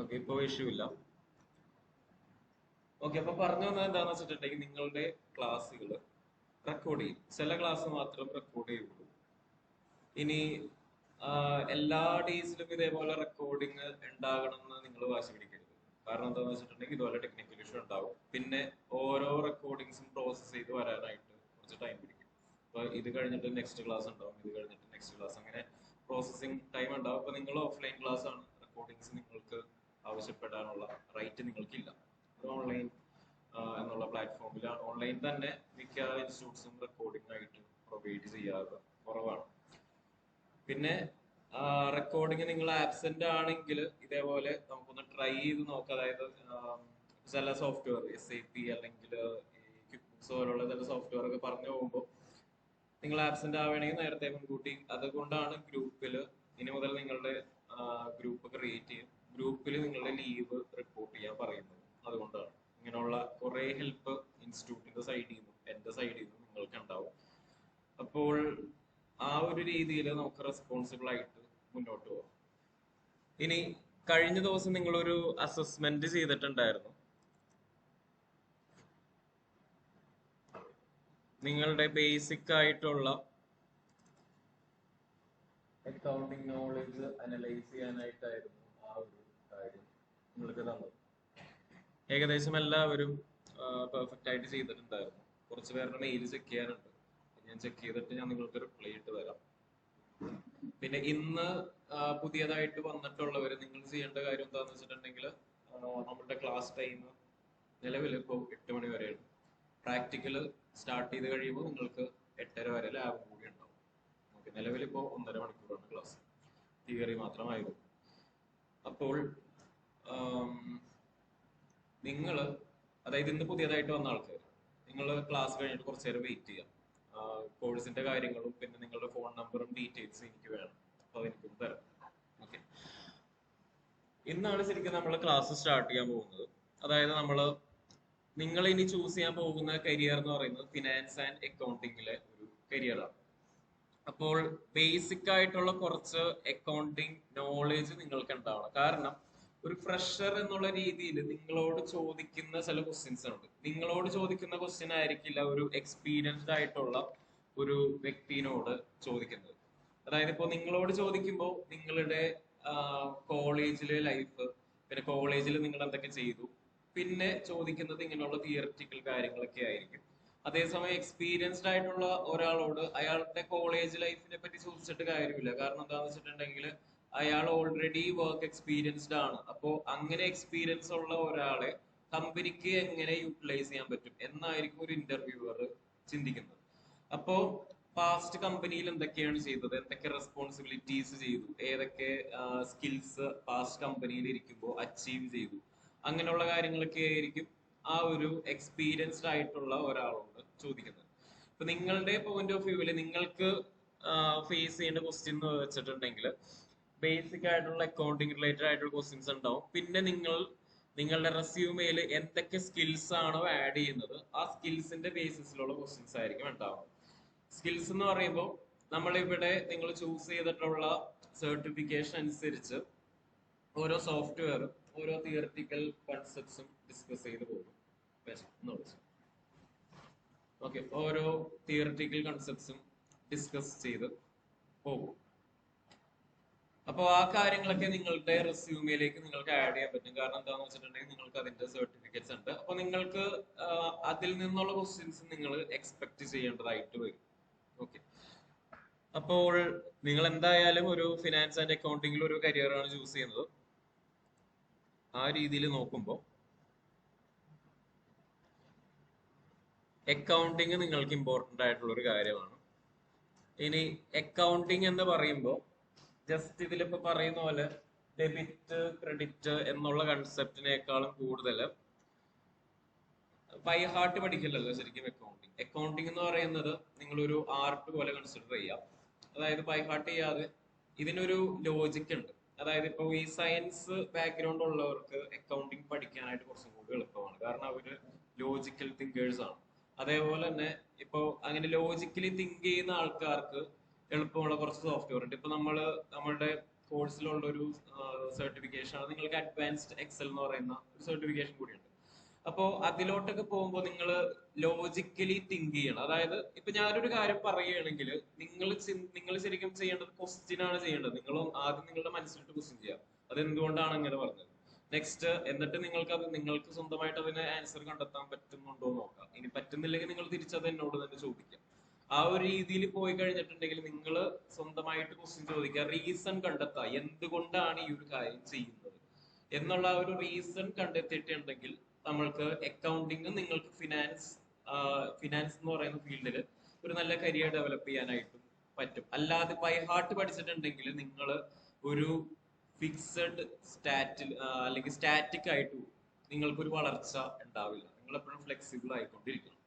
Okay, ഇപ്പൊ issue ഇല്ല. Okay, അപ്പൊ പറഞ്ഞു വന്നത് എന്താന്ന് വെച്ചിട്ടുണ്ടെങ്കിൽ നിങ്ങളുടെ ക്ലാസ്സുകൾ റെക്കോർഡ് ചെയ്യും. ചില ക്ലാസ് മാത്രം റെക്കോർഡ് ചെയ്യുള്ളൂ. ഇനി എല്ലാ ഡേയ്സിലും ഇതേപോലെ റെക്കോർഡിങ് ഉണ്ടാകണം എന്ന് നിങ്ങൾ വാശി പിടിക്കരുത്. കാരണം എന്താണെന്ന് വെച്ചിട്ടുണ്ടെങ്കിൽ ഇതുപോലെ ടെക്നിക്കൽ ഇഷ്യൂ ഉണ്ടാവും. പിന്നെ ഓരോ റെക്കോർഡിങ്സും പ്രോസസ്സ് ചെയ്ത് വരാനായിട്ട് കുറച്ച് ടൈം പിടിക്കും. അപ്പൊ ഇത് കഴിഞ്ഞിട്ട് നെക്സ്റ്റ് ക്ലാസ് ഉണ്ടാവും, ഇത് കഴിഞ്ഞിട്ട് നെക്സ്റ്റ് ക്ലാസ്, അങ്ങനെ പ്രോസസ്സിങ് ടൈം ഉണ്ടാവും. അപ്പൊ നിങ്ങൾ ഓഫ്ലൈൻ ക്ലാസ് ആണ്, റെക്കോർഡിങ്സ് നിങ്ങൾക്ക് ആവശ്യപ്പെടാനുള്ള റൈറ്റ് നിങ്ങൾക്കില്ല. അത് ഓൺലൈൻ എന്നുള്ള പ്ലാറ്റ്ഫോമിലാണ്, ഓൺലൈൻ തന്നെ മിക്ക ഇൻസ്റ്റിറ്റ്യൂട്ട്സും റെക്കോർഡിംഗ് ആയിട്ട് പ്രൊവൈഡ് ചെയ്യാറ് കുറവാണ്. പിന്നെ റെക്കോർഡിങ് നിങ്ങൾ ആബ്സെന്റ് ആണെങ്കിൽ ഇതേപോലെ നമുക്കൊന്ന് ട്രൈ ചെയ്ത് നോക്കാം. അതായത് ചില സോഫ്റ്റ്വെയർ SAP അല്ലെങ്കിൽ ക്വിക്ബുക്സ് പോലുള്ള ചില സോഫ്റ്റ്വെയർ ഒക്കെ പറഞ്ഞു പോകുമ്പോൾ നിങ്ങൾ ആബ്സെന്റ് ആവുകയാണെങ്കിൽ നേരത്തെ മുൻകൂട്ടി, അതുകൊണ്ടാണ് ഗ്രൂപ്പിൽ ഇനി മുതൽ നിങ്ങളുടെ ഗ്രൂപ്പ് ക്രിയേറ്റ് ചെയ്യും, ഗ്രൂപ്പിൽ നിങ്ങളുടെ ലീവ് റിപ്പോർട്ട് ചെയ്യാൻ പറയുന്നത്. അതുകൊണ്ടാണ് ഇങ്ങനെയുള്ള കുറെ ഹെൽപ്പ് ഇൻസ്റ്റിറ്റ്യൂട്ടിന്റെ സൈഡിൽ നിന്നും എന്റെ സൈഡിൽ നിന്നും നിങ്ങൾക്ക് ഉണ്ടാവും. അപ്പോൾ ആ ഒരു രീതിയിൽ നമുക്ക് റെസ്പോൺസിബിൾ ആയിട്ട് മുന്നോട്ട് പോകാം. ഇനി കഴിഞ്ഞ ദിവസം നിങ്ങളൊരു അസസ്മെന്റ് ചെയ്തിട്ടുണ്ടായിരുന്നു. നിങ്ങളുടെ ബേസിക് ആയിട്ടുള്ള അക്കൗണ്ടിങ് നോളജ് അനലൈസ് ചെയ്യാനായിട്ടായിരുന്നു ആ ഒരു കാര്യം നിങ്ങൾക്ക് തന്നത്. ഏകദേശം എല്ലാവരും പെർഫെക്റ്റ് ആയിട്ട് ചെയ്തിട്ടുണ്ടായിരുന്നു. കുറച്ച് പേരുടെ മെയിൽ ചെക്ക് ചെയ്യാനുണ്ട്, ഞാൻ ചെക്ക് ചെയ്തിട്ട് ഞാൻ നിങ്ങൾക്ക് റിപ്ലൈ ഇട്ട് തരാം. പിന്നെ ഇന്ന് പുതിയതായിട്ട് വന്നിട്ടുള്ളവർ നിങ്ങൾ ചെയ്യേണ്ട കാര്യം എന്താണെന്ന് വെച്ചിട്ടുണ്ടെങ്കിൽ നമ്മുടെ ക്ലാസ് ടൈം നിലവിൽ ഇപ്പോൾ 8 മണി വരെയാണ്. പ്രാക്ടിക്കൽ സ്റ്റാർട്ട് ചെയ്ത് കഴിയുമ്പോൾ നിങ്ങൾക്ക് 8:30 വരെ ലാബ് കൂടി ഉണ്ടാവും. ഓക്കെ, നിലവിൽ ഇപ്പോൾ 1.5 മണിക്കൂറാണ് ക്ലാസ്, തിയറി മാത്രമായിരുന്നു. അപ്പോൾ നിങ്ങൾ, അതായത് ഇന്ന് പുതിയതായിട്ട് വന്ന ആൾക്കാർ, നിങ്ങൾ ക്ലാസ് കഴിഞ്ഞിട്ട് കുറച്ച് നേരം വെയിറ്റ് ചെയ്യാം. കോഴ്സിന്റെ കാര്യങ്ങളും പിന്നെ നിങ്ങളുടെ ഫോൺ നമ്പറും ഡീറ്റെയിൽസ് എനിക്ക് വേണം, അപ്പോൾ എനിക്കും തരാം. ഓക്കെ, ഇന്നാണ് ശരിക്കും നമ്മൾ ക്ലാസ് സ്റ്റാർട്ട് ചെയ്യാൻ പോകുന്നത്. അതായത് നിങ്ങൾ ഇനി ചൂസ് ചെയ്യാൻ പോകുന്ന കരിയർ എന്ന് പറയുന്നത് ഫിനാൻസ് ആൻഡ് അക്കൗണ്ടിങ്ങിലെ ഒരു കരിയറാണ്. അപ്പോൾ ബേസിക് ആയിട്ടുള്ള കുറച്ച് അക്കൗണ്ടിങ് നോളേജ് നിങ്ങൾക്ക് ഉണ്ടാവണം. കാരണം ഒരു ഫ്രഷർ എന്നുള്ള രീതിയിൽ നിങ്ങളോട് ചോദിക്കുന്ന ചില ക്വസ്റ്റ്യൻസ് ഉണ്ട്. നിങ്ങളോട് ചോദിക്കുന്ന ക്വസ്റ്റ്യൻ ആയിരിക്കില്ല ഒരു എക്സ്പീരിയൻസ്ഡ് ആയിട്ടുള്ള ഒരു വ്യക്തിയോട് ചോദിക്കുന്നത്. അതായത് ഇപ്പോൾ നിങ്ങളോട് ചോദിക്കുമ്പോൾ നിങ്ങളുടെ കോളേജിലെ ലൈഫ്, പിന്നെ കോളേജിൽ നിങ്ങൾ എന്തൊക്കെ ചെയ്തു, പിന്നെ ചോദിക്കുന്നത് ഇങ്ങനെയുള്ള തിയററ്റിക്കൽ കാര്യങ്ങളൊക്കെ ആയിരിക്കും. അതേസമയം എക്സ്പീരിയൻസ്ഡ് ആയിട്ടുള്ള ഒരാളോട് അയാളുടെ കോളേജ് ലൈഫിനെ പറ്റി ചോദിച്ചിട്ട് കാര്യമില്ല. കാരണം എന്താണെന്ന് വെച്ചിട്ടുണ്ടെങ്കിൽ അയാൾ ഓൾറെഡി വർക്ക് എക്സ്പീരിയൻസ്ഡ് ആണ്. അപ്പോൾ അങ്ങനെ എക്സ്പീരിയൻസ് ഉള്ള ഒരാളെ കമ്പനിക്ക് എങ്ങനെ യൂട്ടിലൈസ് ചെയ്യാൻ പറ്റും എന്നായിരിക്കും ഒരു ഇന്റർവ്യൂവർ ചിന്തിക്കുന്നത്. അപ്പോ പാസ്റ്റ് കമ്പനിയിൽ എന്തൊക്കെയാണ് ചെയ്തത്, എന്തൊക്കെ റെസ്പോൺസിബിലിറ്റീസ് ചെയ്തു, ഏതൊക്കെ സ്കിൽസ് പാസ്റ്റ് കമ്പനിയിൽ ഇരിക്കുമ്പോൾ അച്ചീവ് ചെയ്തു, അങ്ങനെയുള്ള കാര്യങ്ങളൊക്കെ ആയിരിക്കും ആ ഒരു എക്സ്പീരിയൻസ്ഡ് ആയിട്ടുള്ള ഒരാളോട് ചോദിക്കുന്നത്. ഇപ്പൊ നിങ്ങളുടെ പോയിന്റ് ഓഫ് വ്യൂവിൽ നിങ്ങൾക്ക് ഫേസ് ചെയ്യേണ്ട ക്വസ്റ്റ്യൻ എന്ന് വെച്ചിട്ടുണ്ടെങ്കിൽ ബേസിക് ആയിട്ടുള്ള അക്കൗണ്ടിങ് റിലേറ്റഡ് ആയിട്ടുള്ള ക്വസ്റ്റ്യൻസ് ഉണ്ടാവും. പിന്നെ നിങ്ങളുടെ റെസ്യൂമേയിൽ എന്തൊക്കെ സ്കിൽസ് ആണോ ആഡ് ചെയ്യുന്നത് ആ സ്കിൽസിന്റെ ബേസിസിലുള്ള ക്വസ്റ്റ്യൻസ് ആയിരിക്കും ഉണ്ടാവുക. സ്കിൽസ് എന്ന് പറയുമ്പോൾ നമ്മളിവിടെ നിങ്ങൾ ചൂസ് ചെയ്തിട്ടുള്ള സർട്ടിഫിക്കേഷൻ അനുസരിച്ച് ഓരോ സോഫ്റ്റ്വെയറും ഓരോ തിയററ്റിക്കൽ കൺസെപ്റ്റ്സും ഡിസ്കസ് ചെയ്ത് പോകും. ഓക്കെ, ഓരോ തിയററ്റിക്കൽ കൺസെപ്റ്റ്സും ഡിസ്കസ് ചെയ്ത് പോകും. അപ്പോൾ ആ കാര്യങ്ങളൊക്കെ നിങ്ങളുടെ റെസ്യൂമിലേക്ക് നിങ്ങൾക്ക് ആഡ് ചെയ്യാൻ പറ്റും. കാരണം എന്താണെന്ന് വെച്ചിട്ടുണ്ടെങ്കിൽ നിങ്ങൾക്ക് അതിന്റെ സർട്ടിഫിക്കറ്റ്സ് ഉണ്ട്. അപ്പൊ നിങ്ങൾക്ക് അതിൽ നിന്നുള്ള ക്വസ്റ്റ്യൻസ് നിങ്ങൾ എക്സ്പെക്ട് ചെയ്യേണ്ടതായിട്ട് വരും. ഓക്കെ, അപ്പോൾ നിങ്ങൾ എന്തായാലും ഒരു ഫിനാൻസ് ആൻഡ് അക്കൗണ്ടിങ്ങിൽ ഒരു കരിയറാണ് ചൂസ് ചെയ്യുന്നത്. ആ രീതിയിൽ നോക്കുമ്പോൾ അക്കൗണ്ടിങ് നിങ്ങൾക്ക് ഇമ്പോർട്ടന്റ് ആയിട്ടുള്ള ഒരു കാര്യമാണ്. ഇനി അക്കൗണ്ടിങ് എന്ന് പറയുമ്പോൾ ജസ്റ്റ് ഇതിലിപ്പോ പറയുന്ന പോലെ ഡെബിറ്റ് ക്രെഡിറ്റ് എന്നുള്ള കൺസെപ്റ്റിനേക്കാളും കൂടുതൽ ബൈ ഹാർട്ട് പഠിക്കില്ലല്ലോ ശരിക്കും അക്കൗണ്ടിങ്. അക്കൗണ്ടിങ് എന്ന് പറയുന്നത് നിങ്ങളൊരു ആർട്ട് പോലെ കൺസിഡർ ചെയ്യാം. അതായത് ബൈ ഹാർട്ട് ചെയ്യാതെ ഇതിനൊരു ലോജിക് ഉണ്ട്. അതായത് ഇപ്പോൾ ഈ സയൻസ് ബാക്ക്ഗ്രൗണ്ട് ഉള്ളവർക്ക് അക്കൗണ്ടിങ് പഠിക്കാനായിട്ട് കുറച്ചും കൂടി എളുപ്പമാണ്. കാരണം അവര് ലോജിക്കൽ തിങ്കേഴ്സ് ആണ്. അതേപോലെ തന്നെ ഇപ്പോ അങ്ങനെ ലോജിക്കലി തിങ്ക് ചെയ്യുന്ന ആൾക്കാർക്ക് എളുപ്പമുള്ള കുറച്ച് സോഫ്റ്റ്വെയർ ഉണ്ട്. ഇപ്പൊ നമ്മളുടെ കോഴ്സിലുള്ള ഒരു സർട്ടിഫിക്കേഷൻ ആണ്. നിങ്ങൾക്ക് അഡ്വാൻസ്ഡ് എക്സൽ എന്ന് പറയുന്ന ഒരു സർട്ടിഫിക്കേഷൻ കൂടിയുണ്ട്. അപ്പോ അതിലോട്ടൊക്കെ പോകുമ്പോൾ നിങ്ങൾ ലോജിക്കലി തിങ്ക് ചെയ്യണം. അതായത് ഇപ്പൊ ഞാനൊരു കാര്യം പറയുകയാണെങ്കിൽ നിങ്ങൾ ശരിക്കും ചെയ്യേണ്ടത് ക്വസ്റ്റ്യൻ ആണ് ചെയ്യേണ്ടത്. നിങ്ങൾ ആദ്യം നിങ്ങളുടെ മനസ്സിലിട്ട് ക്വസ്റ്റ്യൻ ചെയ്യാം, അത് എന്തുകൊണ്ടാണ് അങ്ങനെ പറഞ്ഞത്. നെക്സ്റ്റ് എന്നിട്ട് നിങ്ങൾക്ക് സ്വന്തമായിട്ട് അതിന് ആൻസർ കണ്ടെത്താൻ പറ്റുന്നുണ്ടോ എന്ന് നോക്കാം. ഇനി പറ്റുന്നില്ലെങ്കിൽ നിങ്ങൾ തിരിച്ചത് എന്നോട് തന്നെ ചോദിക്കാം. ആ ഒരു രീതിയിൽ പോയി കഴിഞ്ഞിട്ടുണ്ടെങ്കിൽ നിങ്ങൾ സ്വന്തമായിട്ട് ക്വസ്റ്റ്യൻ ചോദിക്കുക, റീസൺ കണ്ടെത്തുക, എന്തുകൊണ്ടാണ് ഈ ഒരു കാര്യം ചെയ്യുന്നത് എന്നുള്ള ഒരു റീസൺ കണ്ടെത്തിയിട്ടുണ്ടെങ്കിൽ നമ്മൾക്ക് അക്കൗണ്ടിങ്, നിങ്ങൾക്ക് ഫിനാൻസ് എന്ന് പറയുന്ന ഫീൽഡിൽ ഒരു നല്ല കരിയർ ഡെവലപ്പ് ചെയ്യാനായിട്ടും പറ്റും. അല്ലാതെ ബൈ ഹാർട്ട് പഠിച്ചിട്ടുണ്ടെങ്കിൽ നിങ്ങൾ ഒരു ഫിക്സഡ് അല്ലെങ്കിൽ സ്റ്റാറ്റിക് ആയിട്ട് നിങ്ങൾക്കൊരു വളർച്ച ഉണ്ടാവില്ല. നിങ്ങൾ എപ്പോഴും ഫ്ലെക്സിബിൾ ആയിക്കൊണ്ടിരിക്കണം.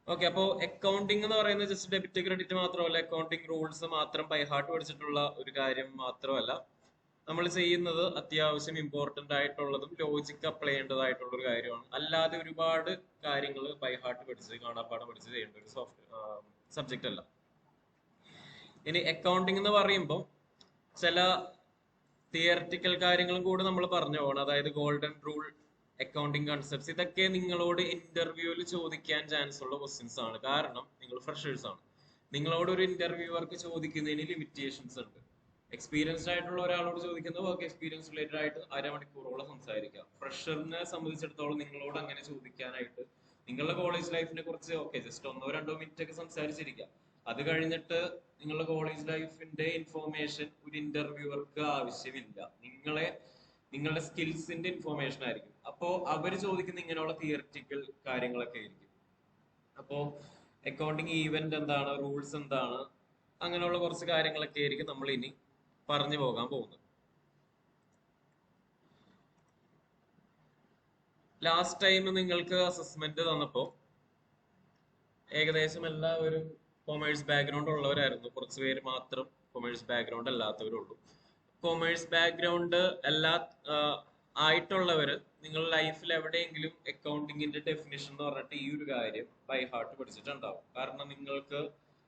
ഓക്കെ, അപ്പോ അക്കൗണ്ടിങ് എന്ന് പറയുന്നത് ജസ്റ്റ് ഡെബിറ്റ് ക്രെഡിറ്റ് മാത്രമല്ല, അക്കൗണ്ടിങ് റൂൾസ് മാത്രം ബൈ ഹാർട്ട് പഠിച്ചിട്ടുള്ള ഒരു കാര്യം മാത്രമല്ല. നമ്മൾ ചെയ്യുന്നത് അത്യാവശ്യം ഇമ്പോർട്ടന്റ് ആയിട്ടുള്ളതും ലോജിക് അപ്ലൈ ചെയ്യേണ്ടതായിട്ടുള്ള ഒരു കാര്യമാണ്. അല്ലാതെ ഒരുപാട് കാര്യങ്ങൾ ബൈ ഹാർട്ട് പഠിച്ച് കാണാപ്പാഠം പഠിച്ച് ചെയ്യേണ്ട ഒരു സബ്ജക്റ്റ് അല്ല. ഇനി അക്കൗണ്ടിങ് എന്ന് പറയുമ്പോൾ ചില തിയറിറ്റിക്കൽ കാര്യങ്ങളും കൂടെ നമ്മൾ പറഞ്ഞു പോകണം. അതായത് ഗോൾഡൻ റൂൾ, അക്കൗണ്ടിങ് കൺസെപ്റ്റ്സ്, ഇതൊക്കെ നിങ്ങളോട് ഇന്റർവ്യൂവിൽ ചോദിക്കാൻ ചാൻസ് ഉള്ള ക്വസ്റ്റ്യൻസ് ആണ്. കാരണം നിങ്ങൾ ഫ്രഷേഴ്സ് ആണ്. നിങ്ങളോട് ഒരു ഇന്റർവ്യൂവർക്ക് ചോദിക്കുന്നതിന് ലിമിറ്റേഷൻസ് ഉണ്ട്. എക്സ്പീരിയൻസ്ഡ് ആയിട്ടുള്ള ഒരാളോട് ചോദിക്കുന്നത് വർക്ക് എക്സ്പീരിയൻസ് റിലേറ്റഡ് ആയിട്ട് അരമണിക്കൂറോളം സംസാരിക്കാം. ഫ്രഷറിനെ സംബന്ധിച്ചിടത്തോളം നിങ്ങളോട് അങ്ങനെ ചോദിക്കാനായിട്ട് നിങ്ങളുടെ കോളേജ് ലൈഫിനെ കുറിച്ച് ജസ്റ്റ് 1-2 മിനിറ്റ് ഒക്കെ സംസാരിച്ചിരിക്കാം. അത് കഴിഞ്ഞിട്ട് നിങ്ങളുടെ കോളേജ് ലൈഫിന്റെ ഇൻഫോർമേഷൻ ഒരു ഇന്റർവ്യൂവർക്ക് ആവശ്യമില്ല. നിങ്ങളുടെ സ്കിൽസിന്റെ ഇൻഫോർമേഷൻ ആയിരിക്കും. അപ്പോ അവര് ചോദിക്കുന്ന ഇങ്ങനെയുള്ള തിയറിറ്റിക്കൽ കാര്യങ്ങളൊക്കെ ആയിരിക്കും. അപ്പോ അക്കൗണ്ടിങ് ഈവന്റ് എന്താണ്, റൂൾസ് എന്താണ്, അങ്ങനെയുള്ള കുറച്ച് കാര്യങ്ങളൊക്കെ ആയിരിക്കും നമ്മൾ ഇനി പറഞ്ഞു പോകാൻ പോകുന്നത്. ലാസ്റ്റ് ടൈം നിങ്ങൾക്ക് അസസ്മെന്റ് തന്നപ്പോ ഏകദേശം എല്ലാവരും കൊമേഴ്സ് ബാക്ക്ഗ്രൗണ്ട് ഉള്ളവരായിരുന്നു. കുറച്ച് പേര് മാത്രം കൊമേഴ്സ് ബാക്ക്ഗ്രൗണ്ട് അല്ലാത്തവരുള്ളൂ. കൊമേഴ്സ് ബാക്ക്ഗ്രൗണ്ട് ആയിട്ടുള്ളവര് നിങ്ങൾ ലൈഫിൽ എവിടെയെങ്കിലും അക്കൗണ്ടിങ്ങിന്റെ ഡെഫിനിഷൻ എന്ന് പറഞ്ഞിട്ട് ഈ ഒരു കാര്യം ബൈ ഹാർട്ട് പഠിച്ചിട്ടുണ്ടാവും. കാരണം നിങ്ങൾക്ക്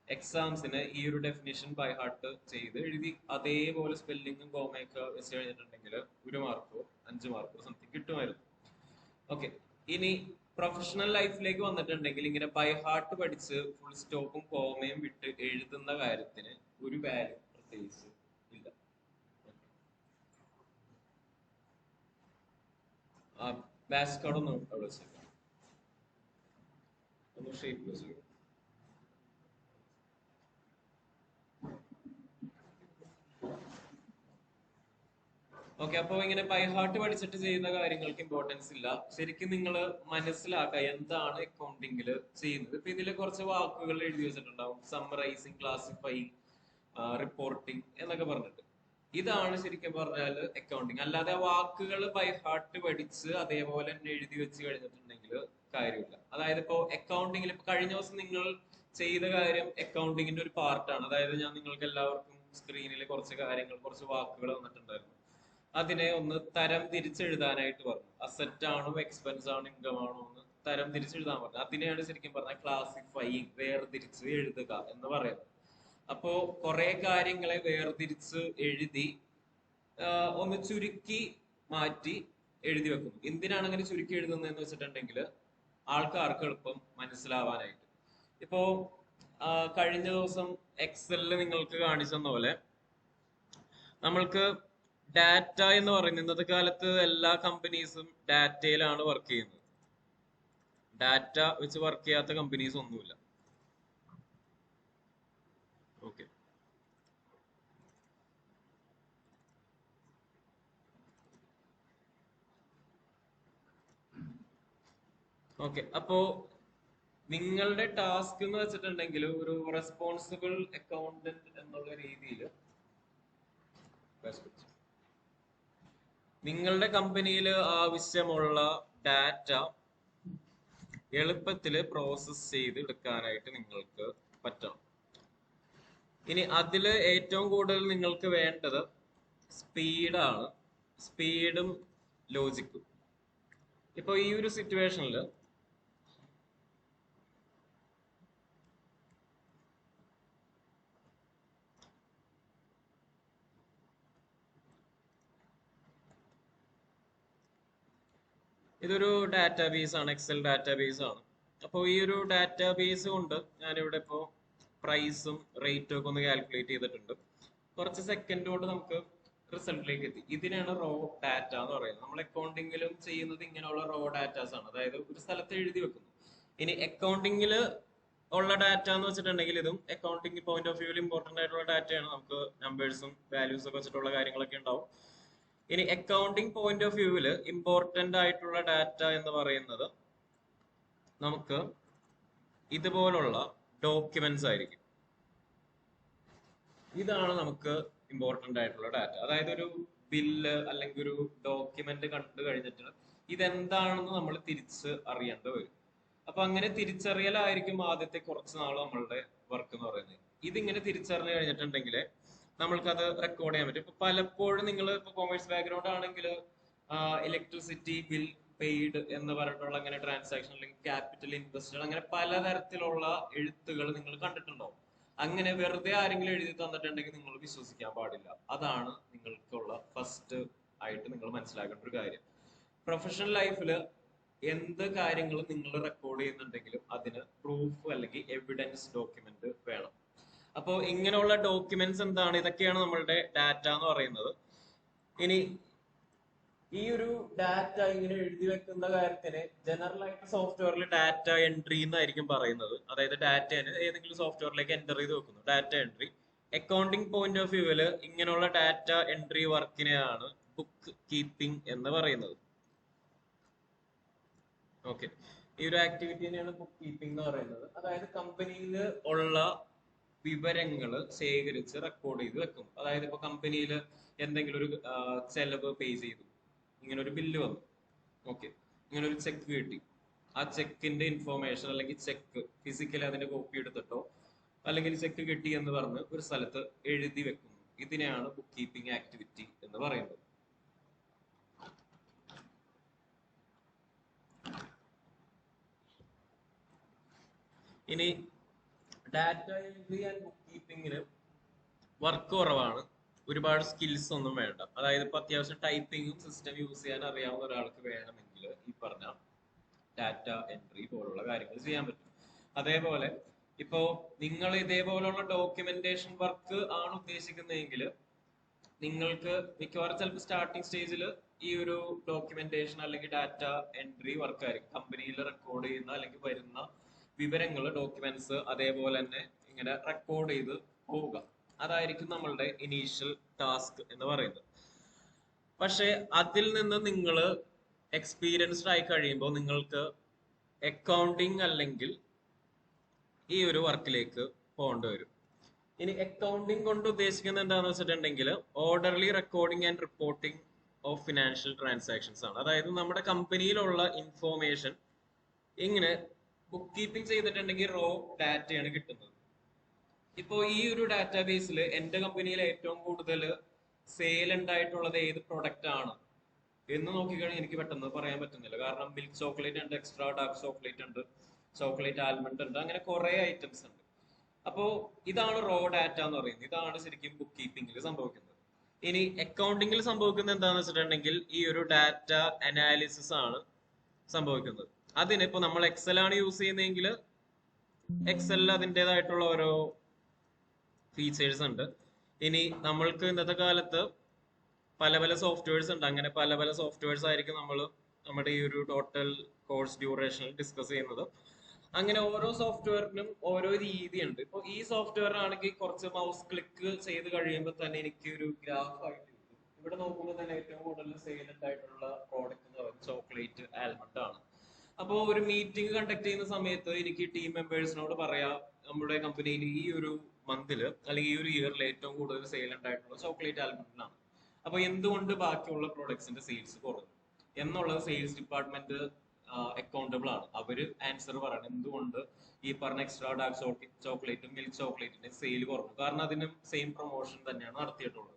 എക്സാംസിന് ഈ ഒരു ഡെഫിനിഷൻ ബൈ ഹാർട്ട് ചെയ്ത് എഴുതി അതേപോലെ സ്പെല്ലിങ്ങും കോമയൊക്കെ വെച്ച് കഴിഞ്ഞിട്ടുണ്ടെങ്കിൽ 1 മാർക്കോ 5 മാർക്കോ സംതിങ് കിട്ടുമായിരുന്നു. ഓക്കെ, ഇനി പ്രൊഫഷണൽ ലൈഫിലേക്ക് വന്നിട്ടുണ്ടെങ്കിൽ ഇങ്ങനെ ബൈ ഹാർട്ട് പഠിച്ച് ഫുൾ സ്റ്റോപ്പും കോമയും വിട്ട് എഴുതുന്ന കാര്യത്തിന് ഒരു വാല്യൂ പ്രത്യേകിച്ച് ഇല്ല. ബാച്ച് കാർഡ് ഒന്ന് അവിടെ വെച്ചേക്കാം, ഒന്ന് ഷേപ്പ് വെച്ചേക്കാം. ഓക്കെ, അപ്പൊ ഇങ്ങനെ ബൈ ഹാർട്ട് പഠിച്ചിട്ട് ചെയ്യുന്ന കാര്യങ്ങൾക്ക് ഇമ്പോർട്ടൻസ് ഇല്ല. ശരിക്കും നിങ്ങൾ മനസ്സിലാക്കുക എന്താണ് അക്കൗണ്ടിങ്ങിൽ ചെയ്യുന്നത്. ഇപ്പൊ ഇതിൽ കുറച്ച് വാക്കുകൾ എഴുതി വെച്ചിട്ടുണ്ടാവും, സമ്മറൈസിങ്, ക്ലാസിഫൈങ്, റിപ്പോർട്ടിങ് എന്നൊക്കെ പറഞ്ഞിട്ട്. ഇതാണ് ശരിക്കും പറഞ്ഞാൽ അക്കൗണ്ടിങ്. അല്ലാതെ ആ വാക്കുകൾ ബൈ ഹാർട്ട് പഠിച്ച് അതേപോലെ തന്നെ എഴുതി വെച്ച് കഴിഞ്ഞിട്ടുണ്ടെങ്കിൽ കാര്യമില്ല. അതായത് ഇപ്പോ അക്കൗണ്ടിങ്ങിൽ ഇപ്പൊ കഴിഞ്ഞ ദിവസം നിങ്ങൾ ചെയ്ത കാര്യം അക്കൗണ്ടിങ്ങിന്റെ ഒരു പാർട്ടാണ്. അതായത് ഞാൻ നിങ്ങൾക്ക് എല്ലാവർക്കും സ്ക്രീനിൽ കുറച്ച് കാര്യങ്ങൾ, കുറച്ച് വാക്കുകൾ വന്നിട്ടുണ്ടായിരുന്നു. അതിനെ ഒന്ന് തരം തിരിച്ചെഴുതാനായിട്ട് പറഞ്ഞു. അസറ്റ് ആണോ എക്സ്പെൻസ് ആണോ ഇൻകം ആണോ എന്ന് തരം തിരിച്ചെഴുതാൻ പറഞ്ഞു. അതിനെയാണ് ശരിക്കും പറഞ്ഞാൽ ക്ലാസിഫൈയിങ്, വേർതിരിച്ച് എഴുതുക എന്ന് പറയുന്നത്. അപ്പോ കുറെ കാര്യങ്ങളെ വേർതിരിച്ച് എഴുതി ഒന്ന് ചുരുക്കി മാറ്റി എഴുതി വെക്കുന്നു. എന്തിനാണ് അങ്ങനെ ചുരുക്കി എഴുതുന്നതെന്ന് വെച്ചിട്ടുണ്ടെങ്കിൽ ആൾക്കാർക്ക് എളുപ്പം മനസ്സിലാവാനായിട്ട്. ഇപ്പോ കഴിഞ്ഞ ദിവസം എക്സലില് നിങ്ങൾക്ക് കാണിച്ചു തന്ന പോലെ നമ്മൾക്ക് ഡാറ്റ എന്ന് പറയുന്നത് ഇന്നത്തെ കാലത്ത് എല്ലാ കമ്പനീസും ഡാറ്റയിലാണ് വർക്ക് ചെയ്യുന്നത്. ഡാറ്റ വെച്ച് വർക്ക് ചെയ്യാത്ത കമ്പനീസ് ഒന്നുമില്ല. ഓക്കെ, ഓക്കെ, അപ്പോ നിങ്ങളുടെ ടാസ്ക് എന്ന് വെച്ചിട്ടുണ്ടെങ്കിൽ ഒരു റെസ്പോൺസിബിൾ അക്കൗണ്ടന്റ് എന്നുള്ള രീതിയിൽ നിങ്ങളുടെ കമ്പനിയിൽ ആവശ്യമുള്ള ഡാറ്റ എളുപ്പത്തിൽ പ്രോസസ് ചെയ്ത് എടുക്കാനായിട്ട് നിങ്ങൾക്ക് പറ്റണം. ഇനി അതില് ഏറ്റവും കൂടുതൽ നിങ്ങൾക്ക് വേണ്ടത് സ്പീഡാണ്, സ്പീഡും ലോജിക്കും. ഇപ്പൊ ഈ ഒരു സിറ്റുവേഷനിൽ ഇതൊരു ഡാറ്റാബേസ് ആണ്, എക്സൽ ഡാറ്റാബേസ് ആണ്. അപ്പോൾ ഈ ഒരു ഡാറ്റാബേസ് കൊണ്ട് ഞാനിവിടെ ഇപ്പോൾ പ്രൈസും റേറ്റും ഒക്കെ ഒന്ന് കാൽക്കുലേറ്റ് ചെയ്തിട്ടുണ്ട്. കുറച്ച് സെക്കൻഡ് കൊണ്ട് നമുക്ക് റിസൾട്ടിലേക്ക് എത്തി. ഇതിനാണ് റോ ഡാറ്റ എന്ന് പറയുന്നത്. നമ്മൾ അക്കൗണ്ടിങ്ങിലും ചെയ്യുന്നത് ഇങ്ങനെയുള്ള റോ ഡാറ്റാസ് ആണ്, അതായത് ഒരു സ്ഥലത്ത് എഴുതി വെക്കുന്നു. ഇനി അക്കൗണ്ടിങ്ങിൽ ഉള്ള ഡാറ്റ എന്ന് വെച്ചിട്ടുണ്ടെങ്കിൽ ഇതും അക്കൗണ്ടിങ് പോയിന്റ് ഓഫ് വ്യൂവിൽ ഇമ്പോർട്ടന്റ് ആയിട്ടുള്ള ഡാറ്റയാണ്. നമുക്ക് നമ്പേഴ്സും വാല്യൂസും ഒക്കെ വെച്ചിട്ടുള്ള കാര്യങ്ങളൊക്കെ ഉണ്ടാവും. ഇനി അക്കൗണ്ടിങ് പോയിന്റ് ഓഫ് വ്യൂവിൽ ഇമ്പോർട്ടന്റ് ആയിട്ടുള്ള ഡാറ്റ എന്ന് പറയുന്നത് നമുക്ക് ഇതുപോലുള്ള ഡോക്യുമെന്റ്സ് ആയിരിക്കും. ഇതാണ് നമുക്ക് ഇമ്പോർട്ടന്റ് ആയിട്ടുള്ള ഡാറ്റ. അതായത് ഒരു ബില്ല് അല്ലെങ്കിൽ ഒരു ഡോക്യുമെന്റ് കണ്ടു കഴിഞ്ഞിട്ട് ഇതെന്താണെന്ന് നമ്മൾ തിരിച്ച് അറിയേണ്ടി വരും. അപ്പൊ അങ്ങനെ തിരിച്ചറിയലായിരിക്കും ആദ്യത്തെ കുറച്ച് നാൾ നമ്മളുടെ വർക്ക് എന്ന് പറയുന്നത്. ഇതിങ്ങനെ തിരിച്ചറിഞ്ഞു കഴിഞ്ഞിട്ടുണ്ടെങ്കിൽ നമ്മൾക്കത് റെക്കോർഡ് ചെയ്യാൻ പറ്റും. ഇപ്പൊ പലപ്പോഴും നിങ്ങൾ ഇപ്പൊ കൊമേഴ്സ് ബാക്ക്ഗ്രൗണ്ട് ആണെങ്കിൽ ഇലക്ട്രിസിറ്റി ബിൽ പെയ്ഡ് എന്ന് പറഞ്ഞിട്ടുള്ള അങ്ങനെ ട്രാൻസാക്ഷൻ അല്ലെങ്കിൽ ക്യാപിറ്റൽ ഇൻവെസ്റ്റഡ് അങ്ങനെ പലതരത്തിലുള്ള എഴുത്തുകൾ നിങ്ങൾ കണ്ടിട്ടുണ്ടാവും. അങ്ങനെ വെറുതെ ആരെങ്കിലും എഴുതി തന്നിട്ടുണ്ടെങ്കിൽ നിങ്ങൾ വിശ്വസിക്കാൻ പാടില്ല. അതാണ് നിങ്ങൾക്കുള്ള ഫസ്റ്റ് ആയിട്ട് നിങ്ങൾ മനസ്സിലാക്കേണ്ട ഒരു കാര്യം. പ്രൊഫഷണൽ ലൈഫിൽ എന്ത് കാര്യങ്ങളും നിങ്ങൾ റെക്കോർഡ് ചെയ്യുന്നുണ്ടെങ്കിലും അതിന് പ്രൂഫ് അല്ലെങ്കിൽ എവിഡൻസ് ഡോക്യുമെന്റ് വേണം. അപ്പോൾ ഇങ്ങനെയുള്ള ഡോക്യുമെന്റ്സ് എന്താണ്? ഇതൊക്കെയാണ് നമ്മളുടെ ഡാറ്റ എന്ന് പറയുന്നത്. ഇനി ഈ ഒരു ഡാറ്റ ഇങ്ങനെ എഴുതി വെക്കുന്ന കാര്യത്തിന് ജനറൽ ആയിട്ട് സോഫ്റ്റ്വെയറിൽ ഡാറ്റ എൻട്രി എന്നായിരിക്കും പറയുന്നത്. അതായത് ഡാറ്റ ഏതെങ്കിലും സോഫ്റ്റ്വെയറിലേക്ക് എൻ്റർ ചെയ്ത് വെക്കുന്നു, data entry. Accounting point of വ്യൂവിൽ ഇങ്ങനെയുള്ള ഡാറ്റ എൻട്രി വർക്കിനെയാണ് ബുക്ക് കീപ്പിംഗ് എന്ന് പറയുന്നത്. ഓക്കെ, ഈ ഒരു ആക്ടിവിറ്റി തന്നെയാണ് ബുക്ക് കീപ്പിംഗ് എന്ന് പറയുന്നത്. അതായത് കമ്പനിയിൽ ഉള്ള വിവരങ്ങൾ ശേഖരിച്ച് റെക്കോർഡ് ചെയ്ത് വെക്കും. അതായത് ഇപ്പൊ കമ്പനിയിൽ എന്തെങ്കിലും ഒരു ചെലവ് പേ ചെയ്തു, ഇങ്ങനെ ഒരു ബില്ല് വന്നു, ഓക്കെ, ഇങ്ങനെ ഒരു ചെക്ക് കിട്ടി. ആ ചെക്കിന്റെ ഇൻഫോർമേഷൻ അല്ലെങ്കിൽ ചെക്ക് ഫിസിക്കലി അതിന്റെ കോപ്പി എടുത്തിട്ടോ അല്ലെങ്കിൽ ചെക്ക് കിട്ടി എന്ന് പറഞ്ഞ് ഒരു സ്ഥലത്ത് എഴുതി വെക്കുന്നു. ഇതിനെയാണ് ബുക്ക് കീപ്പിംഗ് ആക്ടിവിറ്റി എന്ന് പറയുന്നത്. ഇനി ഡാറ്റ എൻട്രി ആൻഡ് ബുക്ക് കീപ്പിംഗിന് വർക്ക് കുറവാണ്, ഒരുപാട് സ്കിൽസ് ഒന്നും വേണ്ട. അതായത് ഇപ്പൊ അത്യാവശ്യം ടൈപ്പിങ്ങും സിസ്റ്റം യൂസ് ചെയ്യാൻ അറിയാവുന്ന ഒരാൾക്ക് വേണമെങ്കിൽ ഈ പറഞ്ഞ ഡാറ്റ എൻട്രി പോലുള്ള കാര്യങ്ങൾ ചെയ്യാൻ പറ്റും. അതേപോലെ ഇപ്പോ നിങ്ങൾ ഇതേപോലുള്ള ഡോക്യുമെന്റേഷൻ വർക്ക് ആണ് ഉദ്ദേശിക്കുന്നതെങ്കിൽ നിങ്ങൾക്ക് മിക്കവാറും ചിലപ്പോൾ സ്റ്റാർട്ടിങ് സ്റ്റേജിൽ ഈ ഒരു ഡോക്യുമെന്റേഷൻ അല്ലെങ്കിൽ ഡാറ്റ എൻട്രി വർക്ക് ആയിരിക്കും. കമ്പനിയിൽ റെക്കോർഡ് ചെയ്യുന്ന അല്ലെങ്കിൽ വരുന്ന വിവരങ്ങൾ, ഡോക്യുമെന്റ്സ് അതേപോലെ തന്നെ ഇങ്ങനെ റെക്കോർഡ് ചെയ്ത് പോവുക. അതായിരിക്കും നമ്മളുടെ ഇനീഷ്യൽ ടാസ്ക് എന്ന് പറയുന്നത്. പക്ഷെ അതിൽ നിന്ന് നിങ്ങൾ എക്സ്പീരിയൻസ്ഡ് ആയി കഴിയുമ്പോൾ നിങ്ങൾക്ക് അക്കൗണ്ടിങ് അല്ലെങ്കിൽ ഈ ഒരു വർക്കിലേക്ക് പോകേണ്ടി വരും. ഇനി അക്കൗണ്ടിങ് കൊണ്ട് ഉദ്ദേശിക്കുന്നത് എന്താണെന്ന് വെച്ചിട്ടുണ്ടെങ്കിൽ orderly recording and reporting of financial transactions ആണ്. അതായത് നമ്മുടെ കമ്പനിയിലുള്ള ഇൻഫോർമേഷൻ ഇങ്ങനെ ബുക്ക് കീപ്പിംഗ് ചെയ്തിട്ടുണ്ടെങ്കിൽ റോ ഡാറ്റയാണ് കിട്ടുന്നത്. ഇപ്പോ ഈ ഒരു ഡാറ്റാബേസിൽ എന്റെ കമ്പനിയിൽ ഏറ്റവും കൂടുതൽ സെയിൽ ഉണ്ടായിട്ടുള്ളത് ഏത് പ്രൊഡക്റ്റ് ആണ് എന്ന് നോക്കിക്കഴിഞ്ഞാൽ എനിക്ക് പെട്ടെന്ന് പറയാൻ പറ്റുന്നില്ല. കാരണം മിൽക്ക് ചോക്ലേറ്റ് ഉണ്ട്, എക്സ്ട്രാ ഡാർക്ക് ചോക്ലേറ്റ് ഉണ്ട്, ചോക്ലേറ്റ് ആൽമണ്ട് ഉണ്ട്, അങ്ങനെ കുറെ ഐറ്റംസ് ഉണ്ട്. അപ്പോ ഇതാണ് റോ ഡാറ്റ എന്ന് പറയുന്നത്. ഇതാണ് ശരിക്കും ബുക്ക് കീപ്പിംഗിൽ സംഭവിക്കുന്നത്. ഇനി അക്കൗണ്ടിങ്ങിൽ സംഭവിക്കുന്നത് എന്താണെന്ന് വെച്ചിട്ടുണ്ടെങ്കിൽ ഈ ഒരു ഡാറ്റ അനാലിസിസ് ആണ് സംഭവിക്കുന്നത്. അതിന് ഇപ്പൊ നമ്മൾ എക്സൽ ആണ് യൂസ് ചെയ്യുന്നതെങ്കിൽ എക്സലിൽ അതിൻ്റെതായിട്ടുള്ള ഓരോ ഫീച്ചേഴ്സ് ഉണ്ട്. ഇനി നമ്മൾക്ക് ഇന്നത്തെ കാലത്ത് പല പല സോഫ്റ്റ്വെയർസ് ഉണ്ട്. അങ്ങനെ പല പല സോഫ്റ്റ്വെയർസ് ആയിരിക്കും നമ്മൾ നമ്മുടെ ഈ ഒരു ടോട്ടൽ കോഴ്സ് ഡ്യൂറേഷനിൽ ഡിസ്കസ് ചെയ്യുന്നത്. അങ്ങനെ ഓരോ സോഫ്റ്റ്വെയറിനും ഓരോ രീതിയുണ്ട്. ഇപ്പൊ ഈ സോഫ്റ്റ്വെയറിനാണെങ്കിൽ കുറച്ച് മൗസ് ക്ലിക്ക് ചെയ്ത് കഴിയുമ്പോൾ തന്നെ എനിക്ക് ഒരു ഗ്രാഫ് ആയിട്ട് കിട്ടും. ഇവിടെ നോക്കുമ്പോൾ തന്നെ ഏറ്റവും കൂടുതൽ സെയിലന്റ് ആയിട്ടുള്ള പ്രോഡക്റ്റ് എന്ന് പറയുന്നത് ചോക്ലേറ്റ് ആൽമണ്ട് ആണ്. അപ്പോൾ ഒരു മീറ്റിംഗ് കണ്ടക്ട് ചെയ്യുന്ന സമയത്ത് എനിക്ക് ടീം മെമ്പേഴ്സിനോട് പറയാം നമ്മുടെ കമ്പനിയിൽ ഈ ഒരു മന്തിൽ അല്ലെങ്കിൽ ഈ ഒരു ഇയറിൽ ഏറ്റവും കൂടുതൽ സെയിലന്റ് ആയിട്ടുള്ള ചോക്ലേറ്റ് ആൽമണ്ടിനാണ്. അപ്പൊ എന്തുകൊണ്ട് ബാക്കിയുള്ള പ്രോഡക്ട്സിന്റെ സെയിൽസ് കുറഞ്ഞു എന്നുള്ളത് സെയിൽസ് ഡിപ്പാർട്ട്മെന്റ് അക്കൗണ്ടബിൾ ആണ്. അവര് ആൻസർ പറയണം എന്തുകൊണ്ട് ഈ പറഞ്ഞ എക്സ്ട്രാ ഡാർക്ക് ചോക്ലേറ്റും മിൽക്ക് ചോക്ലേറ്റിന്റെ സെയിൽ കുറഞ്ഞു. കാരണം അതിനും സെയിം പ്രൊമോഷൻ തന്നെയാണ് നടത്തിയിട്ടുള്ളത്.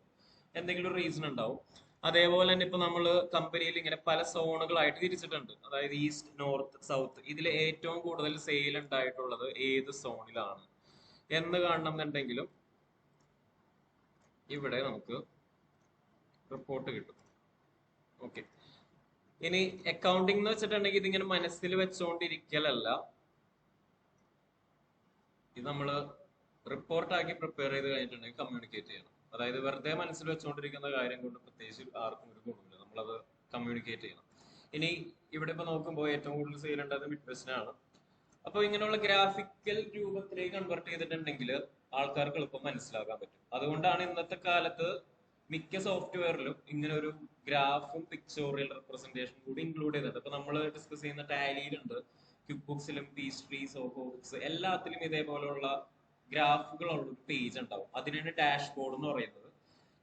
എന്തെങ്കിലും ഒരു റീസൺ ഉണ്ടാവും. അതേപോലെ തന്നെ ഇപ്പൊ നമ്മൾ കമ്പനിയിൽ ഇങ്ങനെ പല സോണുകളായിട്ട് തിരിച്ചിട്ടുണ്ട്. അതായത് ഈസ്റ്റ്, നോർത്ത്, സൗത്ത്. ഇതിൽ ഏറ്റവും കൂടുതൽ സെയിൽ ഉണ്ടായിട്ടുള്ളത് ഏത് സോണിലാണ് എന്ന് കാണണമെന്നുണ്ടെങ്കിലും ഇവിടെ നമുക്ക് റിപ്പോർട്ട് കിട്ടും. ഓക്കെ, ഇനി അക്കൗണ്ടിംഗ് എന്ന് വെച്ചിട്ടുണ്ടെങ്കിൽ ഇതിങ്ങനെ മനസ്സിൽ വെച്ചുകൊണ്ടിരിക്കലല്ല, ഇത് നമ്മള് റിപ്പോർട്ടാക്കി പ്രിപ്പയർ ചെയ്ത് കഴിഞ്ഞിട്ടുണ്ടെങ്കിൽ കമ്മ്യൂണിക്കേറ്റ് ചെയ്യണം. അതായത് വെറുതെ മനസ്സിൽ വെച്ചുകൊണ്ടിരിക്കുന്ന കാര്യം കൊണ്ട് പ്രത്യേകിച്ച് ആർക്കും ഒരു ഗുണമില്ല, നമ്മളത് കമ്മ്യൂണിക്കേറ്റ് ചെയ്യണം. ഇനി ഇവിടെ ഇപ്പൊ നോക്കുമ്പോൾ ഏറ്റവും കൂടുതൽ സെയിൽ ഉണ്ടായത് മിഡ്വെസ്റ്റിനാണ്. അപ്പൊ ഇങ്ങനെയുള്ള ഗ്രാഫിക്കൽ രൂപത്തിലേക്ക് കൺവെർട്ട് ചെയ്തിട്ടുണ്ടെങ്കിൽ ആൾക്കാർക്ക് എളുപ്പം മനസ്സിലാക്കാൻ പറ്റും. അതുകൊണ്ടാണ് ഇന്നത്തെ കാലത്ത് മിക്ക സോഫ്റ്റ്വെയറിലും ഇങ്ങനെ ഒരു ഗ്രാഫും പിക്ചോറിയൽ റെപ്രസെന്റേഷൻ കൂടി ഇൻക്ലൂഡ് ചെയ്തിട്ടുണ്ട്. ഇപ്പൊ നമ്മൾ ഡിസ്കസ് ചെയ്യുന്ന ടാലിയിലുണ്ട്, ക്വിക്ക് ബുക്സിലും പീസ്ട്രീ, സോഹോ ബുക്സ് എല്ലാത്തിലും ഇതേപോലെയുള്ള ഗ്രാഫുകളുള്ള ഒരു പേജ് ഉണ്ടാവും. അതിനാണ് ഡാഷ്ബോർഡ് എന്ന് പറയുന്നത്.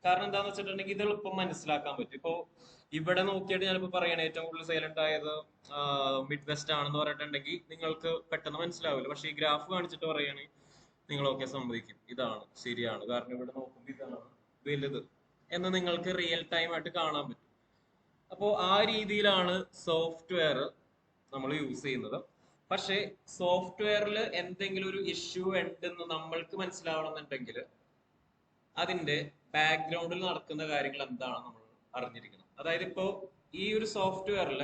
കാരണം എന്താന്ന് വെച്ചിട്ടുണ്ടെങ്കിൽ ഇത് എളുപ്പം മനസ്സിലാക്കാൻ പറ്റും. ഇപ്പോ ഇവിടെ നോക്കിയിട്ട് ഞാനിപ്പോ പറയണേ ഏറ്റവും കൂടുതൽ സൈലന്റ് ആയത് മിഡ് വെസ്റ്റ് ആണെന്ന് പറഞ്ഞിട്ടുണ്ടെങ്കിൽ നിങ്ങൾക്ക് പെട്ടെന്ന് മനസ്സിലാവില്ല. പക്ഷെ ഈ ഗ്രാഫ് കാണിച്ചിട്ട് പറയുകയാണെങ്കിൽ നിങ്ങളൊക്കെ സമ്മതിക്കും ഇതാണ് ശരിയാണ്, കാരണം ഇവിടെ നോക്കുമ്പോൾ ഇതാണ് വലുത് എന്ന് നിങ്ങൾക്ക് റിയൽ ടൈം ആയിട്ട് കാണാൻ പറ്റും. അപ്പോൾ ആ രീതിയിലാണ് സോഫ്റ്റ്വെയർ നമ്മൾ യൂസ് ചെയ്യുന്നത്. പക്ഷേ സോഫ്റ്റ്വെയറിൽ എന്തെങ്കിലും ഒരു ഇഷ്യൂ ഉണ്ടെന്ന് നമ്മൾക്ക് മനസ്സിലാവണമെന്നുണ്ടെങ്കിൽ അതിന്റെ ബാക്ക്ഗ്രൗണ്ടിൽ നടക്കുന്ന കാര്യങ്ങൾ എന്താണെന്ന് നമ്മൾ അറിഞ്ഞിരിക്കണം. അതായത് ഇപ്പോ ഈ ഒരു സോഫ്റ്റ്വെയറിൽ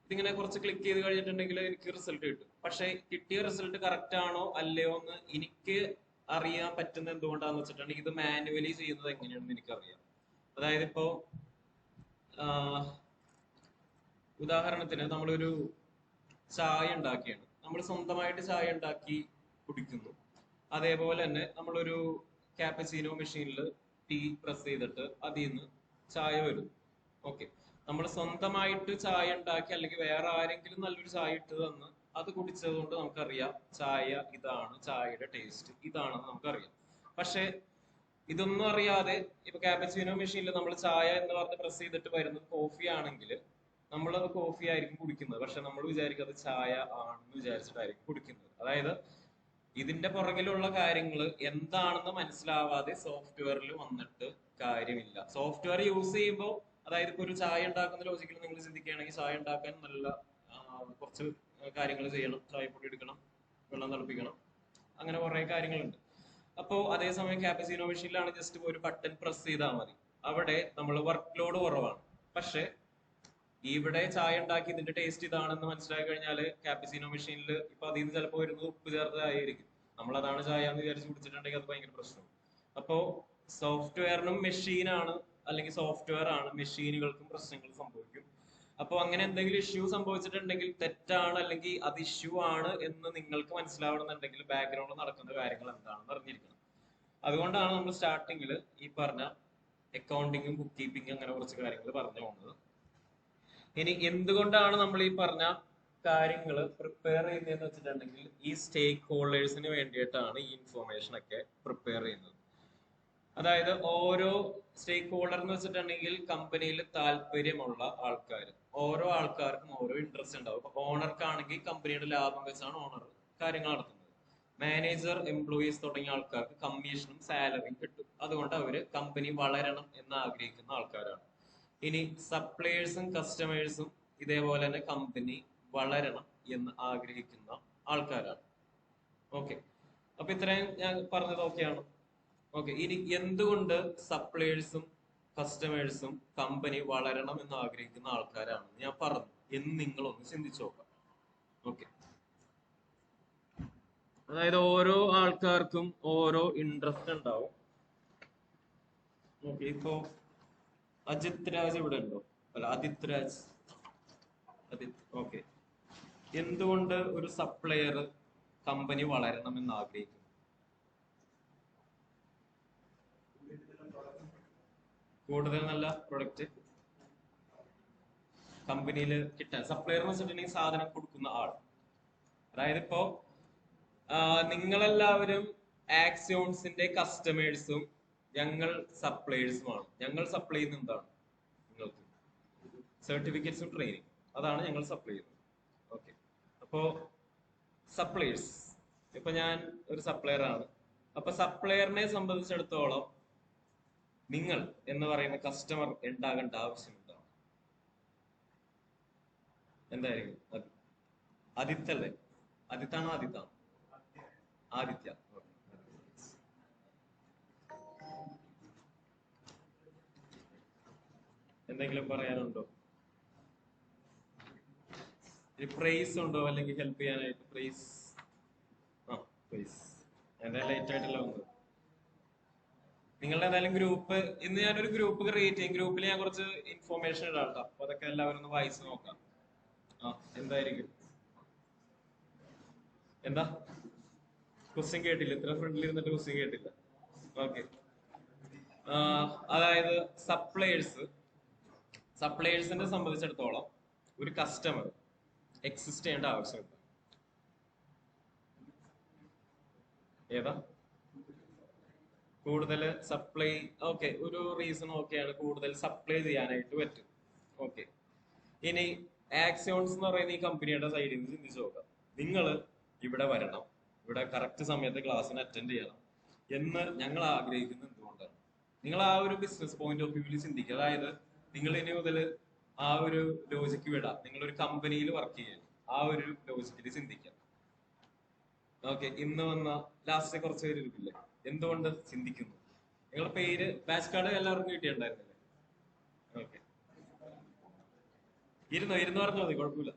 ഇതിങ്ങനെ കുറച്ച് ക്ലിക്ക് ചെയ്ത് കഴിഞ്ഞിട്ടുണ്ടെങ്കിൽ എനിക്ക് റിസൾട്ട് കിട്ടും. പക്ഷെ കിട്ടിയ റിസൾട്ട് കറക്റ്റ് ആണോ അല്ലയോ എന്ന് എനിക്ക് അറിയാൻ പറ്റുന്ന എന്തുകൊണ്ടാന്ന് വെച്ചിട്ടുണ്ടെങ്കിൽ ഇത് മാനുവലി ചെയ്യുന്നത് എങ്ങനെയാണെന്ന് എനിക്കറിയാം. അതായത് ഇപ്പോ ഉദാഹരണത്തിന് നമ്മളൊരു ചായ ഉണ്ടാക്കിയാണ്, നമ്മൾ സ്വന്തമായിട്ട് ചായ ഉണ്ടാക്കി കുടിക്കുന്നു. അതേപോലെ തന്നെ നമ്മളൊരു ക്യാപ്പച്ചീനോ മെഷീനിൽ ടീ പ്രസ് ചെയ്തിട്ട് അതിൽ നിന്ന് ചായ വരും. ഓക്കെ, നമ്മൾ സ്വന്തമായിട്ട് ചായ ഉണ്ടാക്കി അല്ലെങ്കിൽ വേറെ ആരെങ്കിലും നല്ലൊരു ചായ ഇട്ട് തന്ന് അത് കുടിച്ചത് കൊണ്ട് നമുക്കറിയാം ചായ ഇതാണ്, ചായയുടെ ടേസ്റ്റ് ഇതാണെന്ന് നമുക്കറിയാം. പക്ഷെ ഇതൊന്നും അറിയാതെ ഇപ്പൊ ക്യാപ്പച്ചീനോ മെഷീനിൽ നമ്മൾ ചായ എന്ന് പറഞ്ഞ് പ്രസ് ചെയ്തിട്ട് വരുന്നത് കോഫി ആണെങ്കിൽ നമ്മളത് കോഫി ആയിരിക്കും കുടിക്കുന്നത്. പക്ഷെ നമ്മൾ വിചാരിക്കും അത് ചായ ആണെന്ന് വിചാരിച്ചിട്ടായിരിക്കും കുടിക്കുന്നത്. അതായത് ഇതിന്റെ പുറകിലുള്ള കാര്യങ്ങൾ എന്താണെന്ന് മനസ്സിലാവാതെ സോഫ്റ്റ്വെയറിൽ വന്നിട്ട് കാര്യമില്ല. സോഫ്റ്റ്വെയർ യൂസ് ചെയ്യുമ്പോൾ, അതായത് ഇപ്പൊ ഒരു ചായ ഉണ്ടാക്കുന്ന ലോജിക്കിൽ നിങ്ങൾ ചിന്തിക്കുകയാണെങ്കിൽ ചായ ഉണ്ടാക്കാൻ നല്ല കുറച്ച് കാര്യങ്ങൾ ചെയ്യണം. ചായപ്പൊടി എടുക്കണം, വെള്ളം തിളപ്പിക്കണം, അങ്ങനെ കുറെ കാര്യങ്ങളുണ്ട്. അപ്പോ അതേസമയം ക്യാപ്പച്ചീനോ മെഷീനിലാണ് ജസ്റ്റ് ഒരു ബട്ടൺ പ്രസ് ചെയ്താൽ മതി. അവിടെ നമ്മൾ വർക്ക് ലോഡ് കുറവാണ്. പക്ഷെ ഇവിടെ ചായ ഉണ്ടാക്കി ഇതിന്റെ ടേസ്റ്റ് ഇതാണെന്ന് മനസ്സിലാക്കി കഴിഞ്ഞാൽ ക്യാപ്പച്ചീനോ മെഷീനിൽ ഇപ്പൊ അതിൽ നിന്ന് ചിലപ്പോൾ വരുന്നത് ഉപ്പ് ചേർത്തതായിരിക്കും. നമ്മൾ അതാണ് ചായ എന്ന് വിചാരിച്ച് കുടിച്ചിട്ടുണ്ടെങ്കിൽ അത് ഭയങ്കര പ്രശ്നം. അപ്പോ സോഫ്റ്റ്വെയറിനും മെഷീനാണ്, അല്ലെങ്കിൽ സോഫ്റ്റ്വെയർ ആണ് മെഷീനുകൾക്കും പ്രശ്നങ്ങൾ സംഭവിക്കും. അപ്പോൾ അങ്ങനെ എന്തെങ്കിലും ഇഷ്യൂ സംഭവിച്ചിട്ടുണ്ടെങ്കിൽ തെറ്റാണ് അല്ലെങ്കിൽ അത് ഇഷ്യൂ ആണ് എന്ന് നിങ്ങൾക്ക് മനസ്സിലാവണമെന്നുണ്ടെങ്കിൽ ബാക്ക്ഗ്രൗണ്ടിൽ നടക്കുന്ന കാര്യങ്ങൾ എന്താണെന്ന് അറിഞ്ഞിരിക്കണം. അതുകൊണ്ടാണ് നമ്മൾ സ്റ്റാർട്ടിങ്ങിൽ ഈ പറഞ്ഞ അക്കൗണ്ടിങ്ങും ബുക്ക് കീപ്പിംഗും അങ്ങനെ കുറച്ച് കാര്യങ്ങൾ പറഞ്ഞു പോകുന്നത്. ഇനി എന്തുകൊണ്ടാണ് നമ്മൾ ഈ പറഞ്ഞ കാര്യങ്ങൾ പ്രിപ്പയർ ചെയ്യുന്നതെന്ന് വെച്ചിട്ടുണ്ടെങ്കിൽ ഈ സ്റ്റേക്ക് ഹോൾഡേഴ്സിന് വേണ്ടിയിട്ടാണ് ഈ ഇൻഫോർമേഷൻ ഒക്കെ പ്രിപ്പയർ ചെയ്യുന്നത്. അതായത് ഓരോ സ്റ്റേക്ക് ഹോൾഡർ എന്ന് വെച്ചിട്ടുണ്ടെങ്കിൽ കമ്പനിയിൽ താല്പര്യമുള്ള ആൾക്കാർ, ഓരോ ആൾക്കാർക്കും ഓരോ ഇൻട്രസ്റ്റ് ഉണ്ടാവും. ഇപ്പൊ ഓണർക്കാണെങ്കിൽ കമ്പനിയുടെ ലാഭം വെച്ചാണ് ഓണർ കാര്യങ്ങൾ നടത്തുന്നത്. മാനേജർ, എംപ്ലോയീസ് തുടങ്ങിയ ആൾക്കാർക്ക് കമ്മീഷനും സാലറിയും കിട്ടും. അതുകൊണ്ട് അവര് കമ്പനി വളരണം എന്ന് ആഗ്രഹിക്കുന്ന ആൾക്കാരാണ്. ഇനി സപ്ലയേഴ്സും കസ്റ്റമേഴ്സും ഇതേപോലെ തന്നെ കമ്പനി വളരണം എന്ന് ആഗ്രഹിക്കുന്ന ആൾക്കാരാണ്. ഓക്കെ, അപ്പൊ ഇത്രയും ഞാൻ പറഞ്ഞത് ഓക്കെയാണ്. ഓക്കെ, ഇനി എന്തുകൊണ്ട് സപ്ലയേഴ്സും കസ്റ്റമേഴ്സും കമ്പനി വളരണം എന്ന് ആഗ്രഹിക്കുന്ന ആൾക്കാരാണെന്ന് ഞാൻ പറഞ്ഞു എന്ന് നിങ്ങളൊന്ന് ചിന്തിച്ചു നോക്കാം. ഓക്കെ, അതായത് ഓരോ ആൾക്കാർക്കും ഓരോ ഇൻട്രസ്റ്റ് ഉണ്ടാവും. ഓക്കെ, ഇപ്പോ അജിത് രാജ് ഇവിടെ ഉണ്ടോ? അല്ല, ആദിത് രാജ്. ഓക്കെ, എന്തുകൊണ്ട് ഒരു സപ്ലയർ കമ്പനി വളരണം എന്ന് ആഗ്രഹിക്കുന്നു? കൂടുതൽ നല്ല പ്രൊഡക്റ്റ് കമ്പനിയിൽ കിട്ടാൻ. സപ്ലയർ എന്ന് വെച്ചിട്ടുണ്ടെങ്കിൽ സാധനം കൊടുക്കുന്ന ആൾ. അതായത് ഇപ്പോ നിങ്ങളെല്ലാവരും ആക്സിയോൺസിന്റെ കസ്റ്റമേഴ്സും ഞങ്ങൾ സപ്ലയേഴ്സുമാണ്. ഞങ്ങൾ സപ്ലൈ ചെയ്യുന്ന എന്താണ്? നിങ്ങൾക്ക് സർട്ടിഫിക്കറ്റ്സും ട്രെയിനിങ്, അതാണ് ഞങ്ങൾ സപ്ലൈ ചെയ്യുന്നത്. ഓക്കെ, അപ്പോ സപ്ലയേഴ്സ്, ഇപ്പൊ ഞാൻ ഒരു സപ്ലയർ ആണ്. അപ്പൊ സപ്ലയറിനെ സംബന്ധിച്ചിടത്തോളം നിങ്ങൾ എന്ന് പറയുന്ന കസ്റ്റമർ ഉണ്ടാകേണ്ട ആവശ്യം എന്താണ്? എന്തായിരിക്കും? ആദിത്യല്ലേ? ആദിത്താണോ ആദിത്താണ്? ആദിത്യ. എന്തെങ്കിലും പറയാനുണ്ടോ? ഒരു പ്രൈസ് ഉണ്ടോ അല്ലെങ്കിൽ ഹെൽപ്പ് ചെയ്യാനായിട്ട്? പ്രൈസ്, ആ പ്രൈസ് എന്റെ ലൈറ്റ് ആയിട്ടല്ല വന്നത്. നിങ്ങളുടെ ഏതായാലും ഗ്രൂപ്പ്, ഇന്ന് ഞാനൊരു ഗ്രൂപ്പ് ക്രിയേറ്റ് ചെയ്യും. ഗ്രൂപ്പിൽ ഞാൻ കുറച്ച് ഇൻഫോർമേഷൻ ഇടാം കേട്ടോ. അപ്പൊ അതൊക്കെ എല്ലാവരും ഒന്ന് വായിച്ചു നോക്കാം. ആ എന്തായിരിക്കും? എന്താ ക്വസ്റ്റ്യൻ കേട്ടില്ല? ഇത്ര ഫ്രണ്ടിൽ ഇരുന്നിട്ട് ക്വസ്റ്റ്യൻ കേട്ടില്ല. ഓക്കെ, അതായത് സപ്ലയേഴ്സിനെ സംബന്ധിച്ചിടത്തോളം ഒരു കസ്റ്റമർ എക്സിസ്റ്റ് ചെയ്യേണ്ട ആവശ്യമില്ല. ഏതാ കൂടുതൽ സപ്ലൈ? ഓക്കെ, ഒരു റീസൺ ഓക്കെയാണ്, കൂടുതൽ സപ്ലൈ ചെയ്യാനായിട്ട് പറ്റും. ഓക്കെ, ഇനി ആക്സിയോൺസ് എന്ന് പറയുന്ന ഈ കമ്പനിയുടെ സൈഡിൽ നിന്ന് ചിന്തിച്ചു നോക്കാം. നിങ്ങൾ ഇവിടെ വരണം, ഇവിടെ കറക്റ്റ് സമയത്ത് ക്ലാസ്സിന് അറ്റൻഡ് ചെയ്യണം എന്ന് ഞങ്ങൾ ആഗ്രഹിക്കുന്നത് എന്തുകൊണ്ടാണ്? നിങ്ങൾ ആ ഒരു ബിസിനസ് പോയിന്റ് ഓഫ് വ്യൂവിൽ ചിന്തിക്കുക. അതായത് നിങ്ങൾ ഇനി മുതൽ ആ ഒരു ലോജിക്ക് വിടാം. നിങ്ങൾ ഒരു കമ്പനിയിൽ വർക്ക് ചെയ്യാൻ ആ ഒരു ലോജിക്കിൽ ചിന്തിക്കാം. ഓക്കെ, ഇന്ന് വന്ന ലാസ്റ്റ് കുറച്ച് പേര് ഇരിക്കില്ലേ, എന്തുകൊണ്ട് ചിന്തിക്കുന്നു? നിങ്ങളുടെ പേര്, ബാച്ച് കാർഡ് എല്ലാവർക്കും കിട്ടിയിട്ടുണ്ടായിരുന്നില്ലേ? ഓക്കെ, ഇരുന്ന് പറഞ്ഞാൽ മതി, കുഴപ്പമില്ല.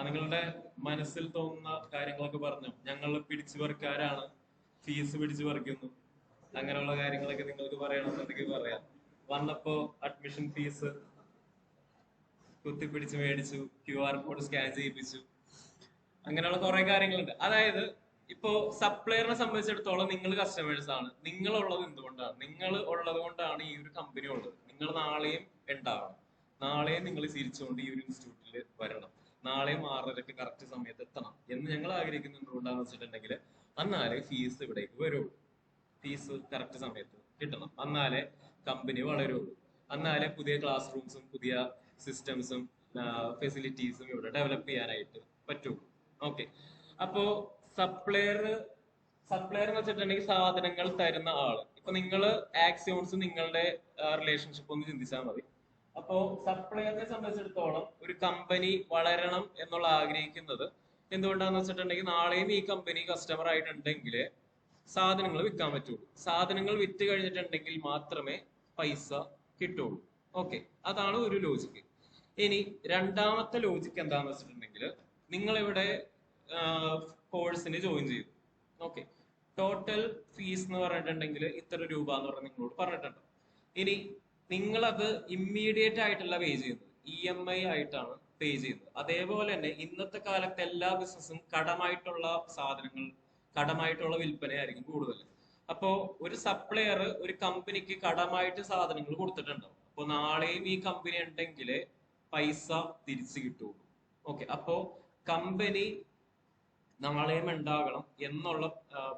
നിങ്ങളുടെ മനസ്സിൽ തോന്നുന്ന കാര്യങ്ങളൊക്കെ പറഞ്ഞു. ഞങ്ങൾ പിടിച്ചു പറിക്കാരാണ്, ഫീസ് പിടിച്ചു പറിക്കുന്നു, അങ്ങനെയുള്ള കാര്യങ്ങളൊക്കെ നിങ്ങൾക്ക് പറയണമെന്നുണ്ടെങ്കിൽ പറയാം. വന്നപ്പോ അഡ്മിഷൻ ഫീസ് കുത്തിപ്പിടിച്ച് മേടിച്ചു, QR കോഡ് സ്കാൻ ചെയ്യിപ്പിച്ചു, അങ്ങനെയുള്ള കുറെ കാര്യങ്ങളുണ്ട്. അതായത് ഇപ്പോ സപ്ലയറിനെ സംബന്ധിച്ചിടത്തോളം നിങ്ങൾ കസ്റ്റമേഴ്സ് ആണ്. നിങ്ങൾ ഉള്ളത് എന്തുകൊണ്ടാണ്? നിങ്ങൾ ഉള്ളത് കൊണ്ടാണ് ഈ ഒരു കമ്പനി ഉള്ളത്. നിങ്ങൾ നാളെയും ഉണ്ടാവണം, നാളെയും നിങ്ങൾ ചിരിച്ചുകൊണ്ട് ഈ ഒരു ഇൻസ്റ്റിറ്റ്യൂട്ടിൽ വരണം, നാളെയും 6:30 കറക്റ്റ് സമയത്ത് എത്തണം എന്ന് ഞങ്ങൾ ആഗ്രഹിക്കുന്നത് എന്തുകൊണ്ടാന്ന് വെച്ചിട്ടുണ്ടെങ്കിൽ, എന്നാലേ ഫീസ് ഇവിടേക്ക് വരുള്ളൂ, ഫീസ് കറക്റ്റ് സമയത്ത് കിട്ടണം, എന്നാലേ കമ്പനി വളരുള്ളൂ, എന്നാലേ പുതിയ ക്ലാസ് റൂംസും പുതിയ സിസ്റ്റംസും ഫെസിലിറ്റീസും ഇവിടെ ഡെവലപ്പ് ചെയ്യാനായിട്ട് പറ്റുള്ളൂ. ഓക്കെ, അപ്പോ സപ്ലയർ എന്ന് വെച്ചിട്ടുണ്ടെങ്കിൽ സാധനങ്ങൾ തരുന്ന ആള്. ഇപ്പൊ നിങ്ങൾ ആക്സിയോൺസ് നിങ്ങളുടെ റിലേഷൻഷിപ്പ് ഒന്ന് ചിന്തിച്ചാൽ മതി. അപ്പോ സപ്ലയറിനെ സംബന്ധിച്ചിടത്തോളം ഒരു കമ്പനി വളരണം എന്നുള്ള ആഗ്രഹിക്കുന്നത് എന്തുകൊണ്ടാന്ന് വെച്ചിട്ടുണ്ടെങ്കിൽ, നാളെയും ഈ കമ്പനി കസ്റ്റമർ ആയിട്ടുണ്ടെങ്കിൽ സാധനങ്ങൾ വിൽക്കാൻ പറ്റുള്ളൂ. സാധനങ്ങൾ വിറ്റ് കഴിഞ്ഞിട്ടുണ്ടെങ്കിൽ മാത്രമേ പൈസ കിട്ടുള്ളൂ. ഓക്കെ, അതാണ് ഒരു ലോജിക്ക്. ഇനി രണ്ടാമത്തെ ലോജിക്ക് എന്താന്ന് വെച്ചിട്ടുണ്ടെങ്കിൽ, നിങ്ങളിവിടെ കോഴ്സിന് ജോയിൻ ചെയ്തു. ഓക്കെ, ടോട്ടൽ ഫീസ് എന്ന് പറഞ്ഞിട്ടുണ്ടെങ്കിൽ ഇത്ര രൂപ എന്ന് പറഞ്ഞ് നിങ്ങളോട് പറഞ്ഞിട്ടുണ്ട്. ഇനി നിങ്ങളത് ഇമ്മീഡിയറ്റ് ആയിട്ടല്ല പേ ചെയ്യുന്നത്, EMI ആയിട്ടാണ് പേ ചെയ്യുന്നത്. അതേപോലെ തന്നെ ഇന്നത്തെ കാലത്ത് എല്ലാ ബിസിനസ്സും കടമായിട്ടുള്ള സാധനങ്ങൾ, കടമായിട്ടുള്ള വിൽപ്പനയായിരിക്കും കൂടുതൽ. അപ്പോ ഒരു സപ്ലയർ ഒരു കമ്പനിക്ക് കടമായിട്ട് സാധനങ്ങൾ കൊടുത്തിട്ടുണ്ടാവും. അപ്പൊ നാളെയും ഈ കമ്പനി ഉണ്ടെങ്കിൽ പൈസ തിരിച്ചു കിട്ടുള്ളൂ. ഓക്കെ, അപ്പോ കമ്പനി നാളെയും ഉണ്ടാകണം എന്നുള്ള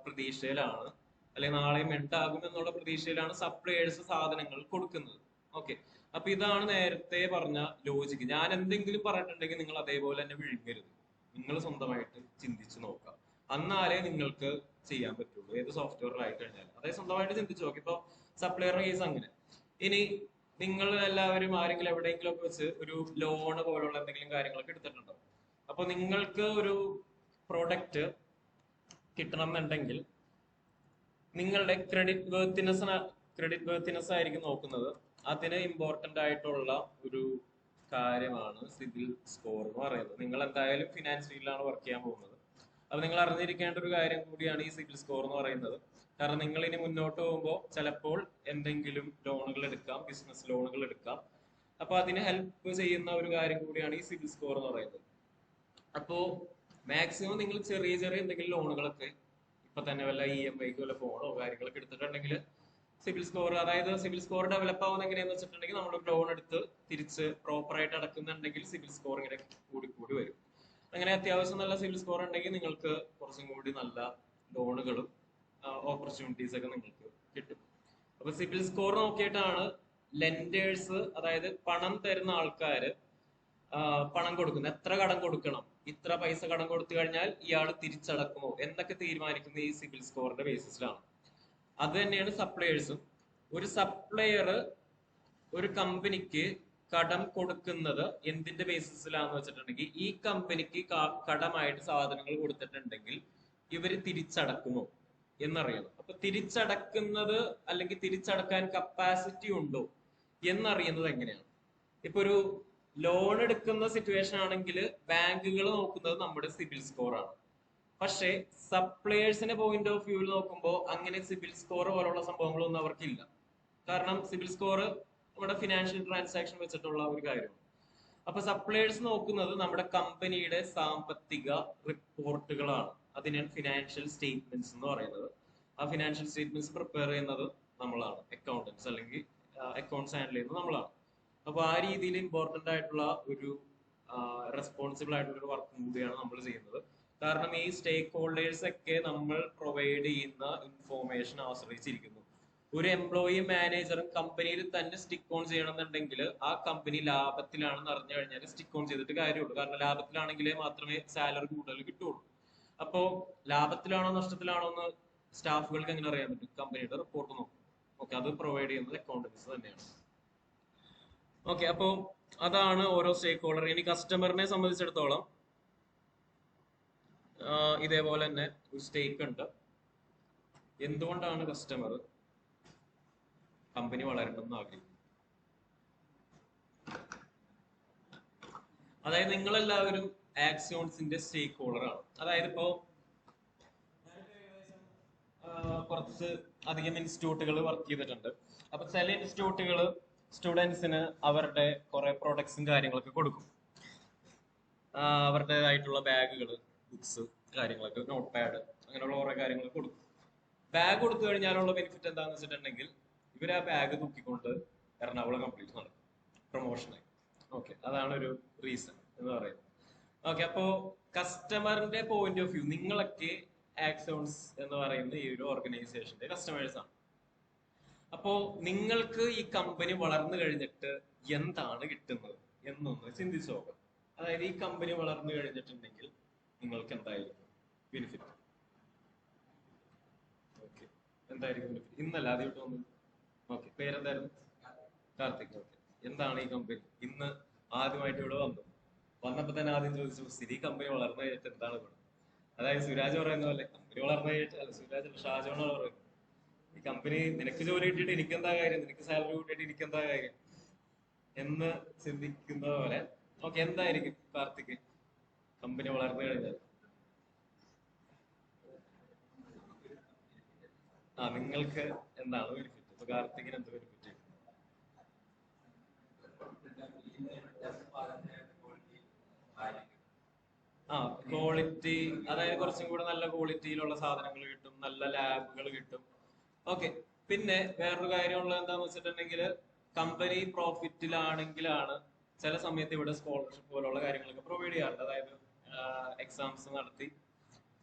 പ്രതീക്ഷയിലാണ്, അല്ലെങ്കിൽ നാളെയും ഉണ്ടാകും എന്നുള്ള പ്രതീക്ഷയിലാണ് സപ്ലയേഴ്സ് സാധനങ്ങൾ കൊടുക്കുന്നത്. ഓക്കെ, അപ്പൊ ഇതാണ് നേരത്തെ പറഞ്ഞ ലോജിക്ക്. ഞാൻ എന്തെങ്കിലും പറഞ്ഞിട്ടുണ്ടെങ്കിൽ നിങ്ങൾ അതേപോലെ തന്നെ വിഴുങ്ങരുത്, നിങ്ങൾ സ്വന്തമായിട്ട് ചിന്തിച്ചു നോക്കാം, എന്നാലേ നിങ്ങൾക്ക് ചെയ്യാൻ പറ്റുള്ളൂ. ഏത് സോഫ്റ്റ്വെയറിലായി കഴിഞ്ഞാലും അതേ സ്വന്തമായിട്ട് ചിന്തിച്ചു നോക്കി. ഇപ്പൊ സപ്ലയറുടെ കേസ് അങ്ങനെ. ഇനി നിങ്ങൾ എല്ലാവരും ആരെങ്കിലും എവിടെയെങ്കിലും ഒക്കെ വെച്ച് ഒരു ലോണ് പോലുള്ള എന്തെങ്കിലും കാര്യങ്ങളൊക്കെ എടുത്തിട്ടുണ്ടോ? അപ്പൊ നിങ്ങൾക്ക് ഒരു പ്രൊഡക്റ്റ് കിട്ടണം എന്നുണ്ടെങ്കിൽ നിങ്ങളുടെ ക്രെഡിറ്റ് വേർത്തിനെസ് ആയിരിക്കും നോക്കുന്നത്. അതിന് ഇമ്പോർട്ടന്റ് ആയിട്ടുള്ള ഒരു കാര്യമാണ് സിബിൽ സ്കോർ എന്ന് പറയുന്നത്. നിങ്ങൾ എന്തായാലും ഫിനാൻസ് ഫീൽഡിലാണ് വർക്ക് ചെയ്യാൻ പോകുന്നത്. അപ്പൊ നിങ്ങൾ അറിഞ്ഞിരിക്കേണ്ട ഒരു കാര്യം കൂടിയാണ് ഈ സിബിൽ സ്കോർ എന്ന് പറയുന്നത്. കാരണം നിങ്ങൾ ഇനി മുന്നോട്ട് പോകുമ്പോൾ ചിലപ്പോൾ എന്തെങ്കിലും ലോണുകൾ എടുക്കാം, ബിസിനസ് ലോണുകൾ എടുക്കാം. അപ്പൊ അതിന് ഹെൽപ്പ് ചെയ്യുന്ന ഒരു കാര്യം കൂടിയാണ് ഈ സിബിൽ സ്കോർ എന്ന് പറയുന്നത്. അപ്പോ മാക്സിമം നിങ്ങൾ ചെറിയ ചെറിയ എന്തെങ്കിലും ലോണുകളൊക്കെ ഇപ്പൊ തന്നെ വല്ല EMIക്ക് വല്ല ഫോണോ കാര്യങ്ങളൊക്കെ എടുത്തിട്ടുണ്ടെങ്കിൽ സിബിൽ സ്കോർ, അതായത് സിബിൽ സ്കോർ ഡെവലപ്പ് ആവുന്ന എങ്ങനെയാന്ന് വെച്ചിട്ടുണ്ടെങ്കിൽ, നമ്മൾ ലോൺ എടുത്ത് തിരിച്ച് പ്രോപ്പർ ആയിട്ട് അടക്കുന്നുണ്ടെങ്കിൽ സിബിൽ സ്കോർ ഇങ്ങനെ കൂടി കൂടി വരും. അങ്ങനെ അത്യാവശ്യം നല്ല സിബിൽ സ്കോർ ഉണ്ടെങ്കിൽ നിങ്ങൾക്ക് കുറച്ചും കൂടി നല്ല ലോണുകളും ഓപ്പർച്യൂണിറ്റീസ് ഒക്കെ നിങ്ങൾക്ക് കിട്ടും. അപ്പൊ സിബിൽ സ്കോർ നോക്കിയിട്ടാണ് ലെൻഡേഴ്സ്, അതായത് പണം തരുന്ന ആൾക്കാര് പണം കൊടുക്കുന്നത്. എത്ര കടം കൊടുക്കണം, ഇത്ര പൈസ കടം കൊടുത്തു കഴിഞ്ഞാൽ ഇയാൾ തിരിച്ചടക്കുമോ എന്നൊക്കെ തീരുമാനിക്കുന്നത് ഈ സിബിൽ സ്കോറിന്റെ ബേസിസിലാണ്. അത് തന്നെയാണ് സപ്ലയേഴ്സും. ഒരു സപ്ലയർ ഒരു കമ്പനിക്ക് കടം കൊടുക്കുന്നത് എന്തിന്റെ ബേസിസിലാന്ന് വെച്ചിട്ടുണ്ടെങ്കിൽ, ഈ കമ്പനിക്ക് കടമായിട്ട് സാധനങ്ങൾ കൊടുത്തിട്ടുണ്ടെങ്കിൽ ഇവര് തിരിച്ചടക്കുമോ എന്നറിയണം. അപ്പൊ തിരിച്ചടക്കുന്നത് അല്ലെങ്കിൽ തിരിച്ചടക്കാൻ കപ്പാസിറ്റി ഉണ്ടോ എന്നറിയുന്നത് എങ്ങനെയാണ്? ഇപ്പൊ ഒരു ലോൺ എടുക്കുന്ന സിറ്റുവേഷൻ ആണെങ്കിൽ ബാങ്കുകൾ നോക്കുന്നത് നമ്മുടെ സിബിൽ സ്കോർ ആണ്. പക്ഷേ സപ്ലയേഴ്സിന്റെ പോയിന്റ് ഓഫ് വ്യൂവിൽ നോക്കുമ്പോൾ അങ്ങനെ സിബിൽ സ്കോർ പോലുള്ള സംഭവങ്ങളൊന്നും അവർക്കില്ല. കാരണം സിബിൽ സ്കോർ നമ്മുടെ ഫിനാൻഷ്യൽ ട്രാൻസാക്ഷൻ വെച്ചിട്ടുള്ള ഒരു കാര്യമാണ്. അപ്പൊ സപ്ലയേഴ്സ് നോക്കുന്നത് നമ്മുടെ കമ്പനിയുടെ സാമ്പത്തിക റിപ്പോർട്ടുകളാണ്. അതിനാണ് ഫിനാൻഷ്യൽ സ്റ്റേറ്റ്മെന്റ്സ് എന്ന് പറയുന്നത്. ആ ഫിനാൻഷ്യൽ സ്റ്റേറ്റ്മെന്റ്സ് പ്രിപ്പയർ ചെയ്യുന്നത് നമ്മളാണ്, അക്കൗണ്ടൻസ് അല്ലെങ്കിൽ അക്കൗണ്ട്സ് ഹാൻഡിൽ ചെയ്യുന്നത് നമ്മളാണ്. അപ്പൊ ആ രീതിയിൽ ഇമ്പോർട്ടന്റ് ആയിട്ടുള്ള ഒരു റെസ്പോൺസിബിൾ ആയിട്ടുള്ള ഒരു വർക്കും കൂടിയാണ് നമ്മൾ ചെയ്യുന്നത്. കാരണം ഈ സ്റ്റേക്ക് ഹോൾഡേഴ്സ് ഒക്കെ നമ്മൾ പ്രൊവൈഡ് ചെയ്യുന്ന ഇൻഫോർമേഷൻ ആശ്രയിച്ചിരിക്കുന്നു. ഒരു എംപ്ലോയിയും മാനേജറും കമ്പനിയിൽ തന്നെ സ്റ്റിക്ക് ഓൺ ചെയ്യണമെന്നുണ്ടെങ്കിൽ ആ കമ്പനി ലാഭത്തിലാണെന്ന് അറിഞ്ഞു കഴിഞ്ഞാൽ സ്റ്റിക്ക് ഓൺ ചെയ്തിട്ട് കാര്യമുള്ളൂ. കാരണം ലാഭത്തിലാണെങ്കിലേ മാത്രമേ സാലറി കൂടുതൽ കിട്ടുള്ളൂ. അപ്പോ ലാഭത്തിലാണോ നഷ്ടത്തിലാണോ എന്ന് സ്റ്റാഫുകൾക്ക് എങ്ങനെ അറിയാൻ പറ്റും? കമ്പനിയുടെ റിപ്പോർട്ട് നോക്കും. ഓക്കെ, അത് പ്രൊവൈഡ് ചെയ്യുന്നത് അക്കൗണ്ടൻസ് തന്നെയാണ്. ഓക്കെ, അപ്പോ അതാണ് ഓരോ സ്റ്റേക്ക് ഹോൾഡർ. ഇനി കസ്റ്റമറിനെ സംബന്ധിച്ചിടത്തോളം ഇതേപോലെ തന്നെ ഒരു സ്റ്റേക്ക് ഉണ്ട്. എന്തുകൊണ്ടാണ് കസ്റ്റമർ കമ്പനി വളരണമെന്ന് ആഗ്രഹിക്കുന്നത്? അതായത് നിങ്ങളെല്ലാവരും ആക്സിയോൺസിന്റെ സ്റ്റേക്ക് ഹോൾഡർ ആണ്. അതായത് ഇപ്പോ കുറച്ച് അധികം ഇൻസ്റ്റിറ്റ്യൂട്ടുകൾ വർക്ക് ചെയ്തിട്ടുണ്ട്. അപ്പൊ ചില ഇൻസ്റ്റിറ്റ്യൂട്ടുകൾ സ്റ്റുഡൻസിന് അവരുടെ കുറെ പ്രൊഡക്ട്സും കാര്യങ്ങളൊക്കെ കൊടുക്കും. അവരുടേതായിട്ടുള്ള ബാഗുകൾ, ബുക്സ്, കാര്യങ്ങളൊക്കെ, നോട്ട് പാഡ്, അങ്ങനെയുള്ള കുറെ കാര്യങ്ങൾ കൊടുക്കും. ബാഗ് കൊടുത്തു കഴിഞ്ഞാലുള്ള ബെനിഫിറ്റ് എന്താണെന്ന് വെച്ചിട്ടുണ്ടെങ്കിൽ ഇവർ ആ ബാഗ് തൂക്കിക്കൊണ്ട് എറണാകുളം കംപ്ലീറ്റ് നടക്കും പ്രൊമോഷനായി. ഓക്കെ, അതാണ് ഒരു റീസൺ എന്ന് പറയുന്നത്. ഓക്കെ, അപ്പോ കസ്റ്റമറിന്റെ പോയിന്റ് ഓഫ് വ്യൂ, നിങ്ങളൊക്കെ ആക്സോൺസ് എന്ന് പറയുന്ന ഈ ഒരു ഓർഗനൈസേഷന്റെ കസ്റ്റമേഴ്സ് ആണ്. അപ്പോ നിങ്ങൾക്ക് ഈ കമ്പനി വളർന്നു കഴിഞ്ഞിട്ട് എന്താണ് കിട്ടുന്നത് എന്നൊന്ന് ചിന്തിച്ചു നോക്കാം. അതായത് ഈ കമ്പനി വളർന്നു കഴിഞ്ഞിട്ടുണ്ടെങ്കിൽ നിങ്ങൾക്ക് എന്തായിരിക്കും ബെനിഫിറ്റ്? ഓക്കെ, എന്തായിരിക്കും ബെനിഫിറ്റ്? ഇന്നല്ല ആദ്യമായിട്ട് വന്നത്. ഓക്കെ, പേരെന്തായിരുന്നു? കാർത്തിക്. ഓക്കെ, എന്താണ് ഈ കമ്പനി? ഇന്ന് ആദ്യമായിട്ട് ഇവിടെ വന്നപ്പോ തന്നെ ആദ്യം ചോദിച്ചു, സ്ഥിതി കമ്പനി വളർന്നു കഴിഞ്ഞിട്ട് എന്താണ് ഗുണം? അതായത് സുരാജ് പറയുന്ന പോലെ കമ്പനി വളർന്നു കഴിഞ്ഞിട്ട്, അല്ല സുരാജ് അല്ല, ഷാജോണാണ് പറയുന്നത്, ഈ കമ്പനി നിനക്ക് ജോലി കിട്ടിയിട്ട് എനിക്കെന്താ കാര്യം, നിനക്ക് സാലറി കിട്ടിയിട്ട് എനിക്കെന്താ കാര്യം എന്ന് ചിന്തിക്കുന്ന പോലെ. ഓക്കെ, എന്തായിരിക്കും കാർത്തിക് കമ്പനി വളർന്നു കഴിഞ്ഞാൽ? നിങ്ങൾക്ക് എന്താണ് ബെനിഫിറ്റ്? ഇപ്പൊ കാർത്തികിന് എന്ത് ബെനിഫിറ്റ്? ക്വാളിറ്റി, അതായത് കുറച്ചും കൂടെ നല്ല ക്വാളിറ്റിയിലുള്ള സാധനങ്ങൾ കിട്ടും, നല്ല ലാബുകൾ കിട്ടും. ഓക്കെ, പിന്നെ വേറൊരു കാര്യമുള്ളത് എന്താന്ന് വെച്ചിട്ടുണ്ടെങ്കിൽ കമ്പനി പ്രോഫിറ്റിലാണെങ്കിലാണ് ചില സമയത്ത് ഇവിടെ സ്കോളർഷിപ്പ് പോലുള്ള കാര്യങ്ങളൊക്കെ പ്രൊവൈഡ് ചെയ്യാറുണ്ട്. അതായത് എക്സാംസ് നടത്തി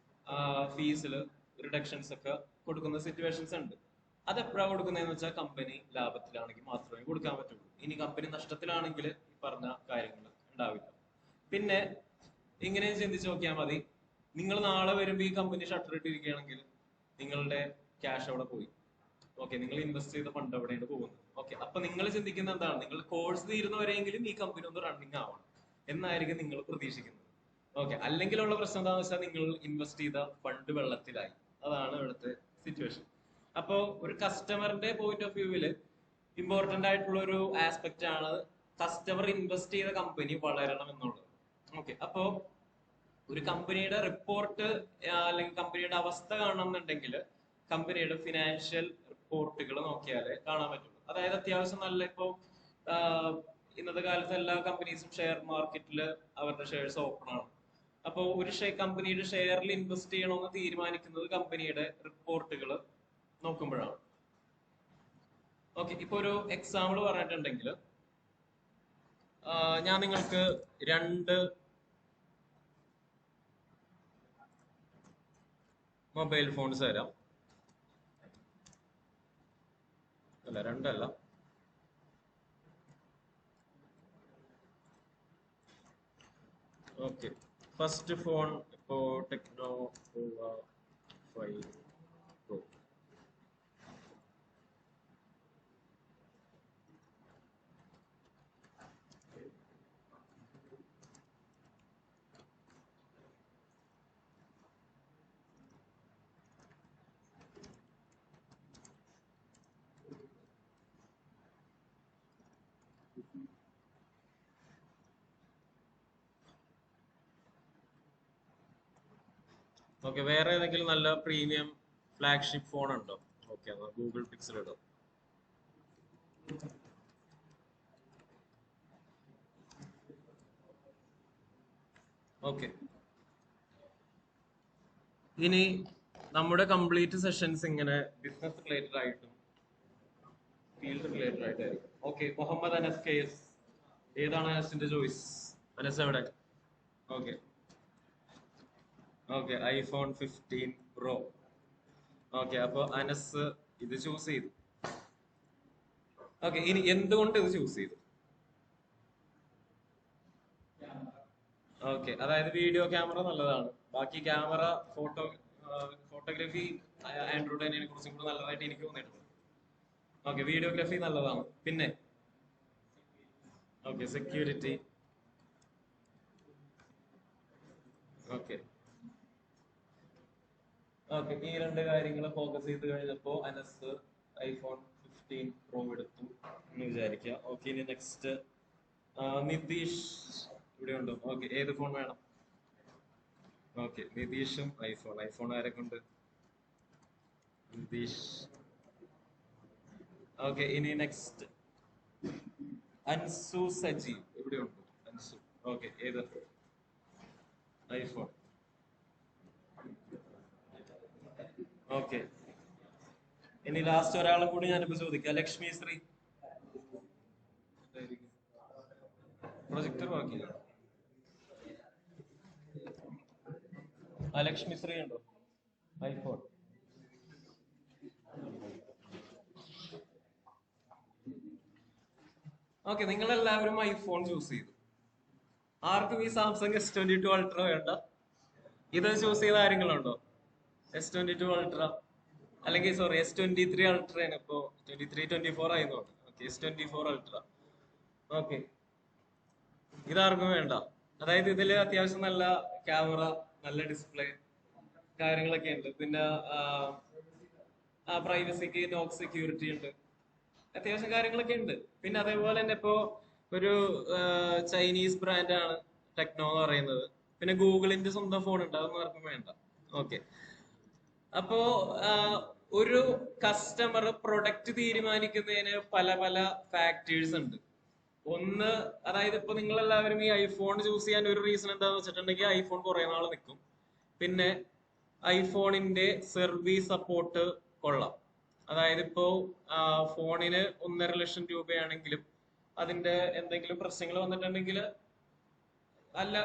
ഫീസിൽ റിഡക്ഷൻസ് ഒക്കെ കൊടുക്കുന്ന സിറ്റുവേഷൻസ് ഉണ്ട്. അത് എപ്പോഴാണ് കൊടുക്കുന്നതെന്ന് വെച്ചാൽ കമ്പനി ലാഭത്തിലാണെങ്കിൽ മാത്രമേ കൊടുക്കാൻ പറ്റുള്ളൂ. ഇനി കമ്പനി നഷ്ടത്തിലാണെങ്കിൽ ഈ പറഞ്ഞ കാര്യങ്ങൾ ഉണ്ടാവില്ല. പിന്നെ ഇങ്ങനെ ചിന്തിച്ച് നോക്കിയാൽ മതി, നിങ്ങൾ നാളെ വരുമ്പോൾ ഈ കമ്പനി ഷട്ടർ ഇട്ടിരിക്കുകയാണെങ്കിൽ നിങ്ങളുടെ ക്യാഷ് അവിടെ പോയി. ഓക്കെ, നിങ്ങൾ ഇൻവെസ്റ്റ് ചെയ്ത ഫണ്ട് എവിടെയാണ് പോകുന്നത്? ഓക്കെ, അപ്പൊ നിങ്ങൾ ചിന്തിക്കുന്ന എന്താണ്? നിങ്ങൾ കോഴ്സ് തീരുന്നവരെങ്കിലും ഈ കമ്പനി ഒന്ന് റണ്ണിങ് ആവണം എന്നായിരിക്കും നിങ്ങൾ പ്രതീക്ഷിക്കുന്നത്. ഓക്കെ, അല്ലെങ്കിലുള്ള പ്രശ്നം എന്താണെന്ന് വെച്ചാൽ നിങ്ങൾ ഇൻവെസ്റ്റ് ചെയ്ത ഫണ്ട് വെള്ളത്തിലായി. അതാണ് ഇവിടുത്തെ സിറ്റുവേഷൻ. അപ്പോ ഒരു കസ്റ്റമറിന്റെ പോയിന്റ് ഓഫ് വ്യൂവില് ഇമ്പോർട്ടന്റ് ആയിട്ടുള്ള ഒരു ആസ്പെക്ട് ആണ് കസ്റ്റമർ ഇൻവെസ്റ്റ് ചെയ്ത കമ്പനി വളരണം എന്നുള്ളത്. ഓക്കെ, അപ്പോ ഒരു കമ്പനിയുടെ റിപ്പോർട്ട് അല്ലെങ്കിൽ കമ്പനിയുടെ അവസ്ഥ കാണണമെന്നുണ്ടെങ്കിൽ കമ്പനിയുടെ ഫിനാൻഷ്യൽ റിപ്പോർട്ടുകൾ നോക്കിയാലേ കാണാൻ പറ്റുള്ളൂ. അതായത് അത്യാവശ്യം നല്ല, ഇപ്പോ ഇന്നത്തെ കാലത്ത് എല്ലാ കമ്പനീസും ഷെയർ മാർക്കറ്റിൽ അവരുടെ ഷെയർസ് ഓപ്പൺ ആണ്. അപ്പോൾ ഒരു കമ്പനിയുടെ ഷെയറിൽ ഇൻവെസ്റ്റ് ചെയ്യണമെന്ന് തീരുമാനിക്കുന്നത് കമ്പനിയുടെ റിപ്പോർട്ടുകൾ നോക്കുമ്പോഴാണ്. ഓക്കെ, ഇപ്പൊ ഒരു എക്സാമ്പിൾ പറഞ്ഞിട്ടുണ്ടെങ്കിൽ ഞാൻ നിങ്ങൾക്ക് രണ്ട് മൊബൈൽ ഫോൺസ് തരാം. അല്ല, രണ്ടല്ല. ഓക്കെ, ഫസ്റ്റ് ഫോൺ ഇപ്പോ ടെക്നോ 5 Pro. ഓക്കെ, വേറെ ഏതെങ്കിലും നല്ല പ്രീമിയം ഫ്ലാഗ്ഷിപ്പ് ഫോൺ ഉണ്ടോ? ഓക്കെ, ഗൂഗിൾ പിക്സൽ ഇടും. ഓക്കെ, ഇനി നമ്മുടെ കംപ്ലീറ്റ് സെഷൻസ് ഇങ്ങനെ ബിസിനസ് റിലേറ്റഡ് ആയിട്ടും ഫീൽഡ് റിലേറ്റഡ് ആയിട്ടായിരിക്കും. ഓക്കെ, മുഹമ്മദ് അനസ് KS, ഏതാണ് അനസിന്റെ ചോയ്സ്? അനസ് എവിടെ? Okay okay, iPhone 15 Pro. Okay, അപ്പൊ അനസ് ഇത് ചൂസ് ചെയ്തു. ഓക്കെ, ഇനി എന്തുകൊണ്ട് ഇത് ചൂസ് ചെയ്തു? ഓക്കെ, അതായത് വീഡിയോ ക്യാമറ നല്ലതാണ്, ബാക്കി ക്യാമറ ഫോട്ടോഗ്രാഫി ആൻഡ്രോയിഡ് തന്നെ കുറച്ചും കൂടി നല്ലതായിട്ട് എനിക്ക് തോന്നിയിട്ടുണ്ട്. ഓക്കെ, വീഡിയോഗ്രാഫി നല്ലതാണ്. പിന്നെ ഓക്കെ, സെക്യൂരിറ്റി. ഓക്കെ ഓക്കെ, ഈ രണ്ട് കാര്യങ്ങൾ ഫോക്കസ് ചെയ്ത് കഴിഞ്ഞപ്പോ അനസ് ഐഫോൺ 15 Pro എടുത്തു എന്ന് വിചാരിക്കുക. ഓക്കെ, ഇനി നെക്സ്റ്റ് നിതീഷ് ഇവിടെ ഉണ്ടോ? ഓക്കെ, ഏത് ഫോൺ വേണം? ഓക്കെ, നിതീഷും ഐഫോൺ ആരൊക്കെ ഉണ്ട്? നിതീഷ്. ഓക്കെ, ഇനി നെക്സ്റ്റ് അൻസു സജീവ് ഇവിടെ ഉണ്ട്. അൻസു, ഓക്കെ, ഏത്? ഐഫോൺ. ഓക്കെ, ഇനി ലാസ്റ്റ് ഒരാളെ കൂടി ഞാനിപ്പോ ചോദിക്കാം. ലക്ഷ്മി ശ്രീ, പ്രൊജക്ടർ ബാക്കിയില്ല. ലക്ഷ്മി ശ്രീ ഉണ്ടോ? ഐഫോൺ. ഓക്കെ, നിങ്ങൾ എല്ലാവരും ഐഫോൺ ചൂസ് ചെയ്തു. ആർക്കും ഈ സാംസങ് S22 Ultra വേണ്ട? ഇത് ചൂസ് ചെയ്ത ആരെങ്കിലും ഉണ്ടോ? S22 Ultra, അല്ലെങ്കിൽ സോറി S23 Ultra ആണ് ഇപ്പോ. 23 24 ആയി നോക്കാം. Okay, S24 Ultra. ഓക്കെ, ഇതാർക്കും വേണ്ട. അതായത് ഇതില് അത്യാവശ്യം നല്ല ക്യാമറ, നല്ല ഡിസ്പ്ലേ കാര്യങ്ങളൊക്കെ ഉണ്ട്. പിന്നെ പ്രൈവസിക്ക് നോക്ക് സെക്യൂരിറ്റി ഉണ്ട്, അത്യാവശ്യം കാര്യങ്ങളൊക്കെ ഉണ്ട്. പിന്നെ അതേപോലെ തന്നെ ഇപ്പോ ഒരു ചൈനീസ് ബ്രാൻഡാണ് ടെക്നോ എന്ന് പറയുന്നത്. പിന്നെ ഗൂഗിളിന്റെ സ്വന്തം ഫോൺ ഉണ്ട്, അതൊന്നും ആർക്കും വേണ്ട. ഓക്കെ, അപ്പോ ഒരു കസ്റ്റമർ പ്രൊഡക്റ്റ് തീരുമാനിക്കുന്നതിന് പല പല ഫാക്ടേഴ്സ് ഉണ്ട്. ഒന്ന്, അതായത് ഇപ്പൊ നിങ്ങൾ എല്ലാവരും ഈ ഐഫോൺ ചൂസ് ചെയ്യാൻ ഒരു റീസൺ എന്താന്ന് വെച്ചിട്ടുണ്ടെങ്കിൽ ഐഫോൺ കുറെ നാൾ നിൽക്കും. പിന്നെ ഐഫോണിന്റെ സർവീസ് സപ്പോർട്ട് കൊള്ളാം. അതായത് ഇപ്പോ ഫോണിന് 1.5 ലക്ഷം രൂപയാണെങ്കിലും അതിന്റെ എന്തെങ്കിലും പ്രശ്നങ്ങൾ വന്നിട്ടുണ്ടെങ്കിൽ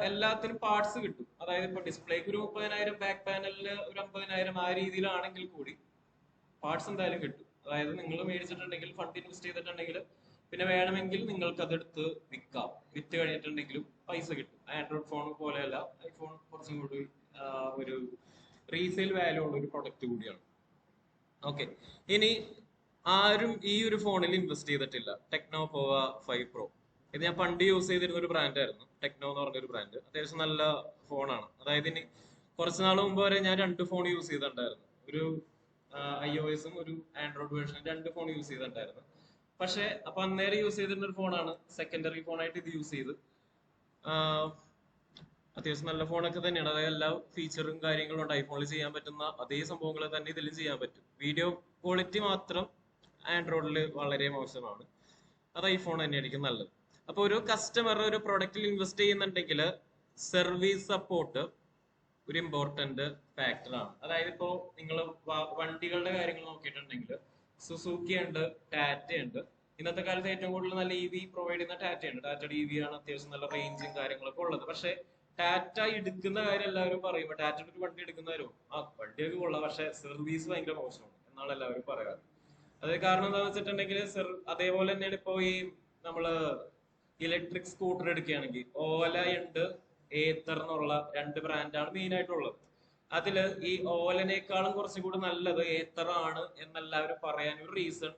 എല്ലാത്തിനും പാർട്സ് കിട്ടും. അതായത് ഇപ്പൊ ഡിസ്പ്ലേക്ക് ഒരു 30,000, ബാക്ക് പാനലിന് ഒരു 50,000, ആ രീതിയിലാണെങ്കിൽ കൂടി പാർട്സ് എന്തായാലും കിട്ടും. അതായത് നിങ്ങൾ മേടിച്ചിട്ടുണ്ടെങ്കിൽ, ഫണ്ട് ഇൻവെസ്റ്റ് ചെയ്തിട്ടുണ്ടെങ്കിൽ, പിന്നെ വേണമെങ്കിൽ നിങ്ങൾക്ക് അതെടുത്ത് വിൽക്കാം. വിറ്റ് കഴിഞ്ഞിട്ടുണ്ടെങ്കിലും പൈസ കിട്ടും. ആൻഡ്രോയിഡ് ഫോൺ പോലെയല്ല, ഐഫോൺ കുറച്ചും കൂടി ഒരു റീസെയിൽ വാല്യൂ ഉള്ള ഒരു പ്രൊഡക്റ്റ് കൂടിയാണ്. ഓക്കെ, ഇനി ആരും ഈ ഒരു ഫോണിൽ ഇൻവെസ്റ്റ് ചെയ്തിട്ടില്ല. ടെക്നോ പോവ 5 Pro, ഇത് ഞാൻ പണ്ട് യൂസ് ചെയ്തിരുന്ന ഒരു ബ്രാൻഡ് ആയിരുന്നു. ടെക്നോ എന്ന് പറഞ്ഞൊരു ബ്രാൻഡ്, അത്യാവശ്യം നല്ല ഫോണാണ്. അതായത് ഇനി കുറച്ച് നാൾ മുമ്പ് വരെ ഞാൻ 2 ഫോൺ യൂസ് ചെയ്തിട്ടുണ്ടായിരുന്നു. ഒരു iOS-ഉം ഒരു ആൻഡ്രോയിഡ് വേർഷൻ, 2 ഫോൺ യൂസ് ചെയ്തിട്ടുണ്ടായിരുന്നു. പക്ഷെ അപ്പൊ അന്നേരം യൂസ് ചെയ്തിരുന്ന ഒരു ഫോണാണ്, സെക്കൻഡറി ഫോണായിട്ട് ഇത് യൂസ് ചെയ്ത്. അത്യാവശ്യം നല്ല ഫോണൊക്കെ തന്നെയാണ്. അതായത് എല്ലാ ഫീച്ചറും കാര്യങ്ങളും ഉണ്ട്. ഐഫോണിൽ ചെയ്യാൻ പറ്റുന്ന അതേ സംഭവങ്ങൾ തന്നെ ഇതിലും ചെയ്യാൻ പറ്റും. വീഡിയോ ക്വാളിറ്റി മാത്രം ആൻഡ്രോയിഡിൽ വളരെ മോശമാണ്. അത് ഐഫോൺ തന്നെയായിരിക്കും നല്ലത്. അപ്പൊ ഒരു കസ്റ്റമർ ഒരു പ്രൊഡക്റ്റിൽ ഇൻവെസ്റ്റ് ചെയ്യുന്നുണ്ടെങ്കിൽ സർവീസ് സപ്പോർട്ട് ഒരു ഇമ്പോർട്ടന്റ് ഫാക്ടറാണ്. അതായത് ഇപ്പോ നിങ്ങൾ വണ്ടികളുടെ കാര്യങ്ങൾ നോക്കിയിട്ടുണ്ടെങ്കിൽ സുസുക്കി ഉണ്ട്, ടാറ്റ ഉണ്ട്. ഇന്നത്തെ കാലത്ത് ഏറ്റവും കൂടുതൽ നല്ല EV പ്രൊവൈഡ് ചെയ്യുന്ന ടാറ്റയാണ്. ടാറ്റയുടെ EV ആണ് അത്യാവശ്യം നല്ല റേഞ്ചും കാര്യങ്ങളൊക്കെ ഉള്ളത്. പക്ഷെ ടാറ്റ എടുക്കുന്ന കാര്യം എല്ലാവരും പറയുമ്പോൾ, ടാറ്റയുടെ ഒരു വണ്ടി എടുക്കുന്നവരും വണ്ടിയൊക്കെ കൊള്ളാം, പക്ഷെ സർവീസ് ഭയങ്കര മോശമാണ് എന്നാണ് എല്ലാവരും പറയാറ്. അത് കാരണം എന്താണെന്ന് വെച്ചിട്ടുണ്ടെങ്കിൽ അതേപോലെ തന്നെയാണ് ഇപ്പോ ഈ നമ്മള് ഇലക്ട്രിക് സ്കൂട്ടർ എടുക്കുകയാണെങ്കിൽ ഓല ഉണ്ട്, ഏത്തർ എന്നുള്ള 2 ബ്രാൻഡാണ് മെയിൻ ആയിട്ടുള്ളത്. അതില് ഈ ഓലനേക്കാളും കുറച്ചും കൂടി നല്ലത് ഏത്തർ ആണ് എന്നെല്ലാവരും പറയാൻ ഒരു റീസൺ,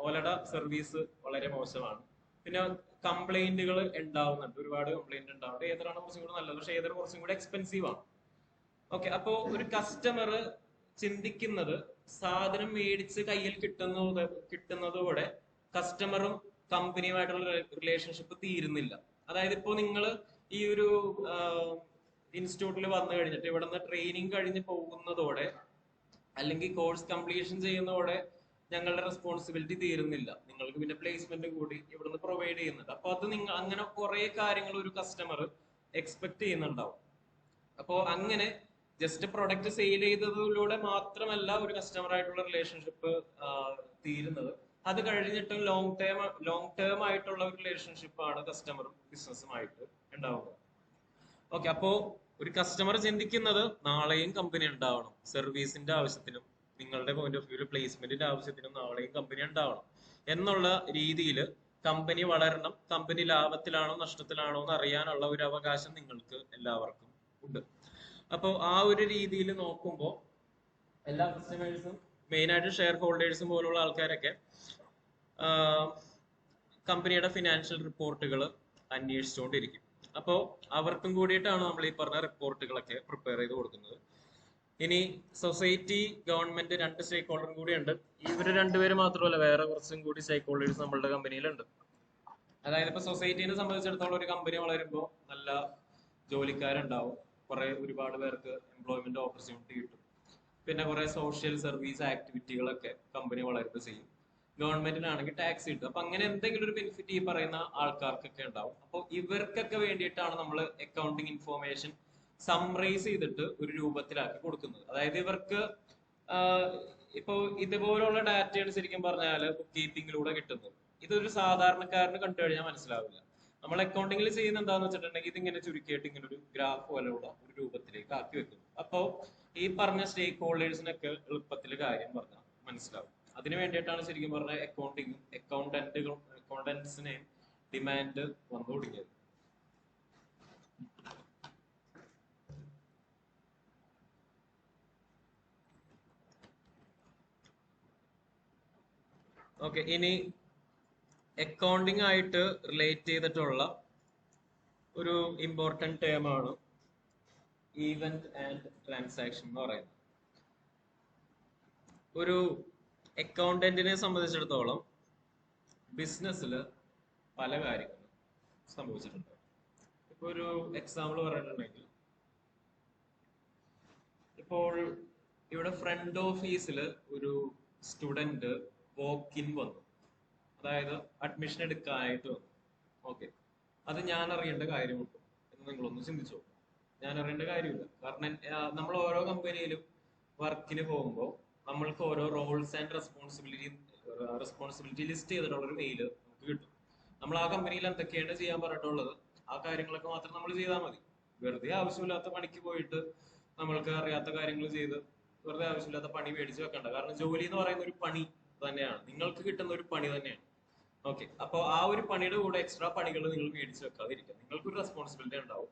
ഓലയുടെ സർവീസ് വളരെ മോശമാണ്. പിന്നെ കംപ്ലൈന്റുകൾ ഉണ്ടാവുന്നുണ്ട്, ഒരുപാട് കംപ്ലൈന്റ് ഉണ്ടാവുന്നുണ്ട്. ഏതറാണ് കുറച്ചും കൂടി നല്ലത്, പക്ഷെ ഏതർ കുറച്ചും കൂടി എക്സ്പെൻസീവ് ആണ്. ഓക്കെ, അപ്പോ ഒരു കസ്റ്റമർ ചിന്തിക്കുന്നത് സാധനം മേടിച്ച് കയ്യിൽ കിട്ടുന്നതോടെ കസ്റ്റമറും കമ്പനിയുമായിട്ടുള്ള റിലേഷൻഷിപ്പ് തീരുന്നില്ല. അതായത് ഇപ്പോ നിങ്ങൾ ഈ ഒരു ഇൻസ്റ്റിറ്റ്യൂട്ടിൽ വന്നു കഴിഞ്ഞിട്ട് ഇവിടുന്ന് ട്രെയിനിങ് കഴിഞ്ഞ് പോകുന്നതോടെ അല്ലെങ്കിൽ കോഴ്സ് കംപ്ലീഷൻ ചെയ്യുന്നതോടെ ഞങ്ങളുടെ റെസ്പോൺസിബിലിറ്റി തീരുന്നില്ല. നിങ്ങൾക്ക് പിന്നെ പ്ലേസ്മെന്റ് കൂടി ഇവിടുന്ന് പ്രൊവൈഡ് ചെയ്യുന്നുണ്ട്. അപ്പൊ അത് നിങ്ങൾ അങ്ങനെ കുറെ കാര്യങ്ങൾ ഒരു കസ്റ്റമർ എക്സ്പെക്ട് ചെയ്യുന്നുണ്ടാവും. അപ്പോൾ അങ്ങനെ ജസ്റ്റ് പ്രൊഡക്റ്റ് സെയിൽ ചെയ്തതിലൂടെ മാത്രമല്ല ഒരു കസ്റ്റമറായിട്ടുള്ള റിലേഷൻഷിപ്പ് തീരുന്നത്. അത് കഴിഞ്ഞിട്ട് ലോങ് ടേം ആയിട്ടുള്ള ഒരു റിലേഷൻഷിപ്പാണ് കസ്റ്റമറും ബിസിനസ്സുമായിട്ട് ഉണ്ടാവുന്നത്. ഓക്കെ, അപ്പോ ഒരു കസ്റ്റമർ ചിന്തിക്കുന്നത് നാളെയും കമ്പനി ഉണ്ടാവണം, സർവീസിന്റെ ആവശ്യത്തിനും നിങ്ങളുടെ പോയിന്റ് ഓഫ് വ്യൂ പ്ലേസ്മെന്റിന്റെ ആവശ്യത്തിനും നാളെയും കമ്പനി ഉണ്ടാവണം എന്നുള്ള രീതിയിൽ കമ്പനി വളരണം, കമ്പനി ലാഭത്തിലാണോ നഷ്ടത്തിലാണോ എന്ന് അറിയാനുള്ള ഒരു അവകാശം നിങ്ങൾക്ക് എല്ലാവർക്കും ഉണ്ട്. അപ്പോൾ ആ ഒരു രീതിയിൽ നോക്കുമ്പോൾ എല്ലാ കസ്റ്റമേഴ്സും മെയിനായിട്ട് ഷെയർ ഹോൾഡേഴ്സും പോലുള്ള ആൾക്കാരൊക്കെ കമ്പനിയുടെ ഫിനാൻഷ്യൽ റിപ്പോർട്ടുകൾ അന്വേഷിച്ചുകൊണ്ടിരിക്കും. അപ്പോൾ അവർക്കും കൂടിയിട്ടാണ് നമ്മൾ ഈ പറഞ്ഞ റിപ്പോർട്ടുകളൊക്കെ പ്രിപ്പയർ ചെയ്ത് കൊടുക്കുന്നത്. ഇനി സൊസൈറ്റി, ഗവൺമെന്റ്, രണ്ട് സ്റ്റേക്ക് ഹോൾഡറും കൂടി ഉണ്ട്. ഇവര് രണ്ടുപേര് മാത്രമല്ല, വേറെ കുറച്ചും കൂടി സ്റ്റേക്ക് ഹോൾഡേഴ്സ് നമ്മളുടെ കമ്പനിയിലുണ്ട്. അതായത് ഇപ്പൊ സൊസൈറ്റീനെ സംബന്ധിച്ചിടത്തോളം ഒരു കമ്പനി വളരുമ്പോൾ നല്ല ജോലിക്കാരുണ്ടാവും, ഒരുപാട് പേർക്ക് എംപ്ലോയ്മെന്റ് ഓപ്പർച്യൂണിറ്റി കിട്ടും, പിന്നെ കുറെ സോഷ്യൽ സർവീസ് ആക്ടിവിറ്റികളൊക്കെ കമ്പനി വളരുമ്പോൾ ചെയ്യും. ഗവൺമെന്റിനാണെങ്കിൽ ടാക്സ് കിട്ടും. അപ്പൊ അങ്ങനെ എന്തെങ്കിലും ഒരു ബെനിഫിറ്റ് ഈ പറയുന്ന ആൾക്കാർക്കൊക്കെ ഉണ്ടാവും. അപ്പോൾ ഇവർക്കൊക്കെ വേണ്ടിയിട്ടാണ് നമ്മൾ അക്കൗണ്ടിങ് ഇൻഫോർമേഷൻ സമ്മറൈസ് ചെയ്തിട്ട് ഒരു രൂപത്തിലാക്കി കൊടുക്കുന്നത്. അതായത് ഇവർക്ക് ഇപ്പോ ഇതുപോലുള്ള ഡാറ്റയാണ് ശരിക്കും പറഞ്ഞാൽ ബുക്ക് കീപ്പിംഗിലൂടെ കിട്ടുന്നത്. ഇതൊരു സാധാരണക്കാരന് കണ്ടു കഴിഞ്ഞാൽ മനസ്സിലാവില്ല. നമ്മൾ അക്കൗണ്ടിങ്ങിൽ ചെയ്യുന്ന എന്താന്ന് വെച്ചിട്ടുണ്ടെങ്കിൽ ഇതിങ്ങനെ ചുരുക്കിയിട്ട് ഇങ്ങനെ ഒരു ഗ്രാഫ് പോലെയുള്ള ഒരു രൂപത്തിലേക്ക് ആക്കി വെക്കുന്നു. അപ്പോ ഈ പറഞ്ഞ സ്റ്റേക്ക് ഹോൾഡേഴ്സിനൊക്കെ എളുപ്പത്തിൽ കാര്യം പറഞ്ഞാൽ മനസ്സിലാവും. അതിനു വേണ്ടിയിട്ടാണ് ശരിക്കും പറഞ്ഞ അക്കൗണ്ടിങ്ങും അക്കൗണ്ടൻസിനെയും ഡിമാൻഡ് വന്നു തുടങ്ങിയത്. ഓക്കെ, ഇനി അക്കൗണ്ടിങ് ആയിട്ട് റിലേറ്റ് ചെയ്തിട്ടുള്ള ഒരു ഇമ്പോർട്ടന്റ് ടേം ആണ് ഈവന്റ് ആൻഡ് ട്രാൻസാക്ഷൻ എന്ന് പറയുന്നത്. ഒരു അക്കൗണ്ടന്റിനെ സംബന്ധിച്ചിടത്തോളം ബിസിനസ്സിൽ പല കാര്യങ്ങളും സംഭവിച്ചിട്ടുണ്ട്. ഇപ്പൊ ഒരു എക്സാമ്പിൾ പറഞ്ഞിട്ടുണ്ടെങ്കിൽ, ഇപ്പോൾ ഇവിടെ ഫ്രണ്ട് ഓഫീസിൽ ഒരു സ്റ്റുഡന്റ് വോക്ക് ഇൻ വന്നു, അതായത് അഡ്മിഷൻ എടുക്കാനായിട്ട് വന്നു. ഓക്കെ, അത് ഞാൻ അറിയേണ്ട കാര്യമുണ്ടോ എന്ന് നിങ്ങളൊന്ന് ചിന്തിച്ചോ. ഞാൻ അറിയേണ്ട കാര്യമില്ല. കാരണം നമ്മൾ ഓരോ കമ്പനിയിലും വർക്കിന് പോകുമ്പോൾ നമ്മൾക്ക് ഓരോ റോൾസ് ആൻഡ് റെസ്പോൺസിബിലിറ്റി ലിസ്റ്റ് ചെയ്തിട്ടുള്ള ഒരു മെയില് നമുക്ക് കിട്ടും. നമ്മൾ ആ കമ്പനിയിൽ എന്തൊക്കെയാണ് ചെയ്യാൻ പറഞ്ഞിട്ടുള്ളത് ആ കാര്യങ്ങളൊക്കെ മാത്രം നമ്മൾ ചെയ്താൽ മതി. വെറുതെ ആവശ്യമില്ലാത്ത പണിക്ക് പോയിട്ട് നമ്മൾക്ക് അറിയാത്ത കാര്യങ്ങൾ ചെയ്ത് വെറുതെ ആവശ്യമില്ലാത്ത പണി മേടിച്ച് വെക്കണ്ട. കാരണം ജോലി എന്ന് പറയുന്ന ഒരു പണി തന്നെയാണ്, നിങ്ങൾക്ക് കിട്ടുന്ന ഒരു പണി തന്നെയാണ്. ഓക്കെ, അപ്പോൾ ആ ഒരു പണിയുടെ കൂടെ എക്സ്ട്രാ പണികൾ നിങ്ങൾ മേടിച്ച് വെക്കാതിരിക്കുക. നിങ്ങൾക്കൊരു റെസ്പോൺസിബിലിറ്റി ഉണ്ടാവും,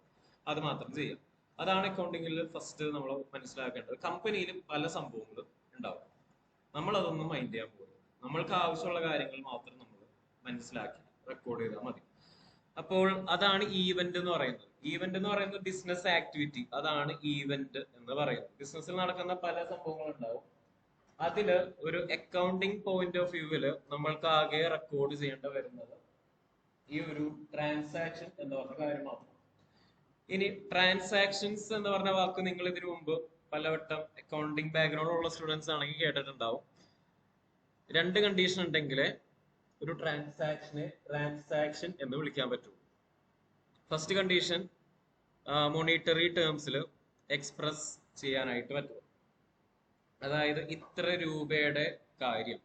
അത് മാത്രം ചെയ്യാം. അതാണ് അക്കൗണ്ടിങ്ങിൽ ഫസ്റ്റ് നമ്മൾ മനസ്സിലാക്കേണ്ടത്. കമ്പനിയിൽ പല സംഭവങ്ങളും ഉണ്ടാവും, നമ്മൾ അതൊന്നും മൈൻഡ് ചെയ്യാൻ പോകും. നമ്മൾക്ക് ആവശ്യമുള്ള കാര്യങ്ങൾ മാത്രം നമ്മൾ മനസ്സിലാക്കി റെക്കോർഡ് ചെയ്താൽ മതി. അപ്പോൾ അതാണ് ഈവന്റ് എന്ന് പറയുന്നത്. ഈവന്റ് എന്ന് പറയുന്നത് ബിസിനസ് ആക്ടിവിറ്റി, അതാണ് ഈവന്റ് എന്ന് പറയുന്നത്. ബിസിനസ്സിൽ നടക്കുന്ന പല സംഭവങ്ങളുണ്ടാവും. അതില് ഒരു അക്കൗണ്ടിങ് പോയിന്റ് ഓഫ് വ്യൂവില് നമ്മൾക്ക് ആകെ റെക്കോർഡ് ചെയ്യേണ്ട വരുന്നത് ഈ ഒരു ട്രാൻസാക്ഷൻ എന്ന് പറഞ്ഞ കാര്യം മാത്രം. ഇനി ട്രാൻസാക്ഷൻസ് എന്ന് പറഞ്ഞ വാക്ക് നിങ്ങൾ ഇതിനു മുമ്പ് പലവട്ടം അക്കൗണ്ടിങ് ബാക്ക്ഗ്രൗണ്ട് ഉള്ള സ്റ്റുഡൻസ് ആണെങ്കിൽ കേട്ടിട്ടുണ്ടാവും. രണ്ട് കണ്ടീഷൻ ഉണ്ടെങ്കിൽ ഒരു ട്രാൻസാക്ഷൻ എന്ന് വിളിക്കാൻ പറ്റും. ഫസ്റ്റ് കണ്ടീഷൻ മോണിറ്ററി ടേംസിൽ എക്സ്പ്രസ് ചെയ്യാനായിട്ട് പറ്റും. അതായത് ഇത്ര രൂപയുടെ കാര്യം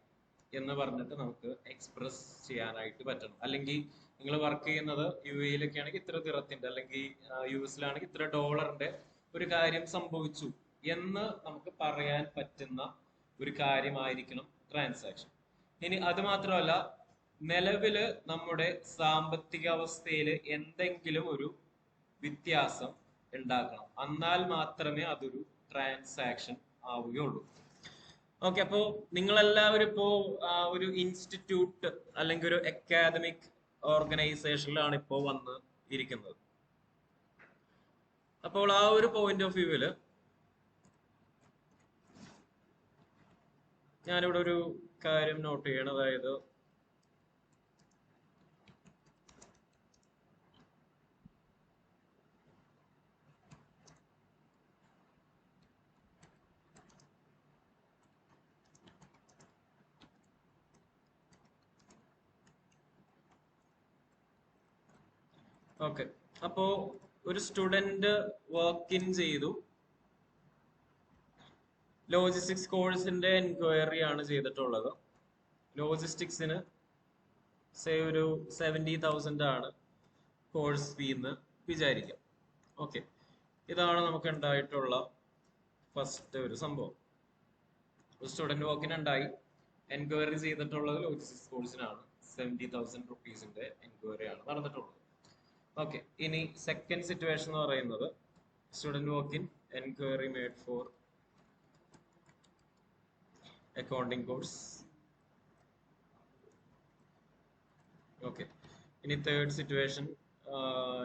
എന്ന് പറഞ്ഞിട്ട് നമുക്ക് എക്സ്പ്രസ് ചെയ്യാനായിട്ട് പറ്റണം. അല്ലെങ്കിൽ നിങ്ങൾ വർക്ക് ചെയ്യുന്നത് UAE-ലൊക്കെ ആണെങ്കിൽ ഇത്ര ദിറത്തിന്റെ, അല്ലെങ്കിൽ US-ലാണെങ്കിൽ ഇത്ര ഡോളറിന്റെ ഒരു കാര്യം സംഭവിച്ചു എന്ന് നമുക്ക് പറയാൻ പറ്റുന്ന ഒരു കാര്യമായിരിക്കണം ട്രാൻസാക്ഷൻ. ഇനി അത് മാത്രമല്ല, നിലവില് നമ്മുടെ സാമ്പത്തിക അവസ്ഥയിൽ എന്തെങ്കിലും ഒരു വ്യത്യാസം ഉണ്ടാക്കണം, എന്നാൽ മാത്രമേ അതൊരു ട്രാൻസാക്ഷൻ ആവുകയുള്ളൂ. ഓക്കെ, അപ്പോ നിങ്ങളെല്ലാവരും ഇപ്പോ ഒരു ഇൻസ്റ്റിറ്റ്യൂട്ട് അല്ലെങ്കിൽ ഒരു അക്കാദമിക് ഓർഗനൈസേഷനിലാണ് ഇപ്പോ വന്ന് ഇരിക്കുന്നത്. അപ്പോൾ ആ ഒരു പോയിന്റ് ഓഫ് വ്യൂവില് ഞാനിവിടെ ഒരു കാര്യം നോട്ട് ചെയ്യണം. അതായത് ഓക്കെ, അപ്പോ ഒരു സ്റ്റുഡന്റ് വർക്ക് ഇൻ ചെയ്തു, ലോജിസ്റ്റിക്സ് കോഴ്സിന്റെ എൻക്വയറി ആണ് ചെയ്തിട്ടുള്ളത്. ലോജിസ്റ്റിക്സിന് ഒരു 70,000 ആണ് കോഴ്സ് ഫീ എന്ന് വിചാരിക്കാം. ഓക്കെ, ഇതാണ് നമുക്ക് ഉണ്ടായിട്ടുള്ള ഫസ്റ്റ് ഒരു സംഭവം. സ്റ്റുഡന്റ് വർക്കിന് ഉണ്ടായി, എൻക്വയറി ചെയ്തിട്ടുള്ളത് ലോജിസ്റ്റിക്സ് കോഴ്സിനാണ്. 70,000 റുപ്പീസിന്റെ എൻക്വയറി ആണ് നടന്നിട്ടുള്ളത്. ഓക്കെ, ഇനി സെക്കൻഡ് സിറ്റുവേഷൻ എന്ന് പറയുന്നത് student walk in enquiry made for accounting course. Okay, ഇനി third situation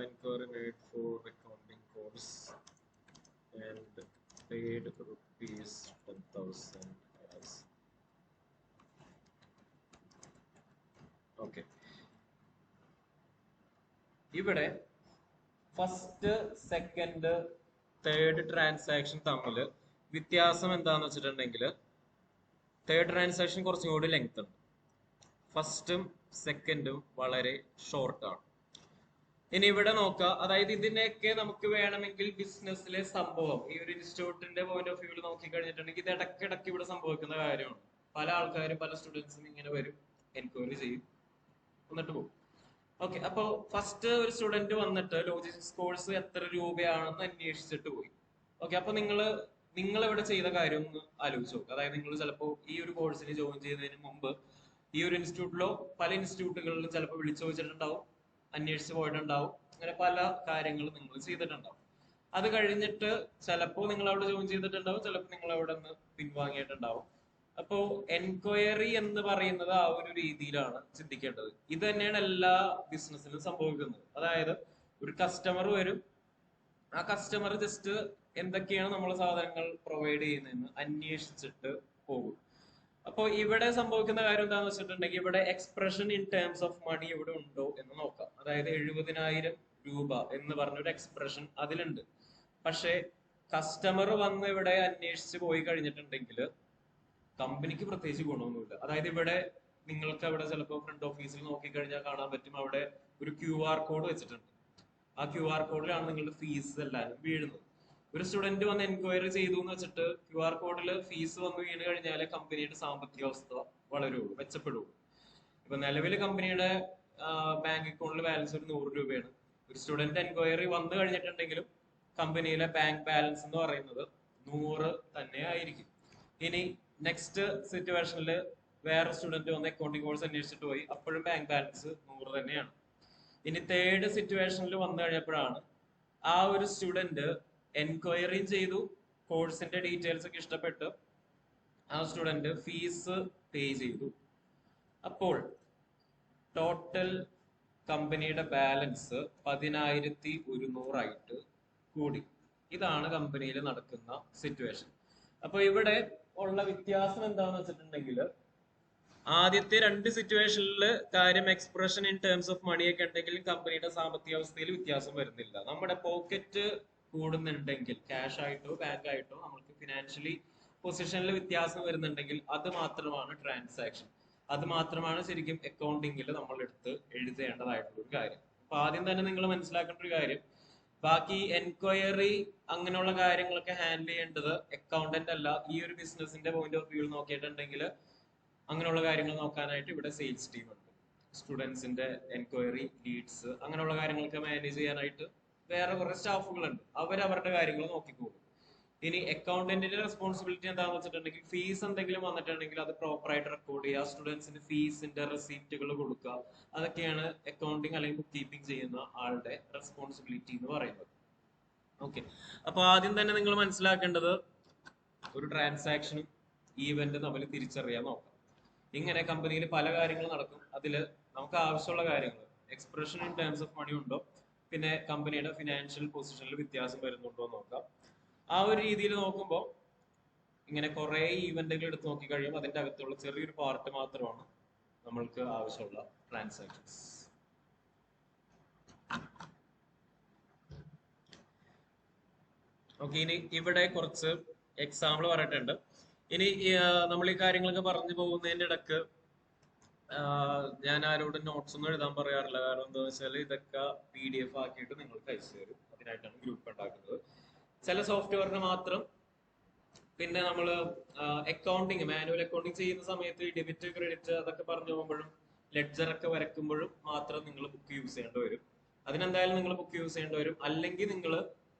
enquiry made for accounting course and paid rupees 10,000 as. Okay, ഇവിടെ ഫസ്റ്റ് സെക്കൻഡ് തേർഡ് ട്രാൻസാക്ഷൻ തമ്മിൽ വ്യത്യാസം എന്താന്ന് വെച്ചിട്ടുണ്ടെങ്കിൽ തേർഡ് ട്രാൻസാക്ഷൻ കുറച്ചും കൂടി ലെങ്ത് ഉണ്ട്, ഫസ്റ്റും സെക്കൻഡും വളരെ ഷോർട്ടാണ്. ഇനി ഇവിടെ നോക്കുക, അതായത് ഇതിനെയൊക്കെ നമുക്ക് വേണമെങ്കിൽ ബിസിനസ്സിലെ സംഭവം ഈ ഒരു ഇൻസ്റ്റിറ്റ്യൂട്ടിന്റെ പോയിന്റ് ഓഫ് വ്യൂവിൽ നോക്കി കഴിഞ്ഞിട്ടുണ്ടെങ്കിൽ ഇത് ഇടയ്ക്കിടയ്ക്ക് ഇവിടെ സംഭവിക്കുന്ന കാര്യമാണ്. പല ആൾക്കാരും പല സ്റ്റുഡൻസും ഇങ്ങനെ വരും, എൻക്വയറി ചെയ്യും, എന്നിട്ട് പോകും. ഓക്കെ, അപ്പോൾ ഫസ്റ്റ് ഒരു സ്റ്റുഡന്റ് വന്നിട്ട് ലോജിസ്റ്റിക്സ് കോഴ്സ് എത്ര രൂപയാണെന്ന് അന്വേഷിച്ചിട്ട് പോയി. ഓക്കെ, അപ്പൊ നിങ്ങൾ ഇവിടെ ചെയ്ത കാര്യം ഒന്ന് ആലോചിച്ച് നോക്കുക. അതായത് നിങ്ങൾ ചിലപ്പോൾ ഈ ഒരു കോഴ്സിന് ജോയിൻ ചെയ്യുന്നതിന് മുമ്പ് ഈ ഒരു ഇൻസ്റ്റിറ്റ്യൂട്ടിലോ പല ഇൻസ്റ്റിറ്റ്യൂട്ടുകളിലും ചിലപ്പോൾ വിളിച്ചു ചോദിച്ചിട്ടുണ്ടാവും, അന്വേഷിച്ച് പോയിട്ടുണ്ടാവും, അങ്ങനെ പല കാര്യങ്ങളും നിങ്ങൾ ചെയ്തിട്ടുണ്ടാവും. അത് കഴിഞ്ഞിട്ട് ചിലപ്പോൾ നിങ്ങൾ അവിടെ ജോയിൻ ചെയ്തിട്ടുണ്ടാവും, ചിലപ്പോൾ നിങ്ങൾ അവിടെ നിന്ന് പിൻവാങ്ങിയിട്ടുണ്ടാവും. അപ്പോ എൻക്വയറി എന്ന് പറയുന്നത് ആ ഒരു രീതിയിലാണ് ചിന്തിക്കേണ്ടത്. ഇത് തന്നെയാണ് എല്ലാ ബിസിനസ്സിലും സംഭവിക്കുന്നത്. അതായത് ഒരു കസ്റ്റമർ വരും, ആ കസ്റ്റമർ ജസ്റ്റ് എന്തൊക്കെയാണ് നമ്മൾ സാധനങ്ങൾ പ്രൊവൈഡ് ചെയ്യുന്നതെന്ന് അന്വേഷിച്ചിട്ട് പോകും. അപ്പോൾ ഇവിടെ സംഭവിക്കുന്ന കാര്യം എന്താണെന്ന് വെച്ചിട്ടുണ്ടെങ്കിൽ ഇവിടെ expression in terms of money ഇവിടെ ഉണ്ടോ എന്ന് നോക്കാം. അതായത് 70,000 രൂപ എന്ന് പറഞ്ഞൊരു എക്സ്പ്രഷൻ അതിലുണ്ട്. പക്ഷേ കസ്റ്റമർ വന്ന് ഇവിടെ അന്വേഷിച്ച് പോയി കഴിഞ്ഞിട്ടുണ്ടെങ്കിൽ കമ്പനിക്ക് പ്രത്യേകിച്ച് ഗുണമൊന്നുമില്ല. അതായത് ഇവിടെ നിങ്ങൾക്ക് അവിടെ ചിലപ്പോൾ ഫ്രണ്ട് ഓഫീസിൽ നോക്കിക്കഴിഞ്ഞാൽ കാണാൻ പറ്റും, അവിടെ ഒരു QR കോഡ് വെച്ചിട്ടുണ്ട്. ആ QR കോഡിലാണ് നിങ്ങളുടെ ഫീസ് എല്ലാവരും വീഴുന്നത്. ഒരു സ്റ്റുഡന്റ് വന്ന് എൻക്വയറി ചെയ്തു എന്ന് വെച്ചിട്ട് QR കോഡിൽ ഫീസ് വന്ന് വീണ് കഴിഞ്ഞാൽ കമ്പനിയുടെ സാമ്പത്തിക അവസ്ഥ വളരുള്ളൂ, മെച്ചപ്പെടുള്ളൂ. ഇപ്പൊ നിലവിൽ കമ്പനിയുടെ ബാങ്ക് അക്കൗണ്ടിൽ ബാലൻസ് ഒരു 100 രൂപയാണ്. ഒരു സ്റ്റുഡന്റ് എൻക്വയറി വന്നു കഴിഞ്ഞിട്ടുണ്ടെങ്കിലും കമ്പനിയിലെ ബാങ്ക് ബാലൻസ് എന്ന് പറയുന്നത് 100 തന്നെ ആയിരിക്കും. ഇനി നെക്സ്റ്റ് സിറ്റുവേഷനിൽ വേറെ സ്റ്റുഡന്റ് വന്ന് അക്കൗണ്ടിങ് കോഴ്സ് അന്വേഷിച്ചിട്ട് പോയി, അപ്പോഴും ബാങ്ക് ബാലൻസ് 100 തന്നെയാണ്. ഇനി തേർഡ് സിറ്റുവേഷനിൽ വന്നു കഴിഞ്ഞപ്പോഴാണ് ആ ഒരു സ്റ്റുഡന്റ് എൻക്വയറിയും ചെയ്തു, കോഴ്സിന്റെ ഡീറ്റെയിൽസ് ഒക്കെ ഇഷ്ടപ്പെട്ട് ആ സ്റ്റുഡന്റ് ഫീസ് പേ ചെയ്തു. അപ്പോൾ ടോട്ടൽ കമ്പനിയുടെ ബാലൻസ് 10,100 ആയിട്ട് കൂടി. ഇതാണ് കമ്പനിയിൽ നടക്കുന്ന സിറ്റുവേഷൻ. അപ്പൊ ഇവിടെ ഉള്ള വ്യത്യാസം എന്താണെന്ന് വെച്ചിട്ടുണ്ടെങ്കിൽ ആദ്യത്തെ രണ്ട് സിറ്റുവേഷനിൽ കാര്യം expression in terms of money ഒക്കെ ഉണ്ടെങ്കിലും കമ്പനിയുടെ സാമ്പത്തിക അവസ്ഥയിൽ വ്യത്യാസം വരുന്നില്ല. നമ്മുടെ പോക്കറ്റ് കൂടുന്നുണ്ടെങ്കിൽ ക്യാഷ് ആയിട്ടോ ബാങ്ക് ആയിട്ടോ നമുക്ക് ഫിനാൻഷ്യലി പൊസിഷനിൽ വ്യത്യാസം വരുന്നുണ്ടെങ്കിൽ അത് മാത്രമാണ് ട്രാൻസാക്ഷൻ, അത് മാത്രമാണ് ശരിക്കും അക്കൗണ്ടിങ്ങിൽ നമ്മൾ എടുത്ത് എഴുതേണ്ടതായിട്ടുള്ള ഒരു കാര്യം. അപ്പൊ ആദ്യം തന്നെ നിങ്ങൾ മനസ്സിലാക്കേണ്ട ഒരു കാര്യം, ബാക്കി എൻക്വയറി അങ്ങനെയുള്ള കാര്യങ്ങളൊക്കെ ഹാൻഡിൽ ചെയ്യേണ്ടത് അക്കൗണ്ടന്റ് അല്ല. ഈ ഒരു ബിസിനസിന്റെ പോയിന്റ് ഓഫ് വ്യൂ നോക്കിയിട്ടുണ്ടെങ്കിൽ അങ്ങനെയുള്ള കാര്യങ്ങൾ നോക്കാനായിട്ട് ഇവിടെ സെയിൽസ് ടീം ഉണ്ട്, സ്റ്റുഡൻസിന്റെ എൻക്വയറി, ലീഡ്സ്, അങ്ങനെയുള്ള കാര്യങ്ങളൊക്കെ മാനേജ് ചെയ്യാനായിട്ട് വേറെ കുറെ സ്റ്റാഫുകളുണ്ട്, അവരവരുടെ കാര്യങ്ങൾ നോക്കിക്കോളും. ഇനി അക്കൗണ്ടന്റിന്റെ റെസ്പോൺസിബിലിറ്റി എന്താണെന്ന് വെച്ചിട്ടുണ്ടെങ്കിൽ ഫീസ് എന്തെങ്കിലും വന്നിട്ടുണ്ടെങ്കിൽ അത് പ്രോപ്പറായിട്ട് റെക്കോർഡ് ചെയ്യുക, സ്റ്റുഡൻസിന് ഫീസിന്റെ റെസീപ്റ്റുകൾ കൊടുക്കുക, അതൊക്കെയാണ് അക്കൗണ്ടിങ് അല്ലെങ്കിൽ ബുക്ക് കീപ്പിംഗ് ചെയ്യുന്ന ആളുടെ റെസ്പോൺസിബിലിറ്റി എന്ന് പറയുന്നത്. ഓക്കെ, അപ്പൊ ആദ്യം തന്നെ നിങ്ങൾ മനസ്സിലാക്കേണ്ടത് ഒരു ട്രാൻസാക്ഷനും ഈവന്റ് തമ്മിൽ തിരിച്ചറിയാൻ നോക്കാം. ഇങ്ങനെ കമ്പനിയിൽ പല കാര്യങ്ങൾ നടക്കും, അതിൽ നമുക്ക് ആവശ്യമുള്ള കാര്യങ്ങൾ expression in terms of money ഉണ്ടോ, പിന്നെ കമ്പനിയുടെ ഫിനാൻഷ്യൽ പൊസിഷനിൽ വ്യത്യാസം വരുന്നുണ്ടോ നോക്കാം. ആ ഒരു രീതിയിൽ നോക്കുമ്പോൾ ഇങ്ങനെ കുറെ ഈവന്റുകൾ എടുത്ത് നോക്കി കഴിയുമ്പോൾ അതിന്റെ അകത്തുള്ള ചെറിയൊരു പാർട്ട് മാത്രമാണ് നമ്മൾക്ക് ആവശ്യമുള്ള ട്രാൻസാക്ഷൻസ്. ഓക്കെ, ഇനി ഇവിടെ കുറച്ച് എക്സാമ്പിൾ പറഞ്ഞിട്ടുണ്ട്. ഇനി നമ്മൾ ഈ കാര്യങ്ങളൊക്കെ പറഞ്ഞു പോകുന്നതിന്റെ ഇടക്ക് ഞാൻ ആരോടും നോട്ട്സ് ഒന്നും എഴുതാൻ പറയാറില്ല. കാരണം എന്താ വെച്ചാൽ ഇതൊക്കെ PDF ആക്കിയിട്ട് നിങ്ങൾക്ക് അയച്ചു തരും. അതിനായിട്ടാണ് ഗ്രൂപ്പ് ഉണ്ടാക്കുന്നത്. ചില സോഫ്റ്റ്വെയറിന് മാത്രം. പിന്നെ നമ്മൾ അക്കൗണ്ടിങ്, മാനുവൽ അക്കൗണ്ടിങ് ചെയ്യുന്ന സമയത്ത് ഡെബിറ്റ് ക്രെഡിറ്റ് അതൊക്കെ പറഞ്ഞു പോകുമ്പോഴും ലെഡ്ജർ ഒക്കെ വരയ്ക്കുമ്പോഴും മാത്രം നിങ്ങൾ ബുക്ക് യൂസ് ചെയ്യേണ്ടി വരും. അതിനെന്തായാലും നിങ്ങൾ ബുക്ക് യൂസ് ചെയ്യേണ്ടി വരും. അല്ലെങ്കിൽ നിങ്ങൾ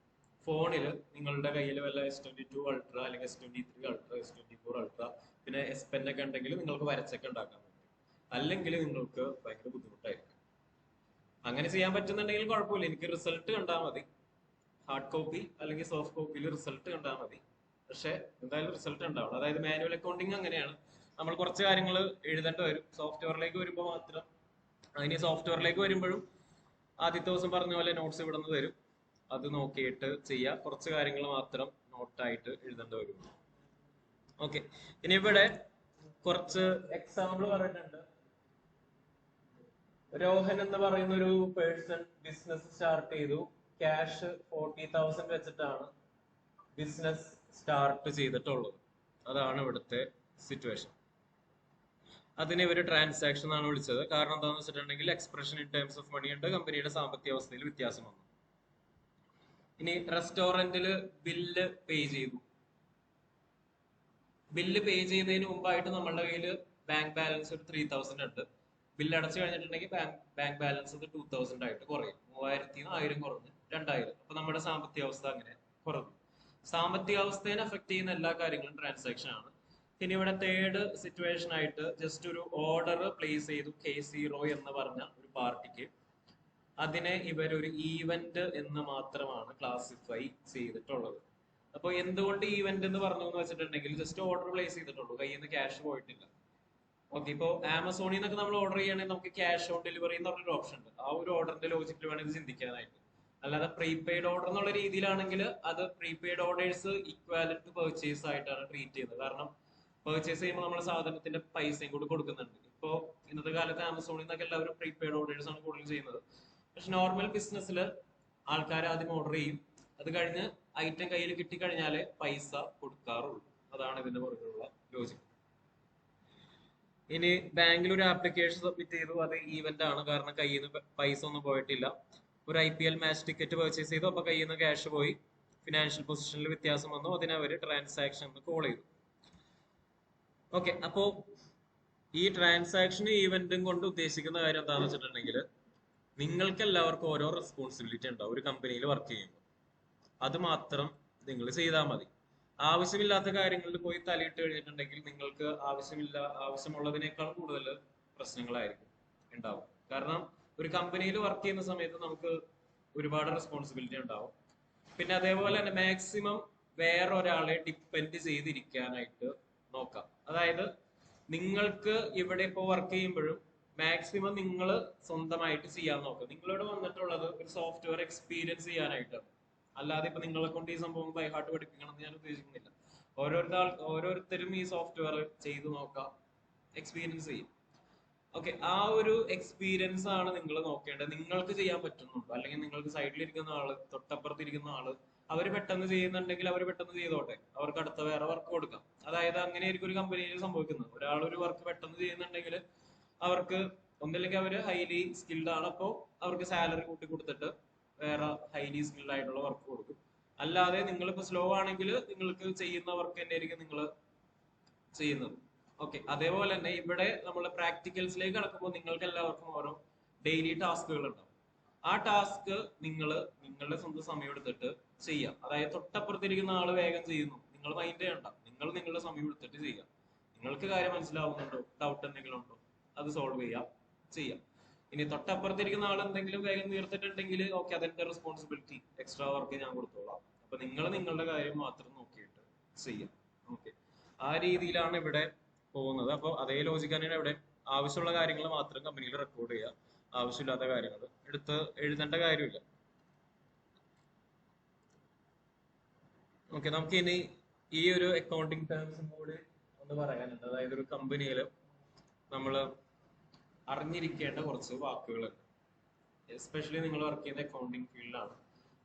ഫോണിൽ നിങ്ങളുടെ കയ്യിൽ വല്ല S22 അൾട്ര അല്ലെങ്കിൽ S23 അൾട്ര, S24 അൾട്ര, പിന്നെ S Pen ഒക്കെ ഉണ്ടെങ്കിൽ നിങ്ങൾക്ക് വരച്ചൊക്കെ ഉണ്ടാക്കാൻ പറ്റും. അല്ലെങ്കിൽ നിങ്ങൾക്ക് ഭയങ്കര ബുദ്ധിമുട്ടായിരിക്കും. അങ്ങനെ ചെയ്യാൻ പറ്റുന്നുണ്ടെങ്കിൽ കുഴപ്പമില്ല, എനിക്ക് റിസൾട്ട് കണ്ടാൽ മതി. ഹാർഡ് കോപ്പി അല്ലെങ്കിൽ സോഫ്റ്റ് കോപ്പിയിൽ റിസൾട്ട് കണ്ടാൽ മതി. പക്ഷെ എന്തായാലും റിസൾട്ട് ഉണ്ടാവണം. അതായത് മാനുവൽ അക്കൗണ്ടിങ് അങ്ങനെയാണ്, നമ്മൾ കുറച്ച് കാര്യങ്ങൾ എഴുതേണ്ടി വരും. സോഫ്റ്റ്വെയറിലേക്ക് വരുമ്പോൾ മാത്രം. അതിന് സോഫ്റ്റ്വെയറിലേക്ക് വരുമ്പോഴും ആദ്യത്തെ ദിവസം പറഞ്ഞ പോലെ നോട്ട്സ് ഇവിടെ നിന്ന് തരും. അത് നോക്കിയിട്ട് ചെയ്യുക. കുറച്ച് കാര്യങ്ങൾ മാത്രം നോട്ടായിട്ട് എഴുതേണ്ടി വരും. ഓക്കെ, ഇനി ഇവിടെ കുറച്ച് എക്സാമ്പിൾ പറഞ്ഞിട്ടുണ്ട്. രോഹൻ എന്ന് പറയുന്ന ഒരു പേഴ്സൺ ബിസിനസ് സ്റ്റാർട്ട് ചെയ്തു. ക്യാഷ് 40,000 വെച്ചിട്ടാണ് ബിസിനസ് സ്റ്റാർട്ട് ചെയ്തിട്ടുള്ളത്. അതാണ് ഇവിടുത്തെ സിറ്റുവേഷൻ. അതിനെ ഇവര് ട്രാൻസാക്ഷൻ ആണ് വിളിച്ചത്. കാരണം എന്താണെന്ന് വെച്ചിട്ടുണ്ടെങ്കിൽ expression in terms of money ഉണ്ട്, കമ്പനിയുടെ സാമ്പത്തിക അവസ്ഥയിൽ വ്യത്യാസം വന്നു. ഇനി റെസ്റ്റോറന്റിൽ ബില്ല് പേ ചെയ്തു. ബില്ല് പേ ചെയ്യുന്നതിന് മുമ്പായിട്ട് നമ്മളുടെ കയ്യിൽ ബാങ്ക് ബാലൻസ് ഒരു 3,000 ഉണ്ട്. ബില്ല് അടച്ചു കഴിഞ്ഞിട്ടുണ്ടെങ്കിൽ ബാങ്ക് ബാലൻസ് 2,000 ആയിട്ട് കുറയും. 3,000 1000 കുറഞ്ഞ് 2,000. അപ്പൊ നമ്മുടെ സാമ്പത്തിക അവസ്ഥ അങ്ങനെ കുറഞ്ഞു. സാമ്പത്തിക അവസ്ഥയെ അഫക്ട് ചെയ്യുന്ന എല്ലാ കാര്യങ്ങളും ട്രാൻസാക്ഷൻ ആണ്. ഇനി ഇവിടെ തേർഡ് സിറ്റുവേഷൻ ആയിട്ട് ജസ്റ്റ് ഒരു ഓർഡർ പ്ലേസ് ചെയ്തു K0 എന്ന് പറഞ്ഞ ഒരു പാർട്ടിക്ക്. അതിനെ ഇവരൊരു ഈവന്റ് എന്ന് മാത്രമാണ് ക്ലാസിഫൈ ചെയ്തിട്ടുള്ളത്. അപ്പൊ എന്തുകൊണ്ട് ഈവന്റ് എന്ന് പറഞ്ഞു എന്ന് വെച്ചിട്ടുണ്ടെങ്കിൽ ജസ്റ്റ് ഓർഡർ പ്ലേസ് ചെയ്തിട്ടുള്ളൂ, കയ്യിൽ നിന്ന് ക്യാഷ് പോയിട്ടില്ല. ഓക്കെ, ഇപ്പൊ ആമസോണിൽ നിന്നൊക്കെ നമ്മൾ ഓർഡർ ചെയ്യുകയാണെങ്കിൽ നമുക്ക് ക്യാഷ് ഓൺ ഡെലിവറി എന്ന് പറഞ്ഞൊരു ഓപ്ഷൻ ഉണ്ട്. ആ ഒരു ഓർഡറിന്റെ ലോജിക്കിൽ വേണം ഇത് ചിന്തിക്കാനായിട്ട്. അല്ലാതെ പ്രീപെയ്ഡ് ഓർഡർ എന്നുള്ള രീതിയിലാണെങ്കിൽ അത് prepaid orders equivalent to purchase ആയിട്ടാണ് ട്രീറ്റ് ചെയ്യുന്നത്. കാരണം പെർച്ചേസ് ചെയ്യുമ്പോൾ നമ്മൾ സാധനത്തിന്റെ പൈസയും കൂടി കൊടുക്കുന്നുണ്ട്. ഇപ്പോ ഇന്നത്തെ കാലത്ത് ആമസോണിൽ നിന്നൊക്കെ എല്ലാവരും പ്രീപെയ്ഡ് ഓർഡേഴ്സ് ആണ് കൂടുതൽ ചെയ്യുന്നത്. പക്ഷെ നോർമൽ ബിസിനസ്സിൽ ആൾക്കാർ ആദ്യം ഓർഡർ ചെയ്യും, അത് കഴിഞ്ഞ് ഐറ്റം കയ്യിൽ കിട്ടിക്കഴിഞ്ഞാലേ പൈസ കൊടുക്കാറുള്ളൂ. അതാണ് ഇതിന്റെ പുറകിലുള്ള ലോജിക്. ഇനി ബാങ്കിൽ ഒരു ആപ്ലിക്കേഷൻ സബ്മിറ്റ് ചെയ്തു, അത് ഈവന്റ് ആണ്. കാരണം കയ്യിൽ നിന്ന് പൈസ ഒന്നും പോയിട്ടില്ല. ഒരു IPL മാച്ച് ടിക്കറ്റ് പർച്ചേസ് ചെയ്തു, അപ്പൊ കയ്യിൽ നിന്ന് ക്യാഷ് പോയി, ഫിനാൻഷ്യൽ പൊസിഷനിൽ വ്യത്യാസം വന്നു, അതിനെ അവര് ട്രാൻസാക്ഷൻ എന്ന് കോൾ ചെയ്തു. ഓക്കെ, അപ്പോ ഈ ട്രാൻസാക്ഷൻ ഈവന്റും കൊണ്ട് ഉദ്ദേശിക്കുന്ന കാര്യം എന്താണെന്ന് വെച്ചിട്ടുണ്ടെങ്കിൽ നിങ്ങൾക്ക് എല്ലാവർക്കും ഓരോ റെസ്പോൺസിബിലിറ്റി ഉണ്ടാവും ഒരു കമ്പനിയിൽ വർക്ക് ചെയ്യുമ്പോൾ. അത് മാത്രം നിങ്ങൾ ചെയ്താൽ മതി. ആവശ്യമില്ലാത്ത കാര്യങ്ങളിൽ പോയി തലയിട്ട് കഴിഞ്ഞിട്ടുണ്ടെങ്കിൽ നിങ്ങൾക്ക് ആവശ്യമുള്ളതിനേക്കാൾ കൂടുതൽ പ്രശ്നങ്ങളായിരിക്കും ഉണ്ടാവും. കാരണം ഒരു കമ്പനിയിൽ വർക്ക് ചെയ്യുന്ന സമയത്ത് നമുക്ക് ഒരുപാട് റെസ്പോൺസിബിലിറ്റി ഉണ്ടാവും. പിന്നെ അതേപോലെ തന്നെ മാക്സിമം വേറൊരാളെ ഡിപ്പെൻഡ് ചെയ്തിരിക്കാനായിട്ട് നോക്കാം. അതായത് നിങ്ങൾക്ക് ഇവിടെ ഇപ്പോൾ വർക്ക് ചെയ്യുമ്പോഴും മാക്സിമം നിങ്ങൾ സ്വന്തമായിട്ട് ചെയ്യാൻ നോക്കുക. നിങ്ങളിവിടെ വന്നിട്ടുള്ളത് ഒരു സോഫ്റ്റ്വെയർ എക്സ്പീരിയൻസ് ചെയ്യാനായിട്ടാണ്. അല്ലാതെ ഇപ്പൊ നിങ്ങളെ കൊണ്ട് ഈ സംഭവം ബൈ ഹാർട്ട് പഠിപ്പിക്കണം എന്ന് ഞാൻ ഉദ്ദേശിക്കുന്നില്ല. ഓരോരുത്തരും ഈ സോഫ്റ്റ്വെയർ ചെയ്തു നോക്കാം, എക്സ്പീരിയൻസ് ചെയ്യും. ഓക്കെ, ആ ഒരു എക്സ്പീരിയൻസ് ആണ് നിങ്ങൾ നോക്കേണ്ടത്. നിങ്ങൾക്ക് ചെയ്യാൻ പറ്റുന്നുണ്ടോ, അല്ലെങ്കിൽ നിങ്ങൾക്ക് സൈഡിലിരിക്കുന്ന ആള്, തൊട്ടപ്പുറത്തിരിക്കുന്ന ആള്, അവർ പെട്ടെന്ന് ചെയ്യുന്നുണ്ടെങ്കിൽ അവർ പെട്ടെന്ന് ചെയ്തോട്ടെ, അവർക്ക് അടുത്ത വേറെ വർക്ക് കൊടുക്കാം. അതായത് അങ്ങനെയായിരിക്കും ഒരു കമ്പനിയിൽ സംഭവിക്കുന്നത്. ഒരാൾ ഒരു വർക്ക് പെട്ടെന്ന് ചെയ്യുന്നുണ്ടെങ്കിൽ അവർക്ക് ഒന്നില്ലെങ്കിൽ അവര് ഹൈലി സ്കിൽഡ് ആണ്, അപ്പോൾ അവർക്ക് സാലറി കൂട്ടി കൊടുത്തിട്ട് വേറെ ഹൈലി സ്കിൽഡ് ആയിട്ടുള്ള വർക്ക് കൊടുക്കും. അല്ലാതെ നിങ്ങളിപ്പോ സ്ലോ ആണെങ്കിൽ നിങ്ങൾക്ക് ചെയ്യുന്ന വർക്ക് തന്നെയായിരിക്കും നിങ്ങൾ ചെയ്യുന്നത്. ഓക്കെ, അതേപോലെ തന്നെ ഇവിടെ നമ്മൾ പ്രാക്ടിക്കൽസിലേക്ക് കടക്കുമ്പോൾ നിങ്ങൾക്ക് എല്ലാവർക്കും ഓരോ ഡെയിലി ടാസ്കുകൾ ഉണ്ടാവും. ആ ടാസ്ക് നിങ്ങൾ നിങ്ങളുടെ സ്വന്തം സമയം എടുത്തിട്ട് ചെയ്യാം. അതായത് തൊട്ടപ്പുറത്തിരിക്കുന്ന ആള് വേഗം ചെയ്യുന്നു, നിങ്ങൾ മൈൻഡ് ചെയ്യണ്ട, നിങ്ങൾ നിങ്ങളുടെ സമയം എടുത്തിട്ട് ചെയ്യാം. നിങ്ങൾക്ക് കാര്യം മനസ്സിലാവുന്നുണ്ടോ, ഡൗട്ട് എന്തെങ്കിലും ഉണ്ടോ, അത് സോൾവ് ചെയ്യാം. ഇനി തൊട്ടപ്പുറത്തിരിക്കുന്ന ആൾ എന്തെങ്കിലും വേഗം തീർത്തിട്ടുണ്ടെങ്കിൽ ഓക്കെ, അതെന്റെ റെസ്പോൺസിബിലിറ്റി, എക്സ്ട്രാ വർക്ക് ഞാൻ കൊടുത്തോളാം. അപ്പൊ നിങ്ങൾ നിങ്ങളുടെ കാര്യം മാത്രം നോക്കിയിട്ട് ചെയ്യാം. ഓക്കെ, ആ രീതിയിലാണ് ഇവിടെ പോകുന്നത്. അപ്പോൾ അതേ ലോജിക്ക് തന്നെയാണ് ഇവിടെ. ആവശ്യമുള്ള കാര്യങ്ങൾ മാത്രം കമ്പനിയിൽ റെക്കോർഡ് ചെയ്യുക, ആവശ്യമില്ലാത്ത കാര്യങ്ങൾ എടുത്ത് എഴുതേണ്ട കാര്യമില്ല. ഓക്കെ, നമുക്ക് ഇനി ഈ ഒരു അക്കൗണ്ടിങ് ടേംസും കൂടി ഒന്ന് പറയാനുണ്ട്. അതായത് ഒരു കമ്പനിയിൽ നമ്മൾ അറിഞ്ഞിരിക്കേണ്ട കുറച്ച് വാക്കുകളുണ്ട്. എസ്പെഷ്യലി നിങ്ങൾ വർക്ക് ചെയ്യുന്ന അക്കൗണ്ടിങ് ഫീൽഡിലാണ്.